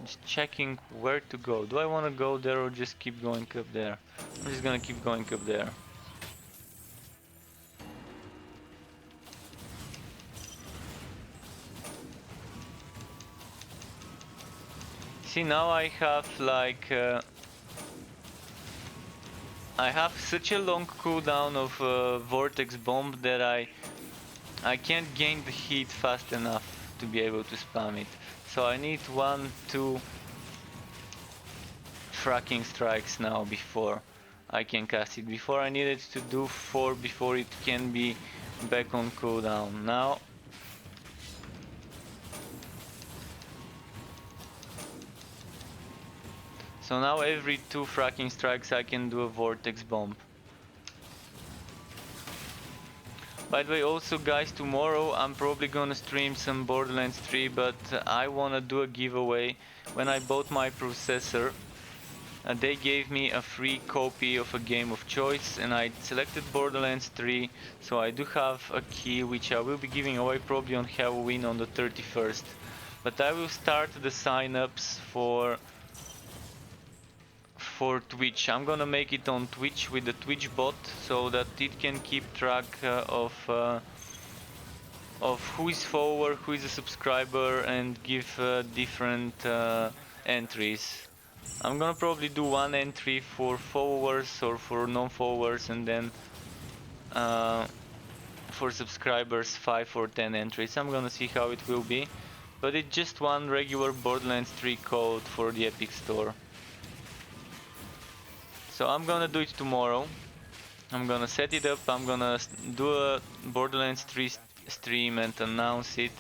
Just checking where to go. Do I want to go there or just keep going up there? I'm just gonna keep going up there. See, now I have like I have such a long cooldown of vortex bomb that I can't gain the heat fast enough to be able to spam it. So I need 1-2 fracking strikes now before I can cast it. Before I needed to do 4 before it can be back on cooldown. Now so now every 2 fracking strikes I can do a vortex bomb. By the way, also guys, tomorrow I'm probably gonna stream some Borderlands 3, but I wanna do a giveaway. When I bought my processor, they gave me a free copy of a game of choice, and I selected Borderlands 3, so I do have a key which I will be giving away probably on Halloween on the 31st. But I will start the sign-ups for Twitch. I'm gonna make it on Twitch with the Twitch bot so that it can keep track of who is follower, who is a subscriber, and give different entries. I'm gonna probably do one entry for followers or for non-followers, and then for subscribers 5 or 10 entries. I'm gonna see how it will be, but it's just one regular Borderlands 3 code for the Epic Store. So I'm gonna do it tomorrow. I'm gonna set it up, I'm gonna do a Borderlands 3 stream and announce it,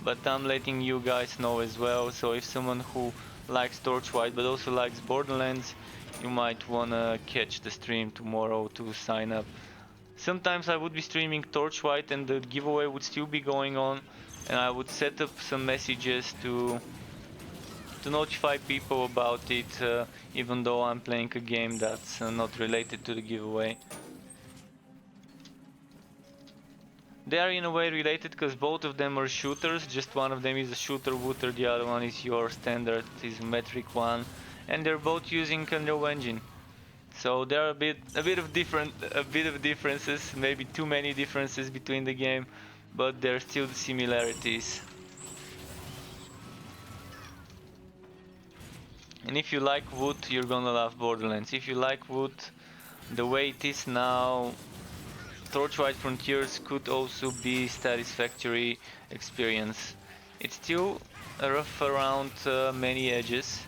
but I'm letting you guys know as well, so if someone who likes Torchlight but also likes Borderlands, you might wanna catch the stream tomorrow to sign up. Sometimes I would be streaming Torchlight and the giveaway would still be going on, and I would set up some messages to notify people about it, even though I'm playing a game that's not related to the giveaway. They are in a way related because both of them are shooters, just one of them is a shooter wooter, the other one is your standard isometric one, and they're both using Unreal Engine. So there are a bit of differences, maybe too many differences between the game, but there are still the similarities. And if you like wood, you're gonna love Borderlands. If you like wood, the way it is now, Torchlight Frontiers could also be satisfactory experience. It's still rough around many edges,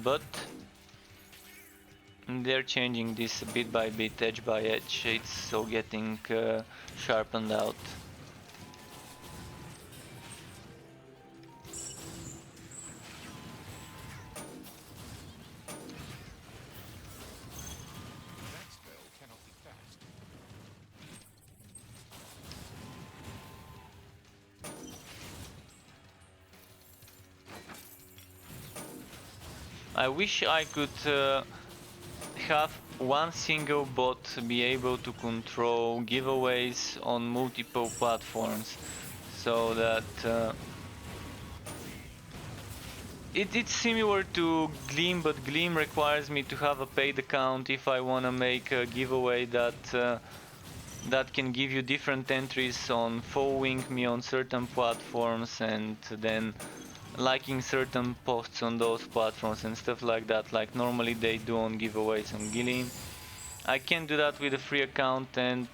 but they're changing this bit by bit, edge by edge. It's all getting sharpened out. That spell cannot be cast. I wish I could have one single bot be able to control giveaways on multiple platforms, so that It's similar to Gleam, but Gleam requires me to have a paid account if I want to make a giveaway that can give you different entries on following me on certain platforms and then liking certain posts on those platforms and stuff like that, like normally they do on giveaways on Gleam. I can't do that with a free account, and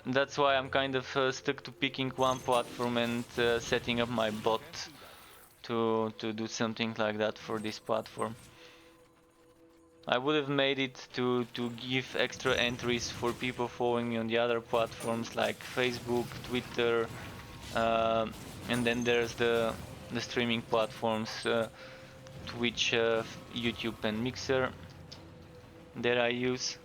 that's why I'm kind of stuck to picking one platform and setting up my bot to do something like that for this platform. I would have made it to give extra entries for people following me on the other platforms like Facebook, Twitter, and then there's the streaming platforms, Twitch, YouTube, and Mixer that I use.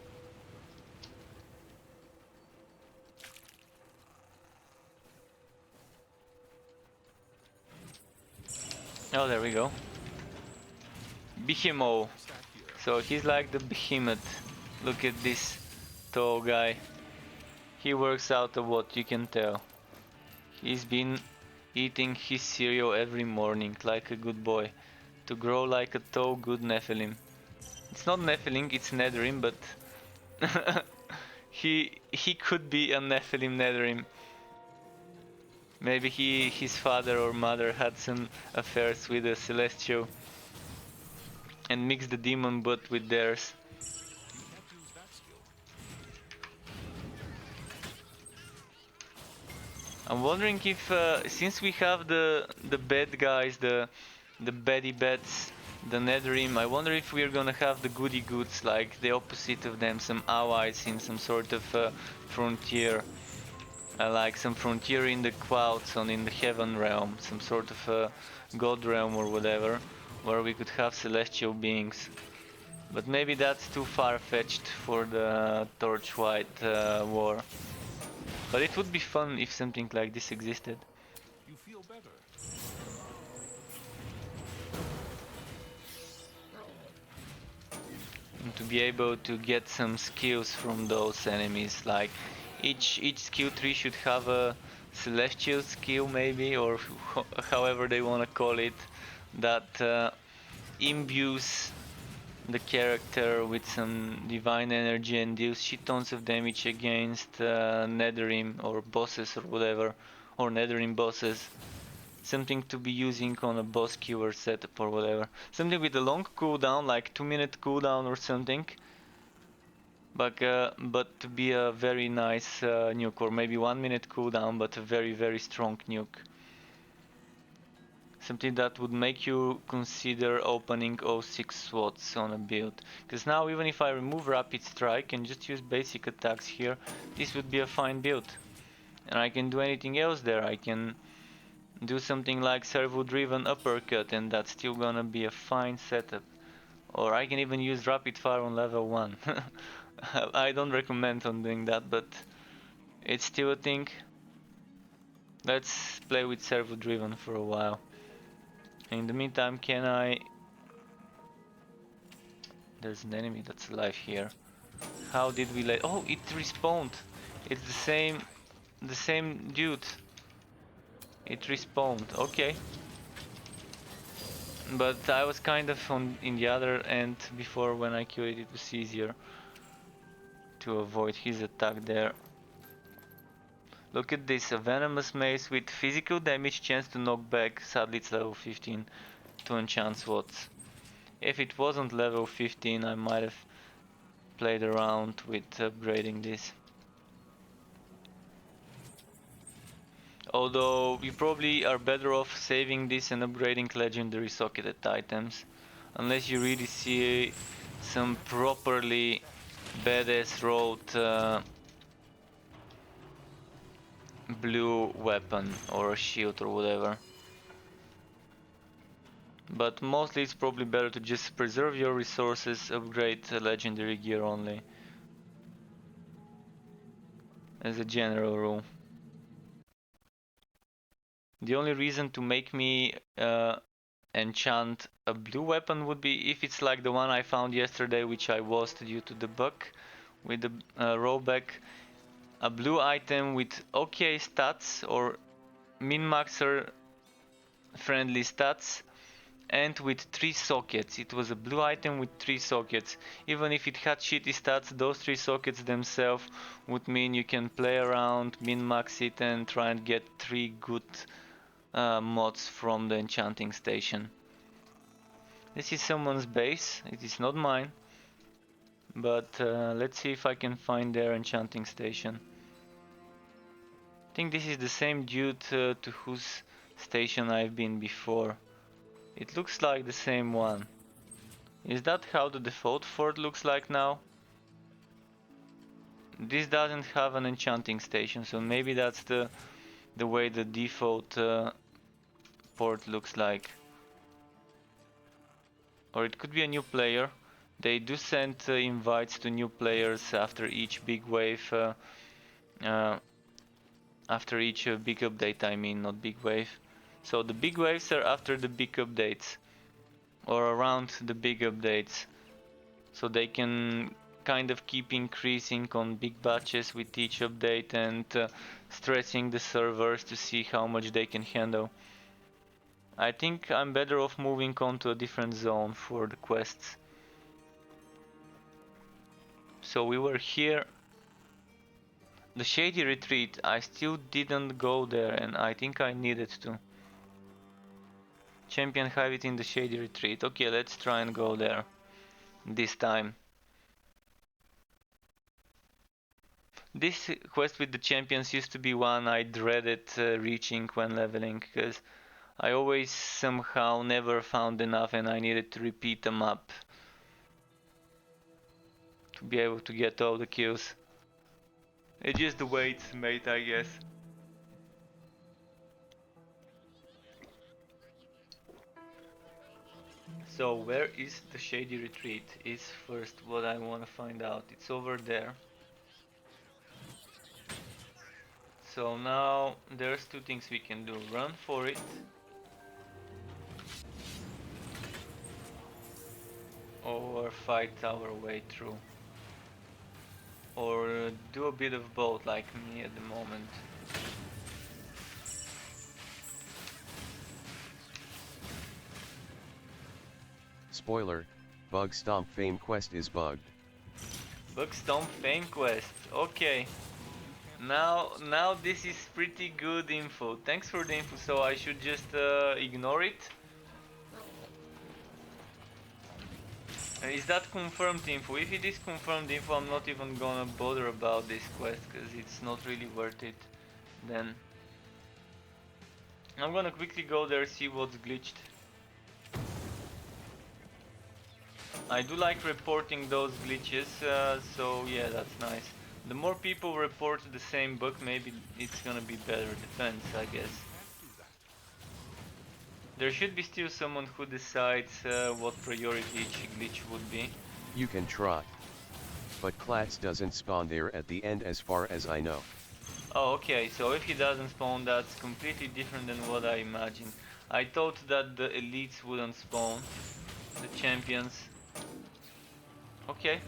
Oh, there we go. Behemoth. So he's like the behemoth. Look at this tall guy. He works out a lot, you can tell. He's been eating his cereal every morning like a good boy to grow like a tall good Nephilim. It's not Nephilim, it's Netherim, but he could be a Nephilim Netherim. Maybe his father or mother had some affairs with a celestial and mixed the demon blood with theirs. I'm wondering if since we have the bad guys, the baddie bats, the Netherim, I wonder if we're gonna have the goody goods, like the opposite of them, some allies in some sort of frontier. Like some frontier in the clouds and in the heaven realm, some sort of god realm or whatever, where we could have celestial beings. But maybe that's too far-fetched for the Torchlight war. But it would be fun if something like this existed. You feel better. And to be able to get some skills from those enemies, like each skill tree should have a celestial skill maybe, or however they want to call it, that imbues the character with some divine energy and deals shit tons of damage against Netherim or bosses or whatever, or Netherim bosses. Something to be using on a boss killer setup or whatever. Something with a long cooldown, like 2-minute cooldown or something. But to be a very nice nuke, or maybe 1-minute cooldown, but a very strong nuke. Something that would make you consider opening 06 slots on a build. Because now even if I remove Rapid Strike and just use basic attacks here, this would be a fine build. And I can do anything else there. I can do something like servo driven uppercut and that's still gonna be a fine setup. Or I can even use rapid fire on level 1. I don't recommend on doing that, but it's still a thing. Let's play with servo driven for a while. In the meantime, can I... There's an enemy that's alive here. How did we let... Oh, it respawned. It's the same dude. It respawned, okay. But I was kind of in the other end before. When I killed it, it was easier to avoid his attack there. Look at this, a venomous mace with physical damage, chance to knock back, sadly it's level 15 to enchant slots. If it wasn't level 15 I might have played around with upgrading this. Although you probably are better off saving this and upgrading legendary socketed items. Unless you really see some properly badass rolled blue weapon or a shield or whatever. But mostly it's probably better to just preserve your resources, upgrade legendary gear only. As a general rule. The only reason to make me enchant a blue weapon would be if it's like the one I found yesterday, which I lost due to the bug with the rollback. A blue item with okay stats or min-maxer friendly stats and with 3 sockets. It was a blue item with 3 sockets. Even if it had shitty stats, those 3 sockets themselves would mean you can play around, min-max it and try and get 3 good mods from the enchanting station. This is someone's base, it is not mine. But let's see if I can find their enchanting station. I think this is the same dude to whose station I've been before. It looks like the same one. Is that how the default fort looks like now? This doesn't have an enchanting station, so maybe that's the way the default port looks like. Or it could be a new player. They do send invites to new players after each big wave. After each big update, I mean, not big wave. So the big waves are after the big updates, or around the big updates. So they can kind of keep increasing on big batches with each update and stressing the servers to see how much they can handle. I think I'm better off moving on to a different zone for the quests. So we were here. The Shady Retreat, I still didn't go there and I think I needed to. Champion have it in the Shady Retreat. Okay, let's try and go there this time. This quest with the champions used to be one I dreaded reaching when leveling, because I always somehow never found enough and I needed to repeat them up to be able to get all the kills. It's just the way it's made, I guess. So where is the Shady Retreat is first what I want to find out. It's over there. So now there's 2 things we can do. Run for it. Or fight our way through. Or do a bit of both like me at the moment. Spoiler, Bug Stomp Fame Quest is bugged. Bug Stomp Fame Quest. Okay. Now this is pretty good info. Thanks for the info. So I should just ignore it. Is that confirmed info? If it is confirmed info, I'm not even gonna bother about this quest because it's not really worth it. Then I'm gonna quickly go there, see what's glitched. I do like reporting those glitches, so yeah, that's nice. The more people report the same bug, maybe it's gonna be better. Depends, I guess. There should be still someone who decides what priority each glitch would be. You can try. But Klatz doesn't spawn there at the end as far as I know. Oh, okay, so if he doesn't spawn, that's completely different than what I imagined. I thought that the elites wouldn't spawn, the champions. Okay.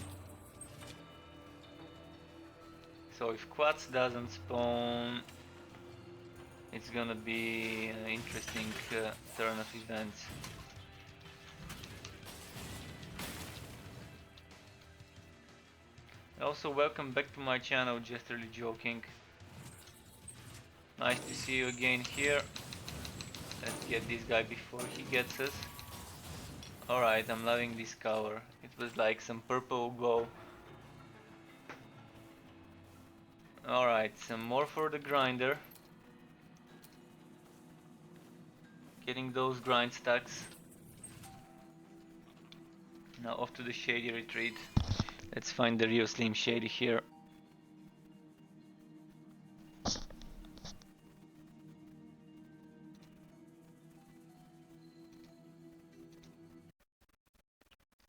So if Quats doesn't spawn, it's gonna be an interesting turn of events. Also, welcome back to my channel, Jesterly Joking. Nice to see you again here. Let's get this guy before he gets us. Alright, I'm loving this cover. It was like some purple glow. Alright, some more for the grinder. Getting those grind stacks. Now off to the Shady Retreat. Let's find the real Slim Shady here.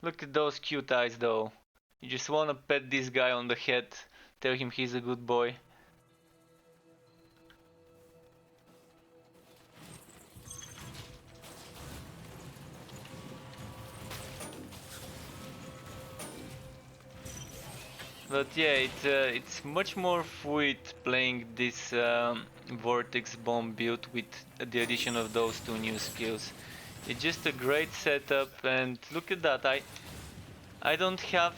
Look at those cute eyes though. You just wanna pet this guy on the head, tell him he's a good boy. But yeah, it's much more fluid playing this Vortex Bomb build with the addition of those 2 new skills. It's just a great setup, and look at that. I don't have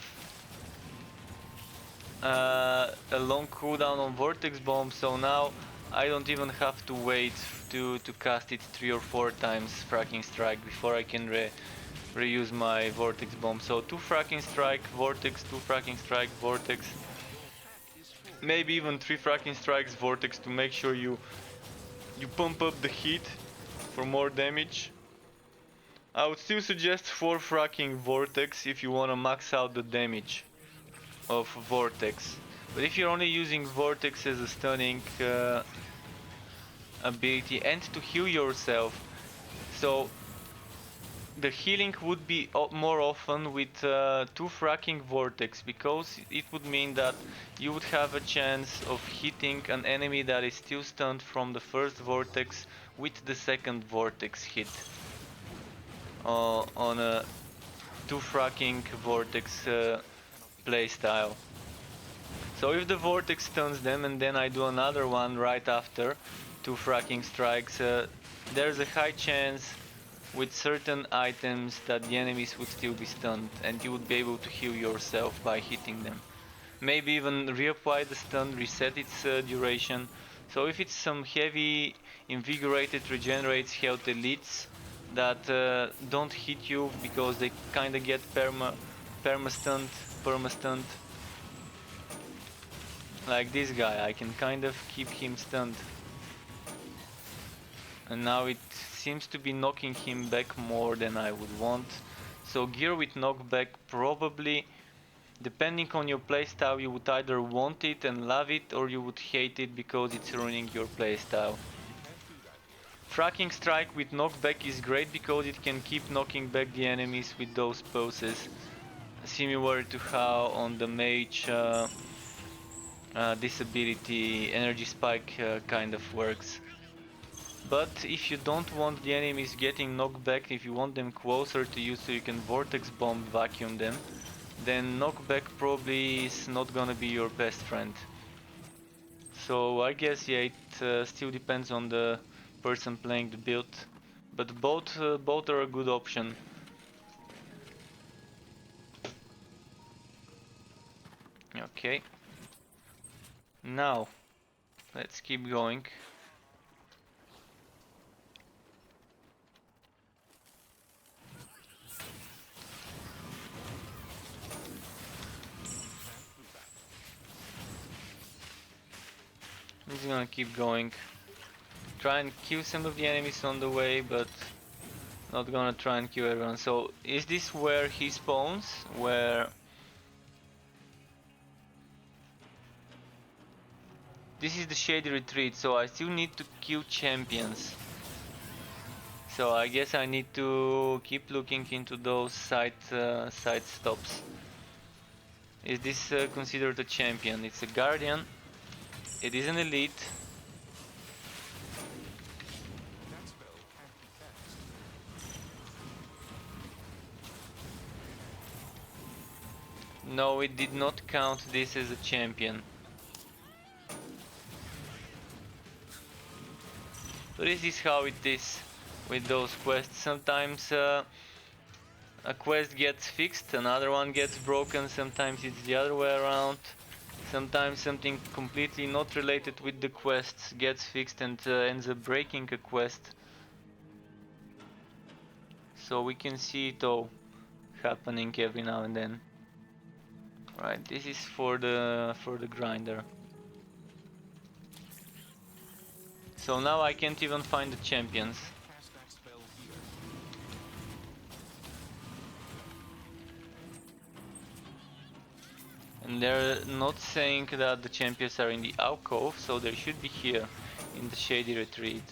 a long cooldown on Vortex Bomb, so now I don't even have to wait to cast it 3 or 4 times fracking strike before I can reuse my Vortex Bomb. So 2 fracking strike, Vortex, 2 fracking strike, Vortex, maybe even 3 fracking strikes, Vortex, to make sure you pump up the heat for more damage. I would still suggest 4 fracking Vortex if you wanna max out the damage of Vortex. But if you're only using Vortex as a stunning ability and to heal yourself, so the healing would be more often with 2 fracking Vortex, because it would mean that you would have a chance of hitting an enemy that is still stunned from the first Vortex with the second Vortex hit on a 2 fracking Vortex playstyle. So if the Vortex stuns them and then I do another one right after 2 fracking strikes, there's a high chance with certain items that the enemies would still be stunned and you would be able to heal yourself by hitting them. Maybe even reapply the stun, reset its duration. So if it's some heavy invigorated regenerates health elites that don't hit you because they kinda get perma-stunned, like this guy, I can kind of keep him stunned. And now it seems to be knocking him back more than I would want. So gear with knockback, probably, depending on your playstyle, you would either want it and love it, or you would hate it because it's ruining your playstyle. Fracking strike with knockback is great because it can keep knocking back the enemies with those pulses, similar to how on the mage this ability energy spike kind of works. But if you don't want the enemies getting knocked back, if you want them closer to you so you can Vortex Bomb vacuum them, then knockback probably is not gonna be your best friend. So I guess, yeah, it still depends on the person playing the build, but both are a good option. Okay, now let's keep going. I'm just gonna keep going. Try and kill some of the enemies on the way, but not gonna try and kill everyone. So is this where he spawns? Where... This is the Shady Retreat, so I still need to kill champions. So I guess I need to keep looking into those side stops. Is this considered a champion? It's a guardian. It is an elite. No, it did not count this as a champion. So this is how it is with those quests. Sometimes a quest gets fixed, another one gets broken, sometimes it's the other way around. Sometimes something completely not related with the quests gets fixed and ends up breaking a quest. So we can see it all happening every now and then. Right, this is for the grinder. So now I can't even find the champions. And they're not saying that the champions are in the alcove, so they should be here in the Shady Retreat.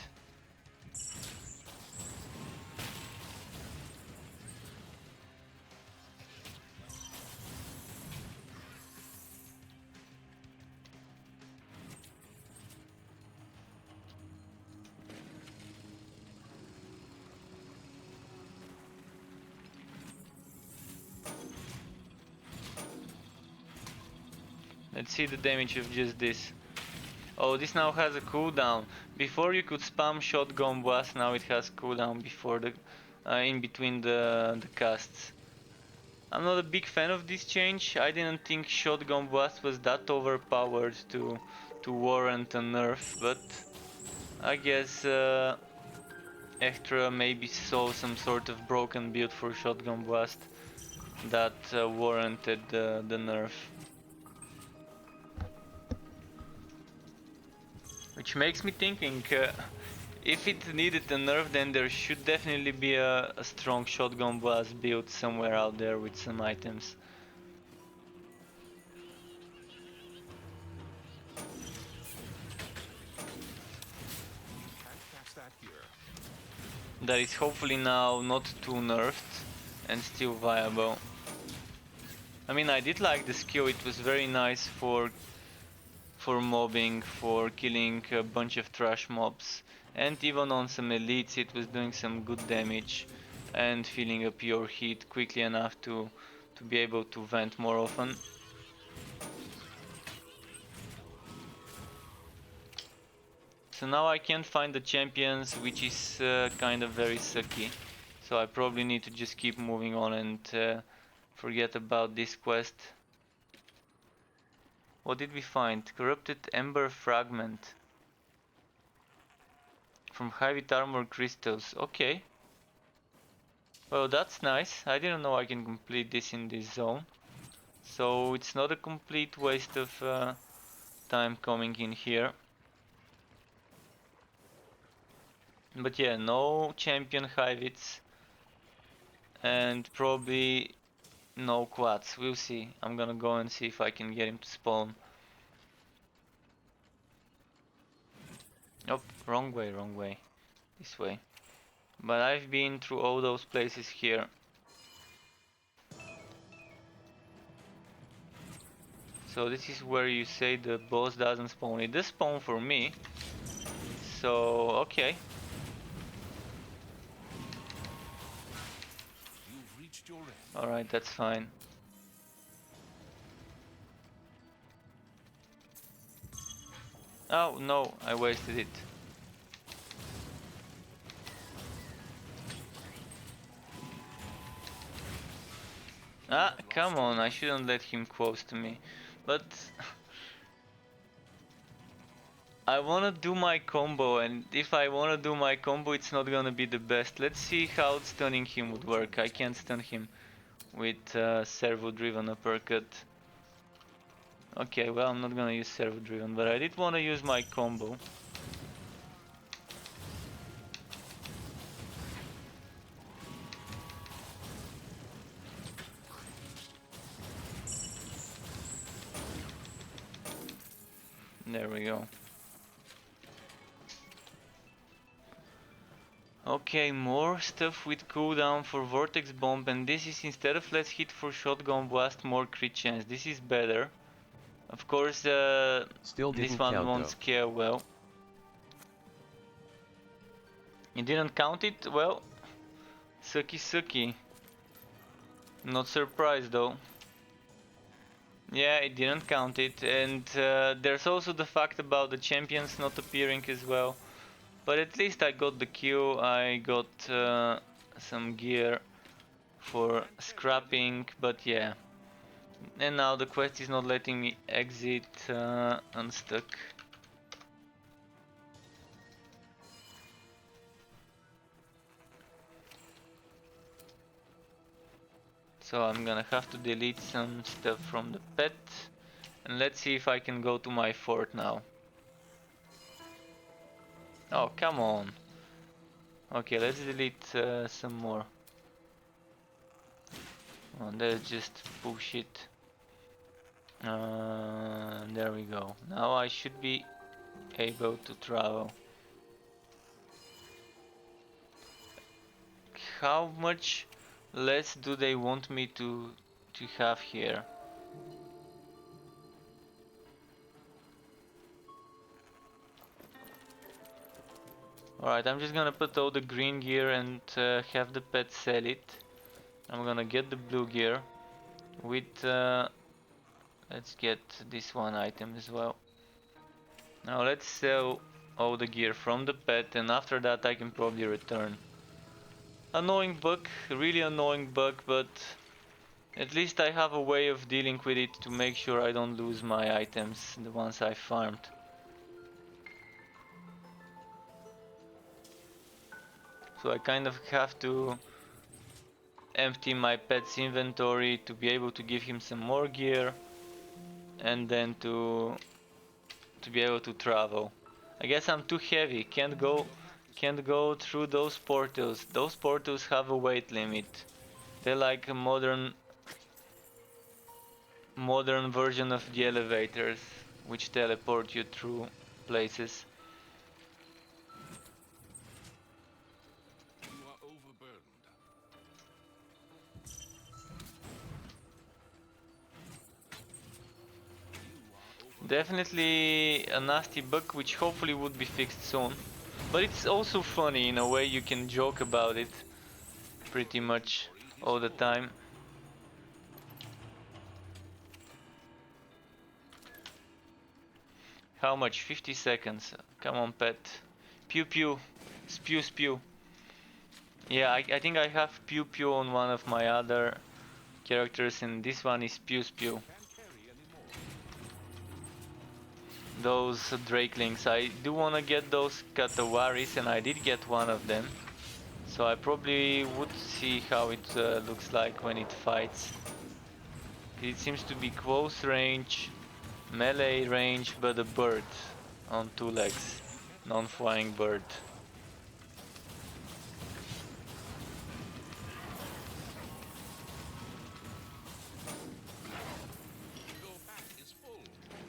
Let's see the damage of just this. Oh, this now has a cooldown. Before you could spam shotgun blast, now it has cooldown before the in between the casts. I'm not a big fan of this change. I didn't think Shotgun Blast was that overpowered to warrant a nerf, but I guess Extra maybe saw some sort of broken build for Shotgun Blast that warranted the nerf. Which makes me thinking, if it needed a nerf, then there should definitely be a strong Shotgun Blast build somewhere out there with some items. Can't catch that here. That is hopefully now not too nerfed and still viable. I mean, I did like the skill, it was very nice for mobbing, for killing a bunch of trash mobs, and even on some elites it was doing some good damage and filling up your heat quickly enough to be able to vent more often. So now I can't find the champions, which is kind of very sucky. So I probably need to just keep moving on and forget about this quest. What did we find? Corrupted Ember Fragment. From Heavy Armor Crystals. Okay. Well, that's nice. I didn't know I can complete this in this zone. So it's not a complete waste of time coming in here. But yeah, no champion Hivits. And probably no quads. We'll see. I'm gonna go and see if I can get him to spawn. Oh, wrong way, wrong way. This way. But I've been through all those places here. So this is where you say the boss doesn't spawn. It does spawn for me. So, okay. You've reached your end. Alright, that's fine. Oh, no, I wasted it. Ah, come on, I shouldn't let him close to me. But I wanna do my combo, and if I wanna do my combo, it's not gonna be the best. Let's see how stunning him would work. I can't stun him with servo-driven uppercut. Okay, well, I'm not gonna use servo-driven, but I did wanna use my combo. There we go. Okay, more stuff with cooldown for Vortex Bomb, and this is instead of let's hit for Shotgun Blast, more crit chance. This is better. Of course, Still this didn't one count won't though. scare well. You didn't count it? Well, sucky sucky. Not surprised though. Yeah, it didn't count it, and there's also the fact about the champions not appearing as well. But at least I got the kill, I got some gear for scrapping, but yeah. And now the quest is not letting me exit unstuck. So I'm gonna have to delete some stuff from the pet. And let's see if I can go to my fort now. Oh, come on. Okay, let's delete some more. Oh, that's just bullshit. There we go. Now I should be able to travel. How much less do they want me to have here? Alright, I'm just gonna put all the green gear and have the pet sell it. I'm gonna get the blue gear with let's get this one item as well. Now let's sell all the gear from the pet, and after that I can probably return. Annoying bug, really annoying bug, but at least I have a way of dealing with it to make sure I don't lose my items, the ones I farmed. So I kind of have to empty my pet's inventory to be able to give him some more gear and then to be able to travel. I guess I'm too heavy, can't go through those portals. Those portals have a weight limit. They're like a modern version of the elevators, which teleport you through places. You are overburdened. Definitely a nasty bug which hopefully would be fixed soon. But it's also funny in a way, you can joke about it pretty much all the time. How much? 50 seconds. Come on, pet. Pew pew. Spew spew. Yeah, I think I have pew pew on one of my other characters, and this one is pew spew. Can't carry anymore. Those drakelings. I do want to get those Katawaris, and I did get one of them. So I probably would see how it looks like when it fights. It seems to be close range, melee range, but a bird on two legs. Non-flying bird. Your pack is full.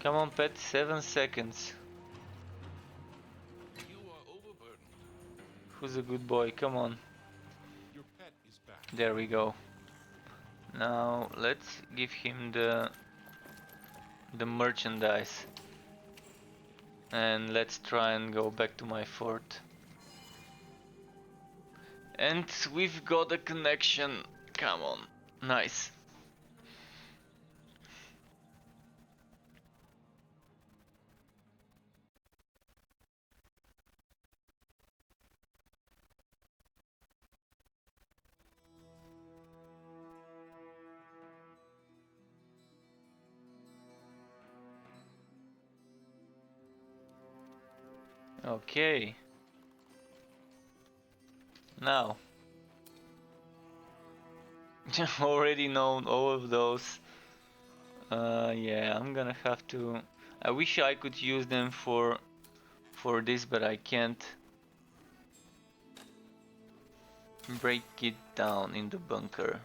Come on, pet, 7 seconds. You are overburdened. Who's a good boy? Come on. Your pet is back. There we go. Now let's give him the merchandise. And let's try and go back to my fort. And we've got a connection. Come on. Nice. Okay. Now. Already known all of those. Yeah, I'm gonna have to. I wish I could use them for this, but I can't. Break it down in the bunker.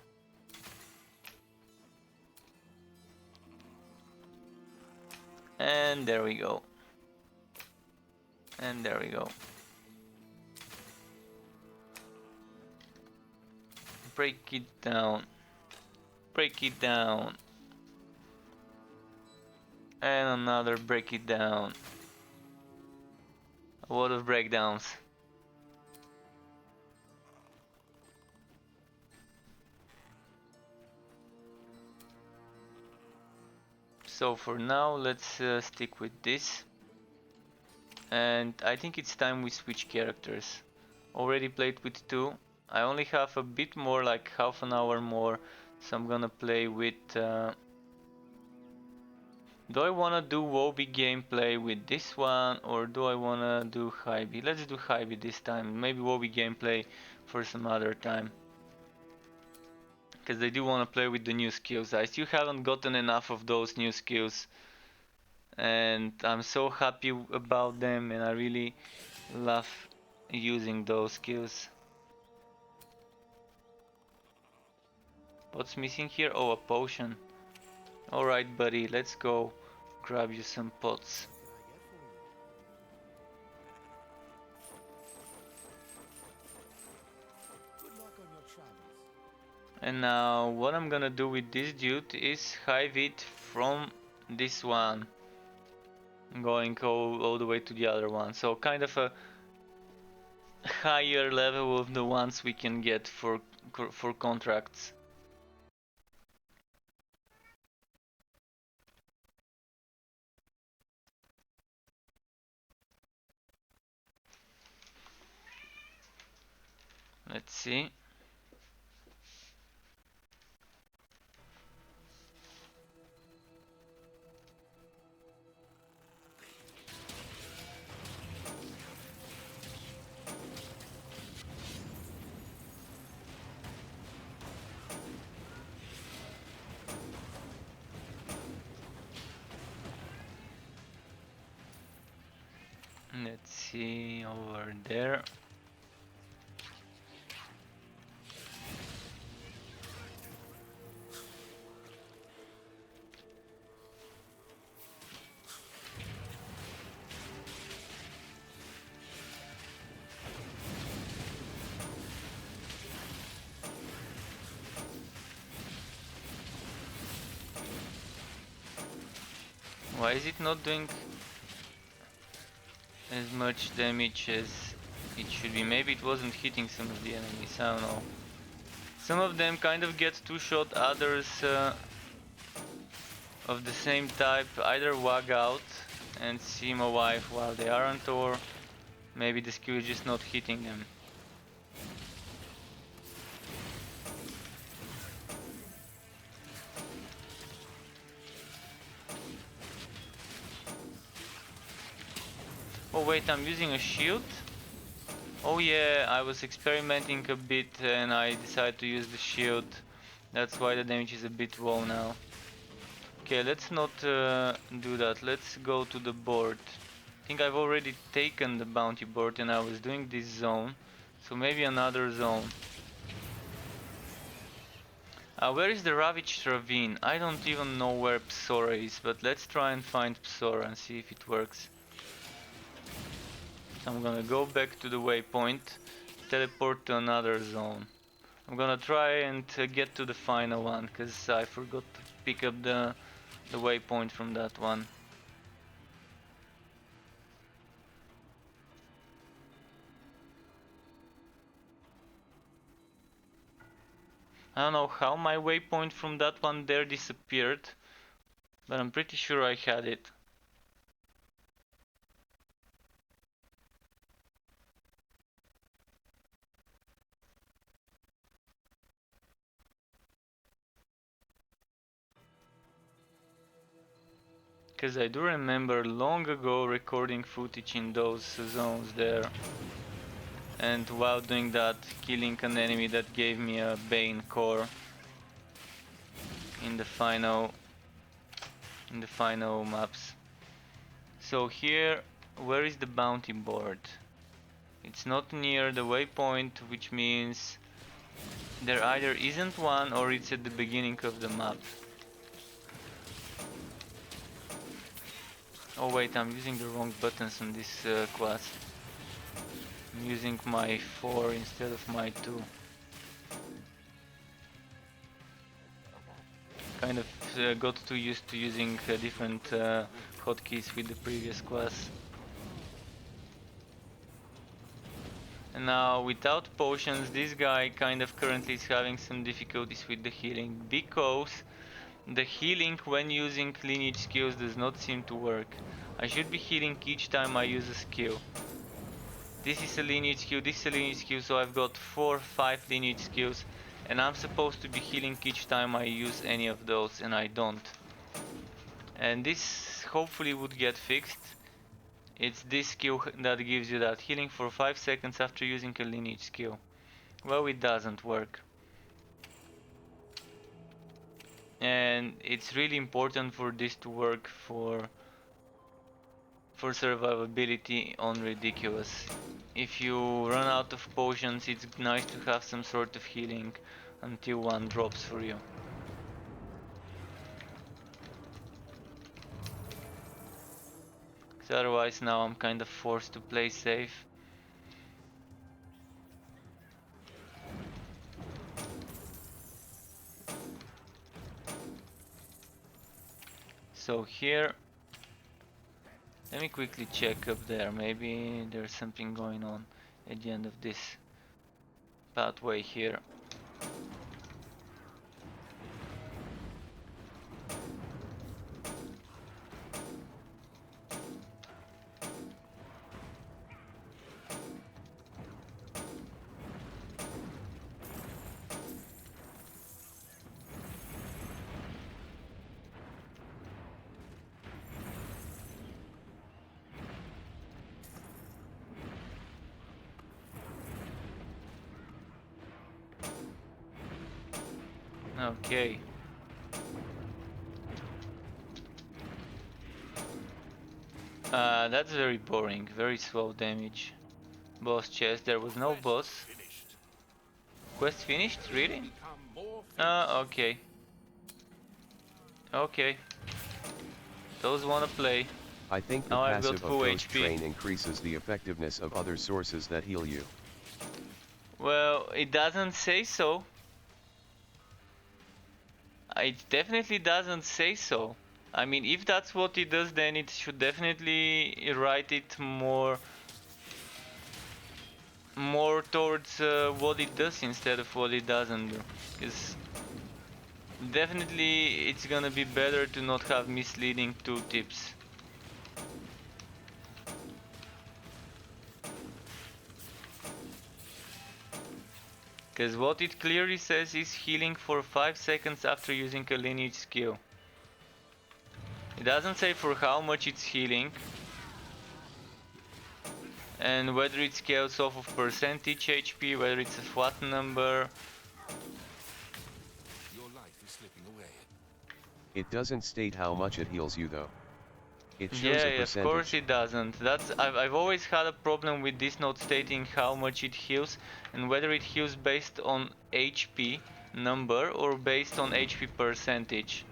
And there we go. And there we go. Break it down. Break it down. And another break it down. A lot of breakdowns. So for now, let's stick with this. And I think it's time we switch characters. Already played with two. I only have a bit more, like half an hour more. So I'm gonna play with... do I wanna do Wobby gameplay with this one, or do I wanna do Hybe? Let's do Hybe this time. Maybe Wobby gameplay for some other time. Because I do wanna play with the new skills. I still haven't gotten enough of those new skills. And I'm so happy about them, and I really love using those skills. What's missing here? Oh, a potion. Alright, buddy, let's go grab you some pots. And now what I'm gonna do with this dude is hive it from this one, going all the way to the other one. So kind of a higher level of the ones we can get for contracts. Let's see. Let's see over there. Why is it not doing as much damage as it should be? Maybe it wasn't hitting some of the enemies, I don't know. Some of them kind of get two-shot, others of the same type either wag out and seem alive while they aren't, or maybe the skill is just not hitting them. Oh wait, I'm using a shield? Oh yeah, I was experimenting a bit and I decided to use the shield. That's why the damage is a bit low now. Okay, let's not do that. Let's go to the board. I think I've already taken the bounty board and I was doing this zone. So maybe another zone. Where is the Ravaged Ravine? I don't even know where Psora is, but let's try and find Psora and see if it works. So I'm gonna go back to the waypoint, teleport to another zone. I'm gonna try and get to the final one, cause I forgot to pick up the waypoint from that one. I don't know how my waypoint from that one there disappeared, but I'm pretty sure I had it. Cause I do remember long ago recording footage in those zones there. And while doing that, killing an enemy that gave me a Bane core in the final maps. So here, where is the bounty board? It's not near the waypoint, which means there either isn't one or it's at the beginning of the map. Oh wait, I'm using the wrong buttons on this class. I'm using my 4 instead of my 2. Kind of got too used to using different hotkeys with the previous class. And now without potions, this guy kind of currently is having some difficulties with the healing, because the healing when using lineage skills does not seem to work. I should be healing each time I use a skill. This is a lineage skill, this is a lineage skill, so I've got 4 or 5 lineage skills, and I'm supposed to be healing each time I use any of those, and I don't. And this hopefully would get fixed. It's this skill that gives you that healing for 5 seconds after using a lineage skill. Well, it doesn't work. And it's really important for this to work for survivability on Ridiculous. If you run out of potions, it's nice to have some sort of healing until one drops for you. Because otherwise now I'm kind of forced to play safe. So here, let me quickly check up there, maybe there's something going on at the end of this pathway here. Okay. That's very boring, very slow damage. Boss chest, there was no boss. Finished. Quest finished? Really? Become more Okay. Okay. Those wanna play. I think the Now I've got passive of full Ghost HP. Train increases the effectiveness of other sources that heal you. Well, it doesn't say so. It definitely doesn't say so. I mean, if that's what it does, then it should definitely write it more towards what it does instead of what it doesn't do. Because definitely it's gonna be better to not have misleading tooltips. Because what it clearly says is healing for 5 seconds after using a lineage skill. It doesn't say for how much it's healing. And whether it scales off of percentage HP, whether it's a flat number. Your life is slipping away. It doesn't state how much it heals you though. It shows a Yeah, of course percentage. it doesn't. I've always had a problem with this not stating how much it heals and whether it heals based on HP number or based on HP percentage.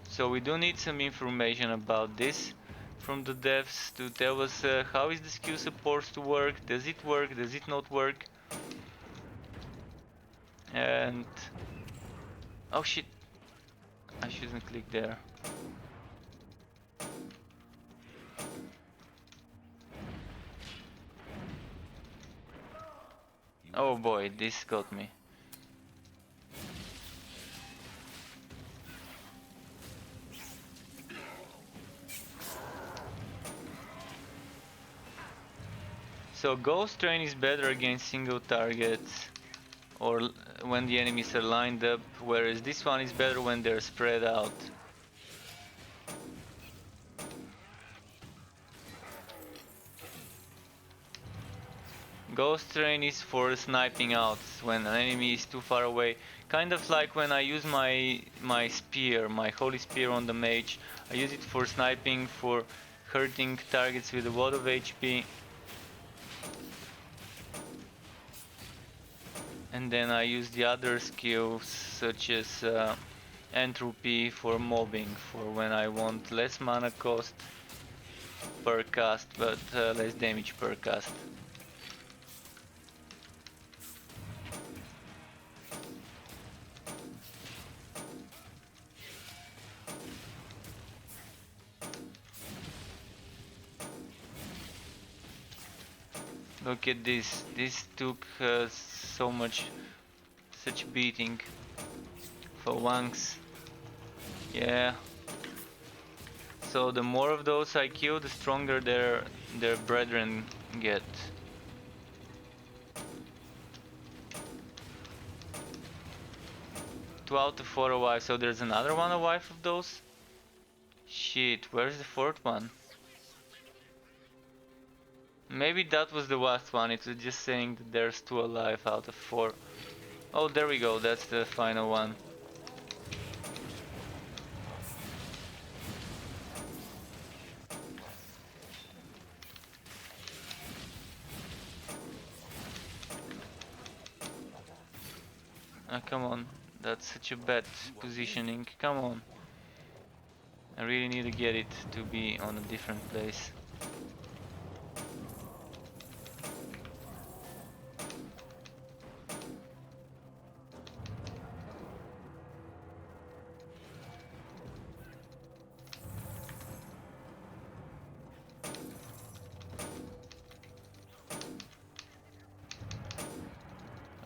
So we do need some information about this from the devs to tell us how is the skill supposed to work, does it work, does it not work? And oh shit, I shouldn't click there. Oh boy, this got me. So Ghost Train is better against single targets or when the enemies are lined up, whereas this one is better when they're spread out. Ghost Train is for sniping out when an enemy is too far away. Kind of like when I use my spear, my holy spear on the mage. I use it for sniping, for hurting targets with a lot of HP. And then I use the other skills such as entropy for mobbing, for when I want less mana cost per cast but less damage per cast. Look at this, this took such beating for once. Yeah. So the more of those I kill, the stronger their brethren get. Two out of 4 alive, so there's another one alive of those? Shit, where's the fourth one? Maybe that was the last one, it was just saying that there's 2 alive out of 4. Oh, there we go, that's the final one. Come on, that's such a bad positioning, come on. I really need to get it to be on a different place.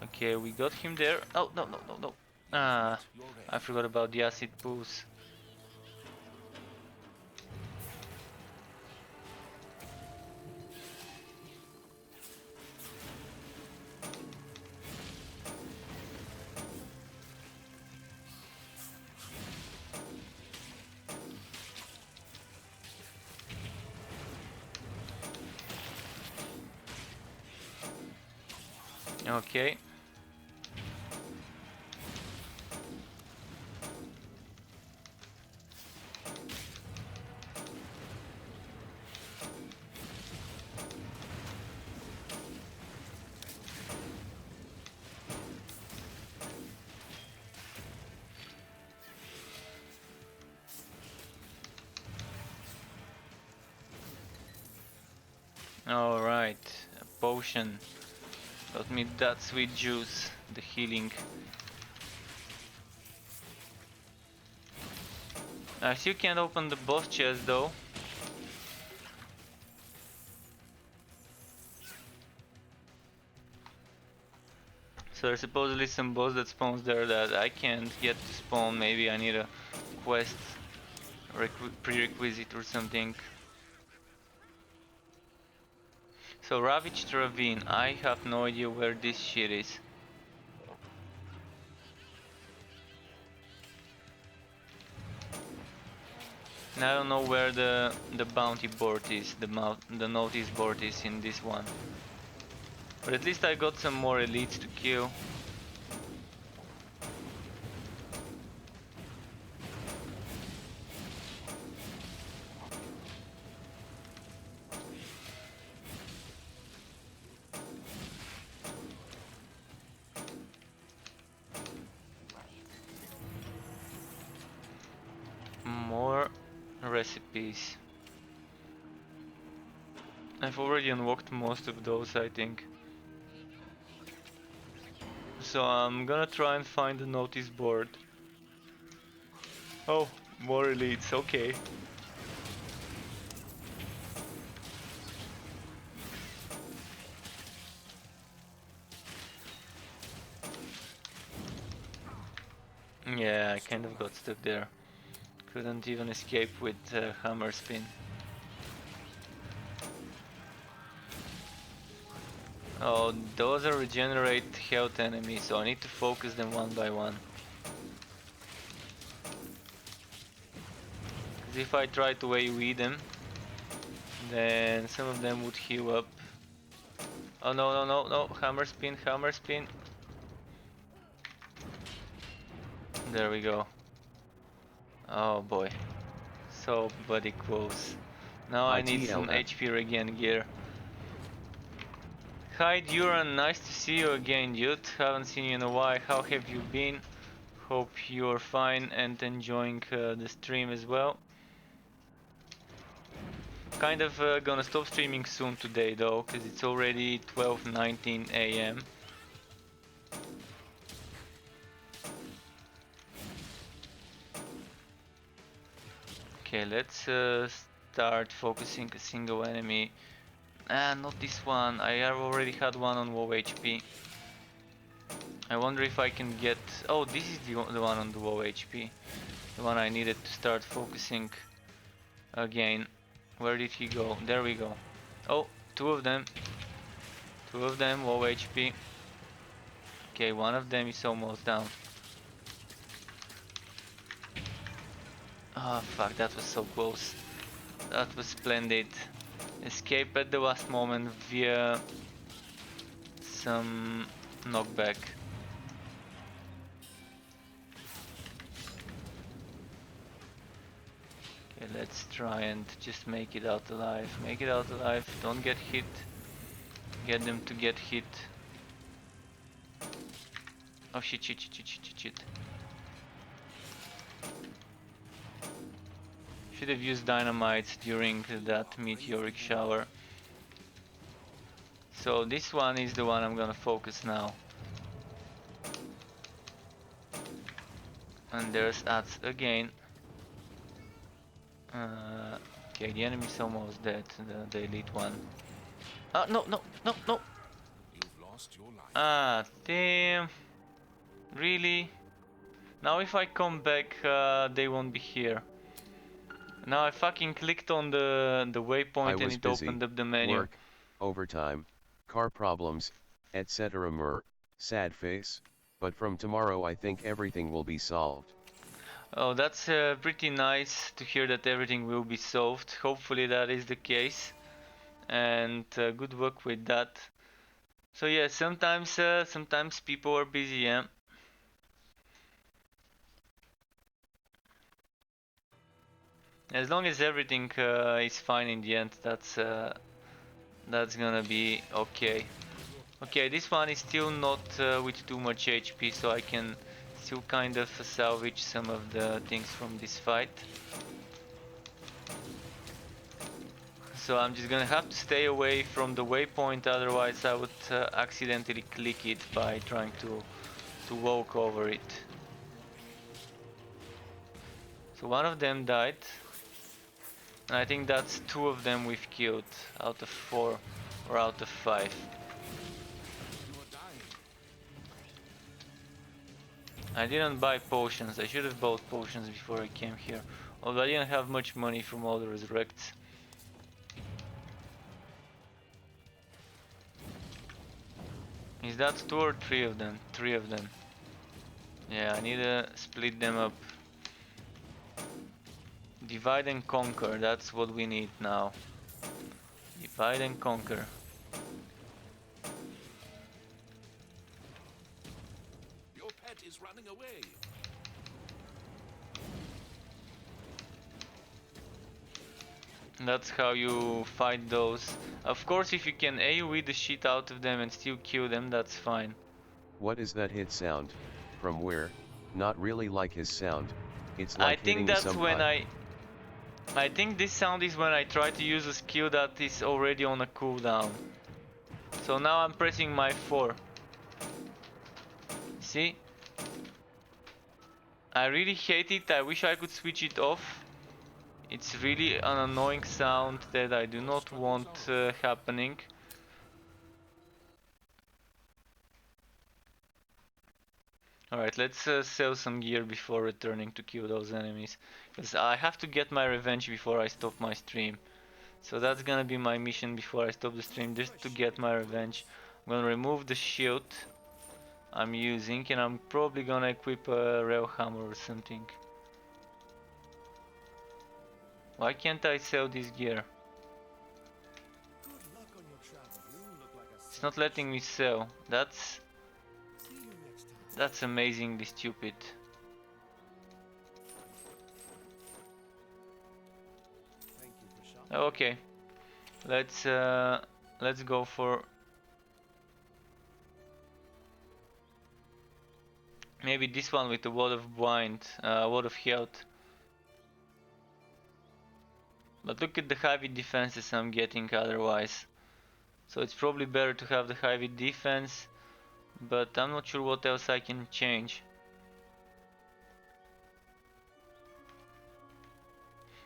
Okay, we got him there. Oh, no, no, no, no. Ah, I forgot about the acid pools. Okay. Alright, a potion. Got me that sweet juice, the healing. I still can't open the boss chest though. So there's supposedly some boss that spawns there that I can't get to spawn. Maybe I need a quest prerequisite or something. So Ravaged Ravine, I have no idea where this shit is. And I don't know where the bounty board is, the notice board is in this one. But at least I got some more elites to kill. More recipes. I've already unlocked most of those, I think. So I'm gonna try and find the notice board. Oh, more elites, okay. Yeah, I kind of got stuck there. Couldn't even escape with hammer spin. Oh, those are regenerate health enemies, so I need to focus them one by one. Because if I try to AoE them, then some of them would heal up. Oh no, no, no, no, hammer spin, hammer spin. There we go. Oh boy. So bloody close. Now I need some ITLF. HP regen gear. Hi Duran, nice to see you again, dude. Haven't seen you in a while. How have you been? Hope you're fine and enjoying the stream as well. Kind of gonna stop streaming soon today though, because it's already 12:19 a.m. Okay, let's start focusing a single enemy. Ah, not this one. I have already had one on low HP. I wonder if I can get... Oh, this is the one on the low HP. The one I needed to start focusing again. Where did he go? There we go. Oh, two of them. Two of them, low HP. Okay, one of them is almost down. Oh fuck, that was so close. That was splendid. Escape at the last moment via some knockback. Okay, let's try and just make it out alive. Make it out alive, don't get hit. Get them to get hit. Oh shit, shit, shit, shit, shit, shit, shit. Should have used dynamite during that meteoric shower. So this one is the one I'm gonna focus now. And there's ads again. Okay, the enemy's almost dead, the elite one. Ah, no, no, no, no! You've lost your life. Ah, damn. Really? Now if I come back, they won't be here. Now I fucking clicked on the I waypoint and was it busy, opened up the menu. work, overtime, car problems, etc. Sad face, but from tomorrow I think everything will be solved. Oh, that's pretty nice to hear that everything will be solved. Hopefully that is the case. And good luck with that. So yeah, sometimes people are busy, yeah. As long as everything is fine in the end, that's gonna be okay. Okay, this one is still not with too much HP, so I can still kind of salvage some of the things from this fight. So I'm just gonna have to stay away from the waypoint, otherwise I would accidentally click it by trying to walk over it. So one of them died. And I think that's 2 of them we've killed out of 4 or out of 5. You are dying. I didn't buy potions. I should have bought potions before I came here. Although I didn't have much money from all the resurrects. Is that 2 or 3 of them? 3 of them. Yeah, I need to split them up. Divide and conquer, that's what we need now. Divide and conquer. Your pet is running away. That's how you fight those. Of course, if you can AoE the shit out of them and still kill them, that's fine. What is that hit sound? From where? Not really like his sound. It's I like hitting think that's some when pipe. I think this sound is when I try to use a skill that is already on a cooldown. So now I'm pressing my 4. See? I really hate it. I wish I could switch it off. It's really an annoying sound that I do not want happening. Alright, let's sell some gear before returning to kill those enemies. Because I have to get my revenge before I stop my stream. So that's gonna be my mission before I stop the stream, just to get my revenge. I'm gonna remove the shield I'm using, and I'm probably gonna equip a rail hammer or something. Why can't I sell this gear? It's not letting me sell. That's amazingly stupid. Okay, let's go for maybe this one with a word of bind, word of health. But look at the heavy defenses I'm getting otherwise. So it's probably better to have the heavy defense, but I'm not sure what else I can change.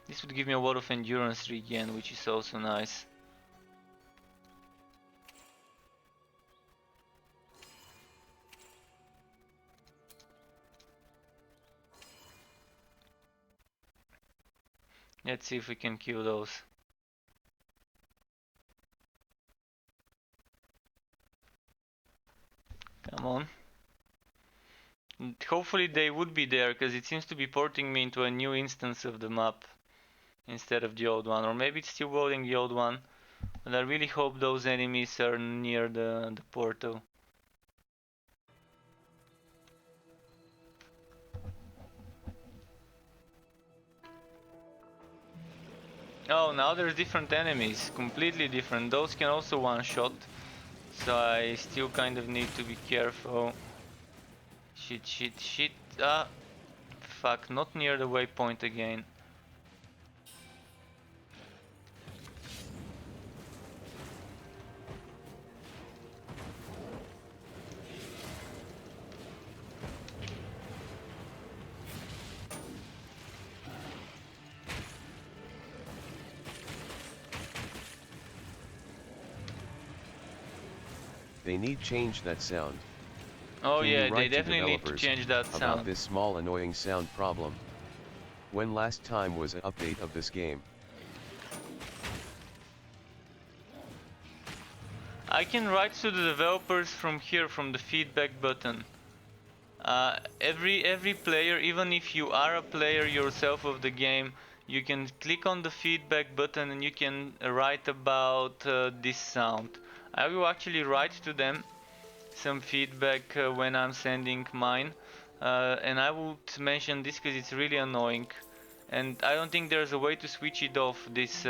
This would give me a lot of endurance regen, which is also nice. Let's see if we can kill those. Come on. And hopefully they would be there, because it seems to be porting me into a new instance of the map instead of the old one. Or maybe it's still loading the old one. But I really hope those enemies are near the portal. Oh, now there's different enemies, completely different. Those can also one-shot, so I still kind of need to be careful. Shit, shit, shit. Ah, fuck, not near the waypoint again. They need change that sound. Oh Can you yeah, they write to definitely need to developers change that about sound. this small annoying sound problem? When last time was an update of this game? I can write to the developers from here, from the feedback button. Every player, even if you are a player yourself of the game, you can click on the feedback button and you can write about this sound. I will actually write to them some feedback when I'm sending mine, and I would mention this because it's really annoying, and I don't think there's a way to switch it off, this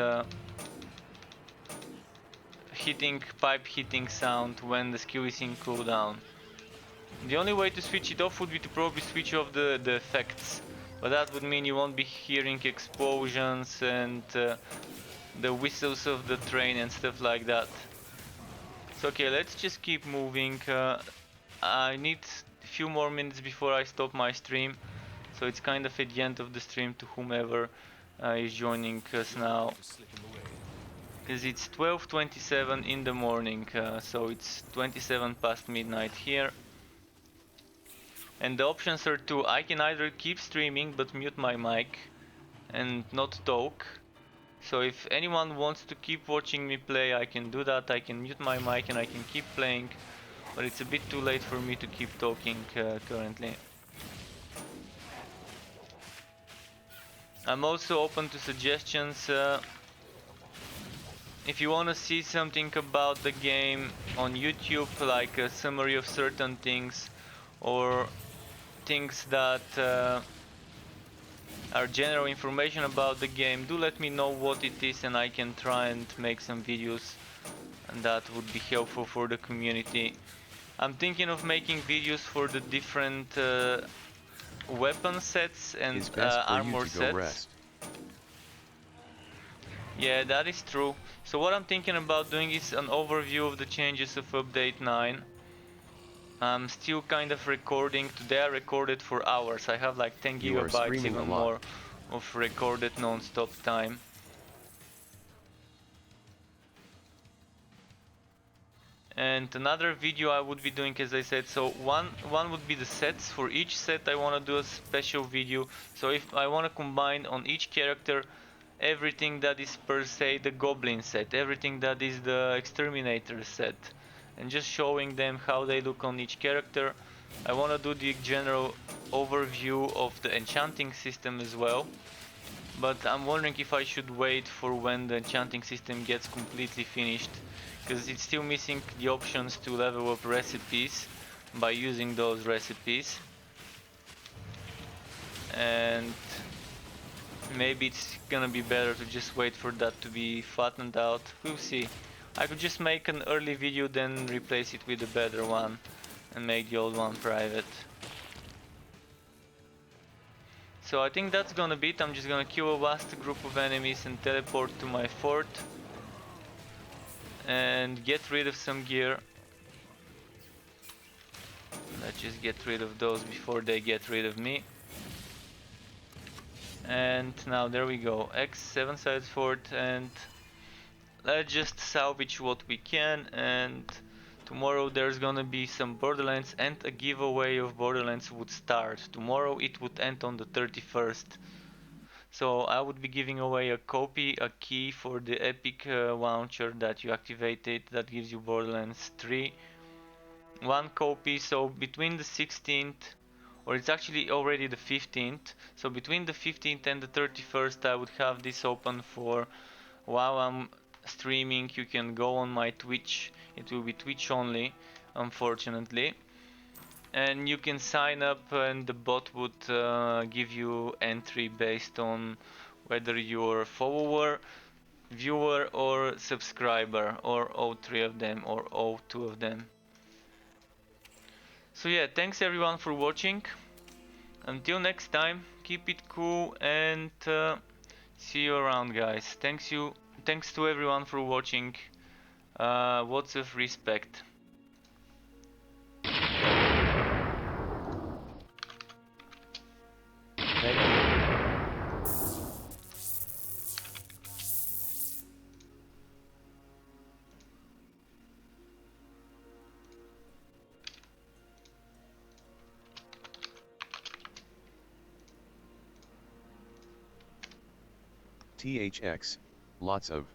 pipe hitting sound when the skill is in cooldown. The only way to switch it off would be to probably switch off the effects, but that would mean you won't be hearing explosions and the whistles of the train and stuff like that. So okay, let's just keep moving. I need a few more minutes before I stop my stream, so it's kind of at the end of the stream to whomever is joining us now, To slip in the way. because it's 12:27 in the morning, so it's 27 past midnight here. And the options are two. I can either keep streaming but mute my mic and not talk. So if anyone wants to keep watching me play, I can do that. I can mute my mic and I can keep playing, but it's a bit too late for me to keep talking currently. I'm also open to suggestions. If you want to see something about the game on YouTube, like a summary of certain things or things that are general information about the game, do let me know what it is and I can try and make some videos, and that would be helpful for the community. I'm thinking of making videos for the different weapon sets and It's best for you armor to go sets. rest. Yeah, that is true. So what I'm thinking about doing is an overview of the changes of update 9. I'm still kind of recording. Today I recorded for hours. I have like 10 You are gigabytes, streaming a even lot. more, of recorded non-stop time. And another video I would be doing, as I said, so one would be the sets. For each set I want to do a special video. So if I want to combine on each character everything that is per se the goblin set, everything that is the exterminator set, and just showing them how they look on each character. I want to do the general overview of the enchanting system as well, but I'm wondering if I should wait for when the enchanting system gets completely finished, because it's still missing the options to level up recipes by using those recipes, and maybe it's gonna be better to just wait for that to be flattened out. We'll see. I could just make an early video, then replace it with a better one and make the old one private. So I think that's gonna be it. I'm just gonna kill a vast group of enemies and teleport to my fort and get rid of some gear. Let's just get rid of those before they get rid of me. And now there we go, X7 sides fort, and let's just salvage what we can. And tomorrow there's gonna be some Borderlands, and a giveaway of Borderlands would start. Tomorrow it would end on the 31st. So I would be giving away a copy, a key for the Epic launcher that you activated, that gives you Borderlands 3. One copy, so between the 16th, or it's actually already the 15th, so between the 15th and the 31st I would have this open for while I'm streaming. You can go on my Twitch, it will be Twitch only, unfortunately, and you can sign up and the bot would give you entry based on whether you're a follower, viewer or subscriber, or all three of them, or all two of them. So yeah, thanks everyone for watching. Until next time, keep it cool and see you around, guys. Thanks to everyone for watching. Lots of respect. Thank you. THX, lots of